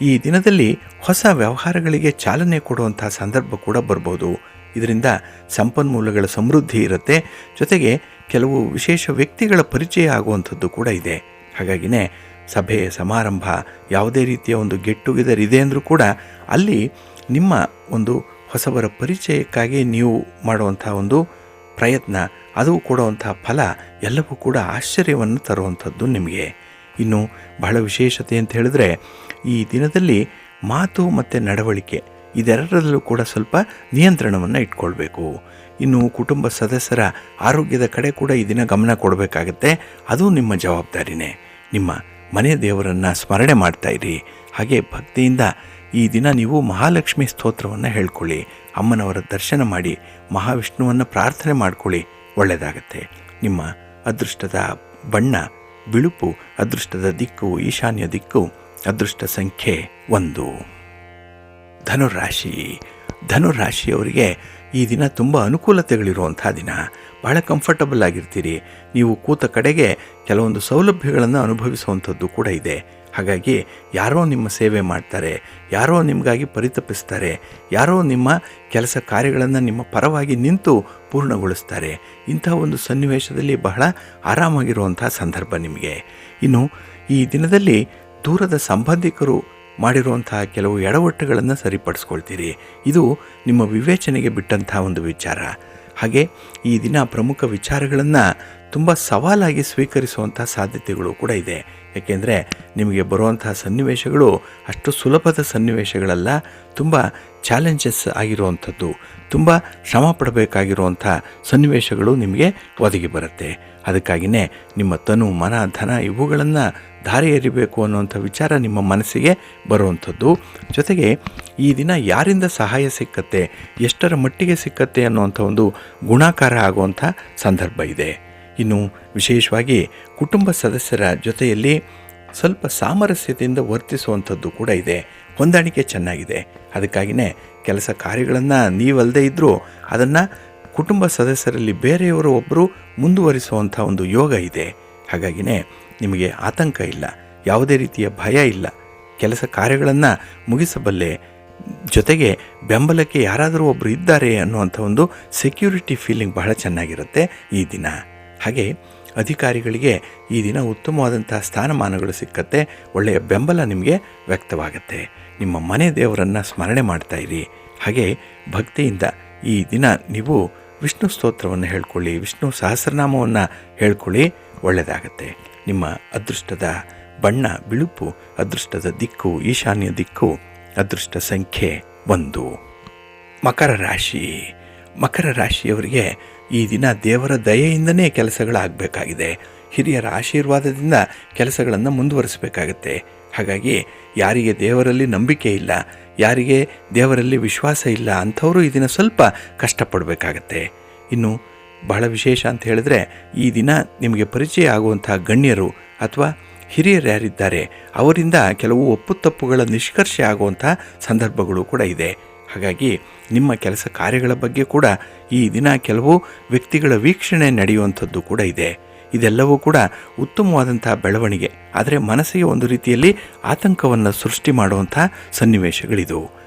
ಈ ದಿನದಲ್ಲಿ ಹೊಸ ವ್ಯವಹಾರಗಳಿಗೆ ಚಾಲನೆ ಕೊಡುವಂಥ ಸಂದರ್ಭ ಕೂಡ ಬರ್ಬೋದು. ಇದರಿಂದ ಸಂಪನ್ಮೂಲಗಳ ಸಮೃದ್ಧಿ ಇರುತ್ತೆ. ಜೊತೆಗೆ ಕೆಲವು ವಿಶೇಷ ವ್ಯಕ್ತಿಗಳ ಪರಿಚಯ ಆಗುವಂಥದ್ದು ಕೂಡ ಇದೆ. ಹಾಗಾಗಿನೇ ಸಭೆ ಸಮಾರಂಭ ಯಾವುದೇ ರೀತಿಯ ಒಂದು ಗೆಟ್ ಟುಗೆದರ್ ಇದೆ ಅಂದರೂ ಕೂಡ ಅಲ್ಲಿ ನಿಮ್ಮ ಒಂದು ಹೊಸಬರ ಪರಿಚಯಕ್ಕಾಗಿ ನೀವು ಮಾಡುವಂಥ ಒಂದು ಪ್ರಯತ್ನ, ಅದು ಕೊಡುವಂಥ ಫಲ ಎಲ್ಲವೂ ಕೂಡ ಆಶ್ಚರ್ಯವನ್ನು ತರುವಂಥದ್ದು ನಿಮಗೆ. ಇನ್ನು ಬಹಳ ವಿಶೇಷತೆ ಅಂತ ಹೇಳಿದ್ರೆ, ಈ ದಿನದಲ್ಲಿ ಮಾತು ಮತ್ತು ನಡವಳಿಕೆ ಇದೆರಡರಲ್ಲೂ ಕೂಡ ಸ್ವಲ್ಪ ನಿಯಂತ್ರಣವನ್ನು ಇಟ್ಕೊಳ್ಬೇಕು. ಇನ್ನು ಕುಟುಂಬ ಸದಸ್ಯರ ಆರೋಗ್ಯದ ಕಡೆ ಕೂಡ ಈ ದಿನ ಗಮನ ಕೊಡಬೇಕಾಗತ್ತೆ. ಅದು ನಿಮ್ಮ ಜವಾಬ್ದಾರಿನೇ. ನಿಮ್ಮ ಮನೆ ದೇವರನ್ನು ಸ್ಮರಣೆ ಮಾಡ್ತಾ ಇರಿ. ಹಾಗೆ ಭಕ್ತಿಯಿಂದ ಈ ದಿನ ನೀವು ಮಹಾಲಕ್ಷ್ಮಿ ಸ್ತೋತ್ರವನ್ನು ಹೇಳ್ಕೊಳ್ಳಿ, ಅಮ್ಮನವರ ದರ್ಶನ ಮಾಡಿ, ಮಹಾವಿಷ್ಣುವನ್ನು ಪ್ರಾರ್ಥನೆ ಮಾಡ್ಕೊಳ್ಳಿ, ಒಳ್ಳೆಯದಾಗತ್ತೆ. ನಿಮ್ಮ ಅದೃಷ್ಟದ ಬಣ್ಣ ಬಿಳುಪು, ಅದೃಷ್ಟದ ದಿಕ್ಕು ಈಶಾನ್ಯ ದಿಕ್ಕು, ಅದೃಷ್ಟ ಸಂಖ್ಯೆ 1. ಧನುರಾಶಿ. ಧನುರಾಶಿಯವರಿಗೆ ಈ ದಿನ ತುಂಬ ಅನುಕೂಲತೆಗಳಿರುವಂಥ ದಿನ. ಬಹಳ ಕಂಫರ್ಟಬಲ್ ಆಗಿರ್ತೀರಿ. ನೀವು ಕೂತ ಕಡೆಗೆ ಕೆಲವೊಂದು ಸೌಲಭ್ಯಗಳನ್ನು ಅನುಭವಿಸುವಂಥದ್ದು ಕೂಡ ಇದೆ. ಹಾಗಾಗಿ ಯಾರೋ ನಿಮ್ಮ ಸೇವೆ ಮಾಡ್ತಾರೆ, ಯಾರೋ ನಿಮಗಾಗಿ ಪರಿತಪಿಸ್ತಾರೆ, ಯಾರೋ ನಿಮ್ಮ ಕೆಲಸ ಕಾರ್ಯಗಳನ್ನು ನಿಮ್ಮ ಪರವಾಗಿ ನಿಂತು ಪೂರ್ಣಗೊಳಿಸ್ತಾರೆ. ಇಂಥ ಒಂದು ಸನ್ನಿವೇಶದಲ್ಲಿ ಬಹಳ ಆರಾಮಾಗಿರುವಂಥ ಸಂದರ್ಭ ನಿಮಗೆ. ಇನ್ನು ಈ ದಿನದಲ್ಲಿ ದೂರದ ಸಂಬಂಧಿಕರು ಮಾಡಿರುವಂತಹ ಕೆಲವು ಎಡವಟ್ಟುಗಳನ್ನು ಸರಿಪಡಿಸ್ಕೊಳ್ತೀರಿ. ಇದು ನಿಮ್ಮ ವಿವೇಚನೆಗೆ ಬಿಟ್ಟಂಥ ಒಂದು ವಿಚಾರ. ಹಾಗೆ ಈ ದಿನ ಪ್ರಮುಖ ವಿಚಾರಗಳನ್ನು ತುಂಬ ಸವಾಲಾಗಿ ಸ್ವೀಕರಿಸುವಂಥ ಸಾಧ್ಯತೆಗಳು ಕೂಡ ಇದೆ. ಏಕೆಂದರೆ ನಿಮಗೆ ಬರುವಂತಹ ಸನ್ನಿವೇಶಗಳು ಅಷ್ಟು ಸುಲಭದ ಸನ್ನಿವೇಶಗಳಲ್ಲ. ತುಂಬ ಚಾಲೆಂಜಸ್ ಆಗಿರುವಂಥದ್ದು, ತುಂಬ ಶ್ರಮ ಪಡಬೇಕಾಗಿರುವಂಥ ಸನ್ನಿವೇಶಗಳು ನಿಮಗೆ ಒದಗಿ ಬರುತ್ತೆ. ಅದಕ್ಕಾಗಿಯೇ ನಿಮ್ಮ ತನು ಮನ ಧನ ಇವುಗಳನ್ನು ದಾರಿ ಎರಿಬೇಕು ಅನ್ನುವಂಥ ವಿಚಾರ ನಿಮ್ಮ ಮನಸ್ಸಿಗೆ ಬರುವಂಥದ್ದು. ಜೊತೆಗೆ ಈ ದಿನ ಯಾರಿಂದ ಸಹಾಯ ಸಿಕ್ಕತ್ತೆ, ಎಷ್ಟರ ಮಟ್ಟಿಗೆ ಸಿಕ್ಕತ್ತೆ ಅನ್ನುವಂಥ ಒಂದು ಗುಣಾಕಾರ ಆಗುವಂಥ ಸಂದರ್ಭ ಇದೆ. ಇನ್ನು ವಿಶೇಷವಾಗಿ ಕುಟುಂಬ ಸದಸ್ಯರ ಜೊತೆಯಲ್ಲಿ ಸ್ವಲ್ಪ ಸಾಮರಸ್ಯತೆಯಿಂದ ವರ್ತಿಸುವಂಥದ್ದು ಕೂಡ ಇದೆ. ಹೊಂದಾಣಿಕೆ ಚೆನ್ನಾಗಿದೆ. ಅದಕ್ಕಾಗಿಯೇ ಕೆಲಸ ಕಾರ್ಯಗಳನ್ನು ನೀವಲ್ಲದೆ ಇದ್ದರೂ ಅದನ್ನು ಕುಟುಂಬ ಸದಸ್ಯರಲ್ಲಿ ಬೇರೆಯವರು ಒಬ್ಬರು ಮುಂದುವರಿಸುವಂಥ ಒಂದು ಯೋಗ ಇದೆ. ಹಾಗಾಗಿಯೇ ನಿಮಗೆ ಆತಂಕ ಇಲ್ಲ, ಯಾವುದೇ ರೀತಿಯ ಭಯ ಇಲ್ಲ. ಕೆಲಸ ಕಾರ್ಯಗಳನ್ನು ಮುಗಿಸಬಲ್ಲೆ. ಜೊತೆಗೆ ಬೆಂಬಲಕ್ಕೆ ಯಾರಾದರೂ ಒಬ್ಬರು ಇದ್ದಾರೆ ಅನ್ನುವಂಥ ಒಂದು ಸೆಕ್ಯೂರಿಟಿ ಫೀಲಿಂಗ್ ಬಹಳ ಚೆನ್ನಾಗಿರುತ್ತೆ ಈ ದಿನ. ಹಾಗೆ ಅಧಿಕಾರಿಗಳಿಗೆ ಈ ದಿನ ಉತ್ತಮವಾದಂಥ ಸ್ಥಾನಮಾನಗಳು ಸಿಕ್ಕತ್ತೆ. ಒಳ್ಳೆಯ ಬೆಂಬಲ ನಿಮಗೆ ವ್ಯಕ್ತವಾಗುತ್ತೆ. ನಿಮ್ಮ ಮನೆ ದೇವರನ್ನು ಸ್ಮರಣೆ ಮಾಡ್ತಾ ಇರಿ. ಹಾಗೆ ಭಕ್ತಿಯಿಂದ ಈ ದಿನ ನೀವು ವಿಷ್ಣು ಸ್ತೋತ್ರವನ್ನು ಹೇಳ್ಕೊಳ್ಳಿ, ವಿಷ್ಣು ಸಹಸ್ರನಾಮವನ್ನು ಹೇಳ್ಕೊಳ್ಳಿ, ಒಳ್ಳೆಯದಾಗತ್ತೆ. ನಿಮ್ಮ ಅದೃಷ್ಟದ ಬಣ್ಣ ಬಿಳುಪು, ಅದೃಷ್ಟದ ದಿಕ್ಕು ಈಶಾನ್ಯ ದಿಕ್ಕು, ಅದೃಷ್ಟ ಸಂಖ್ಯೆ 1. ಮಕರ ರಾಶಿ. ಮಕರ ರಾಶಿಯವರಿಗೆ ಈ ದಿನ ದೇವರ ದಯೆಯಿಂದನೇ ಕೆಲಸಗಳಾಗಬೇಕಾಗಿದೆ. ಹಿರಿಯರ ಆಶೀರ್ವಾದದಿಂದ ಕೆಲಸಗಳನ್ನು ಮುಂದುವರಿಸಬೇಕಾಗತ್ತೆ. ಹಾಗಾಗಿ ಯಾರಿಗೆ ದೇವರಲ್ಲಿ ನಂಬಿಕೆ ಇಲ್ಲ, ಯಾರಿಗೆ ದೇವರಲ್ಲಿ ವಿಶ್ವಾಸ ಇಲ್ಲ ಅಂಥವರು ಈ ದಿನ ಸ್ವಲ್ಪ ಕಷ್ಟಪಡಬೇಕಾಗತ್ತೆ. ಇನ್ನು ಬಹಳ ವಿಶೇಷ ಅಂತ ಹೇಳಿದ್ರೆ, ಈ ದಿನ ನಿಮಗೆ ಪರಿಚಯ ಆಗುವಂಥ ಗಣ್ಯರು ಅಥವಾ ಹಿರಿಯರು ಯಾರಿದ್ದಾರೆ ಅವರಿಂದ ಕೆಲವು ಒಪ್ಪುತಪ್ಪುಗಳ ನಿಷ್ಕರ್ಷೆ ಆಗುವಂಥ ಸಂದರ್ಭಗಳು ಕೂಡ ಇದೆ. ಹಾಗಾಗಿ ನಿಮ್ಮ ಕೆಲಸ ಕಾರ್ಯಗಳ ಬಗ್ಗೆ ಕೂಡ ಈ ದಿನ ಕೆಲವು ವ್ಯಕ್ತಿಗಳ ವೀಕ್ಷಣೆ ನಡೆಯುವಂಥದ್ದು ಕೂಡ ಇದೆ. ಇದೆಲ್ಲವೂ ಕೂಡ ಉತ್ತಮವಾದಂಥ ಬೆಳವಣಿಗೆ. ಆದರೆ ಮನಸ್ಸಿಗೆ ಒಂದು ರೀತಿಯಲ್ಲಿ ಆತಂಕವನ್ನು ಸೃಷ್ಟಿ ಮಾಡುವಂಥ ಸನ್ನಿವೇಶಗಳಿದು.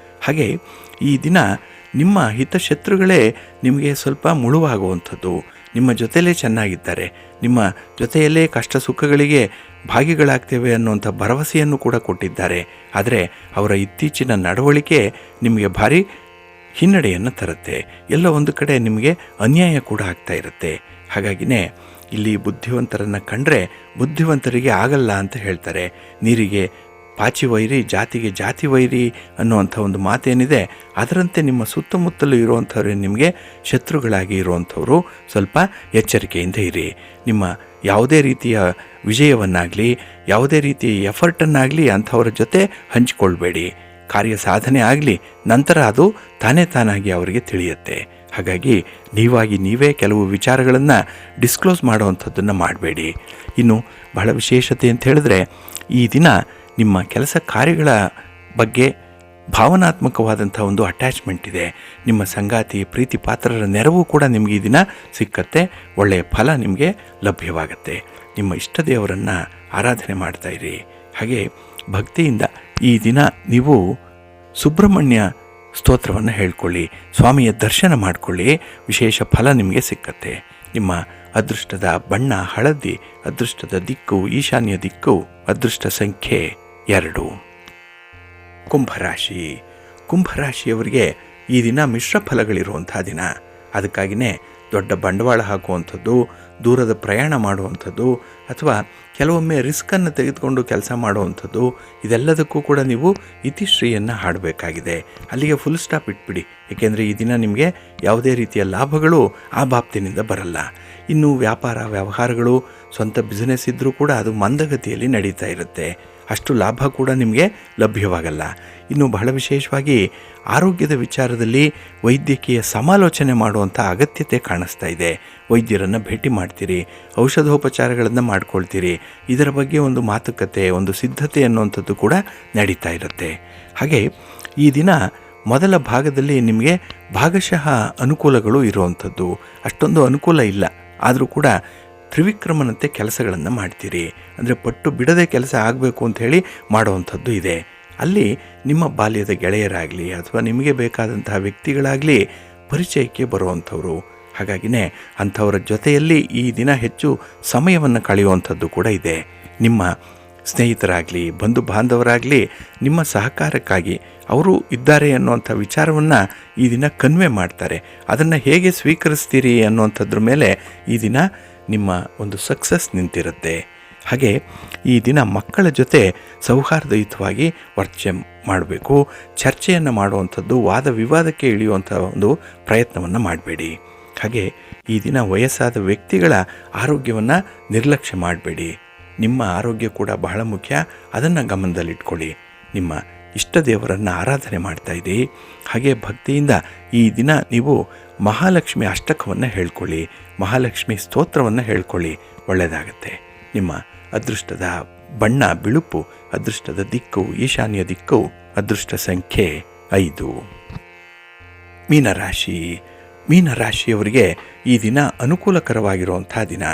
ಹಾಗೆ ಈ ದಿನ ನಿಮ್ಮ ಹಿತಶತ್ರುಗಳೇ ನಿಮಗೆ ಸ್ವಲ್ಪ ಮುಳುವಾಗುವಂಥದ್ದು. ನಿಮ್ಮ ಜೊತೆಯಲ್ಲೇ ಚೆನ್ನಾಗಿದ್ದಾರೆ, ನಿಮ್ಮ ಜೊತೆಯಲ್ಲೇ ಕಷ್ಟ ಸುಖಗಳಿಗೆ ಭಾಗಿಗಳಾಗ್ತೇವೆ ಅನ್ನುವಂಥ ಭರವಸೆಯನ್ನು ಕೂಡ ಕೊಟ್ಟಿದ್ದಾರೆ. ಆದರೆ ಅವರ ಇತ್ತೀಚಿನ ನಡವಳಿಕೆ ನಿಮಗೆ ಭಾರಿ ಹಿನ್ನಡೆಯನ್ನು ತರುತ್ತೆ. ಎಲ್ಲ ಒಂದು ಕಡೆ ನಿಮಗೆ ಅನ್ಯಾಯ ಕೂಡ ಆಗ್ತಾ ಇರುತ್ತೆ. ಹಾಗಾಗಿನೇ ಇಲ್ಲಿ ಬುದ್ಧಿವಂತರನ್ನು ಕಂಡ್ರೆ ಬುದ್ಧಿವಂತರಿಗೆ ಆಗಲ್ಲ ಅಂತ ಹೇಳ್ತಾರೆ. ನೀರಿಗೆ ಪಾಚಿ ವೈರಿ, ಜಾತಿಗೆ ಜಾತಿ ವೈರಿ ಅನ್ನುವಂಥ ಒಂದು ಮಾತೇನಿದೆ, ಅದರಂತೆ ನಿಮ್ಮ ಸುತ್ತಮುತ್ತಲೂ ಇರುವಂಥವ್ರು ನಿಮಗೆ ಶತ್ರುಗಳಾಗಿ ಇರುವಂಥವರು ಸ್ವಲ್ಪ ಎಚ್ಚರಿಕೆಯಿಂದ ಇರಿ. ನಿಮ್ಮ ಯಾವುದೇ ರೀತಿಯ ವಿಜಯವನ್ನಾಗಲಿ ಯಾವುದೇ ರೀತಿಯ ಎಫರ್ಟನ್ನಾಗಲಿ ಅಂಥವ್ರ ಜೊತೆ ಹಂಚಿಕೊಳ್ಬೇಡಿ. ಕಾರ್ಯ ಸಾಧನೆ ಆಗಲಿ ನಂತರ ಅದು ತಾನೇ ತಾನಾಗಿ ಅವರಿಗೆ ತಿಳಿಯುತ್ತೆ. ಹಾಗಾಗಿ ನೀವೇ ಕೆಲವು ವಿಚಾರಗಳನ್ನು ಡಿಸ್ಕ್ಲೋಸ್ ಮಾಡುವಂಥದ್ದನ್ನು ಮಾಡಬೇಡಿ. ಇನ್ನು ಬಹಳ ವಿಶೇಷತೆ ಅಂತ ಹೇಳಿದ್ರೆ, ಈ ದಿನ ನಿಮ್ಮ ಕೆಲಸ ಕಾರ್ಯಗಳ ಬಗ್ಗೆ ಭಾವನಾತ್ಮಕವಾದಂಥ ಒಂದು ಅಟ್ಯಾಚ್ಮೆಂಟ್ ಇದೆ. ನಿಮ್ಮ ಸಂಗಾತಿ ಪ್ರೀತಿ ಪಾತ್ರರ ನೆರವು ಕೂಡ ನಿಮಗೆ ಈ ದಿನ ಸಿಕ್ಕತ್ತೆ. ಒಳ್ಳೆಯ ಫಲ ನಿಮಗೆ ಲಭ್ಯವಾಗುತ್ತೆ. ನಿಮ್ಮ ಇಷ್ಟ ದೇವರನ್ನು ಆರಾಧನೆ ಮಾಡ್ತಾಯಿರಿ. ಹಾಗೆ ಭಕ್ತಿಯಿಂದ ಈ ದಿನ ನೀವು ಸುಬ್ರಹ್ಮಣ್ಯ ಸ್ತೋತ್ರವನ್ನು ಹೇಳ್ಕೊಳ್ಳಿ, ಸ್ವಾಮಿಯ ದರ್ಶನ ಮಾಡಿಕೊಳ್ಳಿ, ವಿಶೇಷ ಫಲ ನಿಮಗೆ ಸಿಕ್ಕತ್ತೆ. ನಿಮ್ಮ ಅದೃಷ್ಟದ ಬಣ್ಣ ಹಳದಿ, ಅದೃಷ್ಟದ ದಿಕ್ಕು ಈಶಾನ್ಯ ದಿಕ್ಕು, ಅದೃಷ್ಟ ಸಂಖ್ಯೆ 2. ಕುಂಭರಾಶಿಯವರಿಗೆ ಈ ದಿನ ಮಿಶ್ರ ಫಲಗಳಿರುವಂಥ ದಿನ. ಅದಕ್ಕಾಗಿಯೇ ದೊಡ್ಡ ಬಂಡವಾಳ ಹಾಕುವಂಥದ್ದು, ದೂರದ ಪ್ರಯಾಣ ಮಾಡುವಂಥದ್ದು ಅಥವಾ ಕೆಲವೊಮ್ಮೆ ರಿಸ್ಕನ್ನು ತೆಗೆದುಕೊಂಡು ಕೆಲಸ ಮಾಡುವಂಥದ್ದು, ಇದೆಲ್ಲದಕ್ಕೂ ಕೂಡ ನೀವು ಇತಿಶ್ರೀಯನ್ನು ಹಾಡಬೇಕಾಗಿದೆ. ಅಲ್ಲಿಗೆ ಫುಲ್ ಸ್ಟಾಪ್ ಇಟ್ಬಿಡಿ. ಏಕೆಂದರೆ ಈ ದಿನ ನಿಮಗೆ ಯಾವುದೇ ರೀತಿಯ ಲಾಭಗಳು ಆ ಬಾಪ್ತಿನಿಂದ ಬರಲ್ಲ. ಇನ್ನು ವ್ಯಾಪಾರ ವ್ಯವಹಾರಗಳು, ಸ್ವಂತ ಬಿಸ್ನೆಸ್ ಇದ್ದರೂ ಕೂಡ ಅದು ಮಂದಗತಿಯಲ್ಲಿ ನಡೀತಾ ಇರುತ್ತೆ. ಅಷ್ಟು ಲಾಭ ಕೂಡ ನಿಮಗೆ ಲಭ್ಯವಾಗಲ್ಲ. ಇನ್ನು ಬಹಳ ವಿಶೇಷವಾಗಿ ಆರೋಗ್ಯದ ವಿಚಾರದಲ್ಲಿ ವೈದ್ಯಕೀಯ ಸಮಾಲೋಚನೆ ಮಾಡುವಂಥ ಅಗತ್ಯತೆ ಕಾಣಿಸ್ತಾ ಇದೆ. ವೈದ್ಯರನ್ನು ಭೇಟಿ ಮಾಡ್ತೀರಿ, ಔಷಧೋಪಚಾರಗಳನ್ನು ಮಾಡ್ಕೊಳ್ತೀರಿ. ಇದರ ಬಗ್ಗೆ ಒಂದು ಮಾತುಕತೆ, ಒಂದು ಸಿದ್ಧತೆ ಅನ್ನುವಂಥದ್ದು ಕೂಡ ನಡೀತಾ ಇರುತ್ತೆ. ಹಾಗೆ ಈ ದಿನ ಮೊದಲ ಭಾಗದಲ್ಲಿ ನಿಮಗೆ ಭಾಗಶಃ ಅನುಕೂಲಗಳು ಇರುವಂಥದ್ದು, ಅಷ್ಟೊಂದು ಅನುಕೂಲ ಇಲ್ಲ. ಆದರೂ ಕೂಡ ತ್ರಿವಿಕ್ರಮನಂತೆ ಕೆಲಸಗಳನ್ನು ಮಾಡ್ತೀರಿ. ಅಂದರೆ ಪಟ್ಟು ಬಿಡದೆ ಕೆಲಸ ಆಗಬೇಕು ಅಂಥೇಳಿ ಮಾಡುವಂಥದ್ದು ಇದೆ. ಅಲ್ಲಿ ನಿಮ್ಮ ಬಾಲ್ಯದ ಗೆಳೆಯರಾಗಲಿ ಅಥವಾ ನಿಮಗೆ ಬೇಕಾದಂತಹ ವ್ಯಕ್ತಿಗಳಾಗಲಿ ಪರಿಚಯಕ್ಕೆ ಬರುವಂಥವ್ರು. ಹಾಗಾಗಿನೇ ಅಂಥವರ ಜೊತೆಯಲ್ಲಿ ಈ ದಿನ ಹೆಚ್ಚು ಸಮಯವನ್ನು ಕಳೆಯುವಂಥದ್ದು ಕೂಡ ಇದೆ. ನಿಮ್ಮ ಸ್ನೇಹಿತರಾಗಲಿ ಬಂಧು ಬಾಂಧವರಾಗಲಿ ನಿಮ್ಮ ಸಹಕಾರಕ್ಕಾಗಿ ಅವರು ಇದ್ದಾರೆ ಅನ್ನುವಂಥ ವಿಚಾರವನ್ನು ಈ ದಿನ ಕನ್ವೆ ಮಾಡ್ತಾರೆ. ಅದನ್ನು ಹೇಗೆ ಸ್ವೀಕರಿಸ್ತೀರಿ ಅನ್ನುವಂಥದ್ರ ಮೇಲೆ ಈ ದಿನ ನಿಮ್ಮ ಒಂದು ಸಕ್ಸಸ್ ನಿಂತಿರುತ್ತೆ. ಹಾಗೆ ಈ ದಿನ ಮಕ್ಕಳ ಜೊತೆ ಸೌಹಾರ್ದಯುತವಾಗಿ ವರ್ಚನೆ ಮಾಡಬೇಕು. ಚರ್ಚೆಯನ್ನು ಮಾಡುವಂಥದ್ದು, ವಾದ ವಿವಾದಕ್ಕೆ ಇಳಿಯುವಂಥ ಒಂದು ಪ್ರಯತ್ನವನ್ನು ಮಾಡಬೇಡಿ. ಹಾಗೆ ಈ ದಿನ ವಯಸ್ಸಾದ ವ್ಯಕ್ತಿಗಳ ಆರೋಗ್ಯವನ್ನು ನಿರ್ಲಕ್ಷ್ಯ ಮಾಡಬೇಡಿ. ನಿಮ್ಮ ಆರೋಗ್ಯ ಕೂಡ ಬಹಳ ಮುಖ್ಯ, ಅದನ್ನು ಗಮನದಲ್ಲಿಟ್ಕೊಳ್ಳಿ. ನಿಮ್ಮ ಇಷ್ಟ ದೇವರನ್ನು ಆರಾಧನೆ ಮಾಡ್ತಾಯಿದ್ದೀ. ಹಾಗೆ ಭಕ್ತಿಯಿಂದ ಈ ದಿನ ನೀವು ಮಹಾಲಕ್ಷ್ಮಿ ಅಷ್ಟಕವನ್ನು ಹೇಳ್ಕೊಳ್ಳಿ, ಮಹಾಲಕ್ಷ್ಮಿ ಸ್ತೋತ್ರವನ್ನು ಹೇಳ್ಕೊಳ್ಳಿ, ಒಳ್ಳೆಯದಾಗತ್ತೆ. ನಿಮ್ಮ ಅದೃಷ್ಟದ ಬಣ್ಣ ಬಿಳುಪು, ಅದೃಷ್ಟದ ದಿಕ್ಕು ಈಶಾನ್ಯ ದಿಕ್ಕು, ಅದೃಷ್ಟ ಸಂಖ್ಯೆ 5. ಮೀನರಾಶಿಯವರಿಗೆ ಈ ದಿನ ಅನುಕೂಲಕರವಾಗಿರುವಂಥ ದಿನ.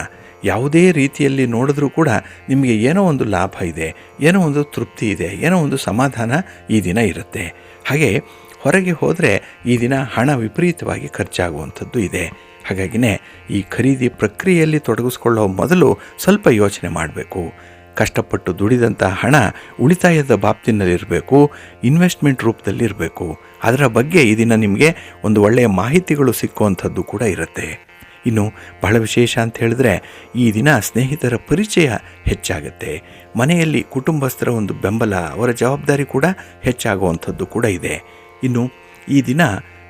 ಯಾವುದೇ ರೀತಿಯಲ್ಲಿ ನೋಡಿದ್ರೂ ಕೂಡ ನಿಮಗೆ ಏನೋ ಒಂದು ಲಾಭ ಇದೆ, ಏನೋ ಒಂದು ತೃಪ್ತಿ ಇದೆ, ಏನೋ ಒಂದು ಸಮಾಧಾನ ಈ ದಿನ ಇರುತ್ತೆ. ಹಾಗೆ ಹೊರಗೆ ಹೋದರೆ ಈ ದಿನ ಹಣ ವಿಪರೀತವಾಗಿ ಖರ್ಚಾಗುವಂಥದ್ದು ಇದೆ. ಹಾಗಾಗಿನೇ ಈ ಖರೀದಿ ಪ್ರಕ್ರಿಯೆಯಲ್ಲಿ ತೊಡಗಿಸ್ಕೊಳ್ಳೋ ಮೊದಲು ಸ್ವಲ್ಪ ಯೋಚನೆ ಮಾಡಬೇಕು. ಕಷ್ಟಪಟ್ಟು ದುಡಿದಂಥ ಹಣ ಉಳಿತಾಯದ ಬಾಬ್ತಿನಲ್ಲಿರಬೇಕು, ಇನ್ವೆಸ್ಟ್ಮೆಂಟ್ ರೂಪದಲ್ಲಿರಬೇಕು. ಅದರ ಬಗ್ಗೆ ಈ ದಿನ ನಿಮಗೆ ಒಂದು ಒಳ್ಳೆಯ ಮಾಹಿತಿಗಳು ಸಿಕ್ಕುವಂಥದ್ದು ಕೂಡ ಇರುತ್ತೆ. ಇನ್ನು ಬಹಳ ವಿಶೇಷ ಅಂತ ಹೇಳಿದ್ರೆ ಈ ದಿನ ಸ್ನೇಹಿತರ ಪರಿಚಯ ಹೆಚ್ಚಾಗುತ್ತೆ. ಮನೆಯಲ್ಲಿ ಕುಟುಂಬಸ್ಥರ ಒಂದು ಬೆಂಬಲ, ಅವರ ಜವಾಬ್ದಾರಿ ಕೂಡ ಹೆಚ್ಚಾಗುವಂಥದ್ದು ಕೂಡ ಇದೆ. ಇನ್ನು ಈ ದಿನ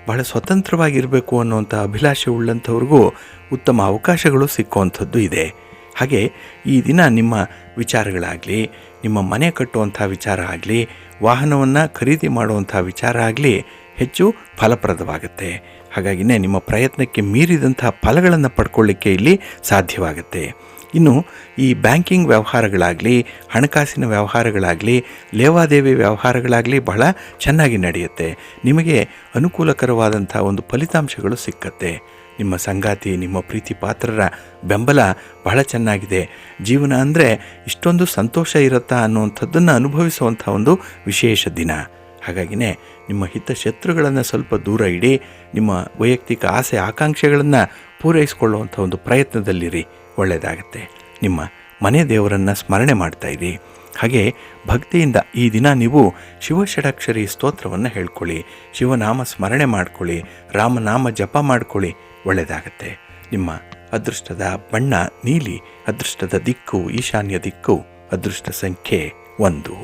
ಬಹಳ ಸ್ವತಂತ್ರವಾಗಿರಬೇಕು ಅನ್ನುವಂಥ ಅಭಿಲಾಷೆ ಉಳ್ಳಂಥವ್ರಿಗೂ ಉತ್ತಮ ಅವಕಾಶಗಳು ಸಿಕ್ಕುವಂಥದ್ದು ಇದೆ. ಹಾಗೆ ಈ ದಿನ ನಿಮ್ಮ ವಿಚಾರಗಳಾಗಲಿ, ನಿಮ್ಮ ಮನೆ ಕಟ್ಟುವಂಥ ವಿಚಾರ ಆಗಲಿ, ವಾಹನವನ್ನು ಖರೀದಿ ಮಾಡುವಂಥ ವಿಚಾರ ಆಗಲಿ ಹೆಚ್ಚು ಫಲಪ್ರದವಾಗುತ್ತೆ. ಹಾಗಾಗಿನೇ ನಿಮ್ಮ ಪ್ರಯತ್ನಕ್ಕೆ ಮೀರಿದಂಥ ಫಲಗಳನ್ನು ಪಡ್ಕೊಳ್ಳಿಕ್ಕೆ ಇಲ್ಲಿ ಸಾಧ್ಯವಾಗುತ್ತೆ. ಇನ್ನು ಈ ಬ್ಯಾಂಕಿಂಗ್ ವ್ಯವಹಾರಗಳಾಗಲಿ, ಹಣಕಾಸಿನ ವ್ಯವಹಾರಗಳಾಗಲಿ, ಲೇವಾದೇವಿ ವ್ಯವಹಾರಗಳಾಗಲಿ ಬಹಳ ಚೆನ್ನಾಗಿ ನಡೆಯುತ್ತೆ. ನಿಮಗೆ ಅನುಕೂಲಕರವಾದಂಥ ಒಂದು ಫಲಿತಾಂಶಗಳು ಸಿಕ್ಕತ್ತೆ. ನಿಮ್ಮ ಸಂಗಾತಿ, ನಿಮ್ಮ ಪ್ರೀತಿ ಪಾತ್ರರ ಬೆಂಬಲ ಬಹಳ ಚೆನ್ನಾಗಿದೆ. ಜೀವನ ಅಂದರೆ ಇಷ್ಟೊಂದು ಸಂತೋಷ ಇರುತ್ತಾ ಅನ್ನುವಂಥದ್ದನ್ನು ಅನುಭವಿಸುವಂಥ ಒಂದು ವಿಶೇಷ ದಿನ. ಹಾಗಾಗಿನೇ ನಿಮ್ಮ ಹಿತಶತ್ರುಗಳನ್ನು ಸ್ವಲ್ಪ ದೂರ ಇಡಿ. ನಿಮ್ಮ ವೈಯಕ್ತಿಕ ಆಸೆ ಆಕಾಂಕ್ಷೆಗಳನ್ನು ಪೂರೈಸಿಕೊಳ್ಳುವಂಥ ಒಂದು ಪ್ರಯತ್ನದಲ್ಲಿರಿ, ಒಳ್ಳೆಯದಾಗತ್ತೆ. ನಿಮ್ಮ ಮನೆ ದೇವರನ್ನು ಸ್ಮರಣೆ ಮಾಡ್ತಾಯಿರಿ. ಹಾಗೆ ಭಕ್ತಿಯಿಂದ ಈ ದಿನ ನೀವು ಶಿವಷಡಕ್ಷರಿ ಸ್ತೋತ್ರವನ್ನು ಹೇಳ್ಕೊಳ್ಳಿ, ಶಿವನಾಮ ಸ್ಮರಣೆ ಮಾಡ್ಕೊಳ್ಳಿ, ರಾಮನಾಮ ಜಪ ಮಾಡ್ಕೊಳ್ಳಿ, ಒಳ್ಳೆಯದಾಗತ್ತೆ. ನಿಮ್ಮ ಅದೃಷ್ಟದ ಬಣ್ಣ ನೀಲಿ, ಅದೃಷ್ಟದ ದಿಕ್ಕು ಈಶಾನ್ಯ ದಿಕ್ಕು, ಅದೃಷ್ಟ ಸಂಖ್ಯೆ 1.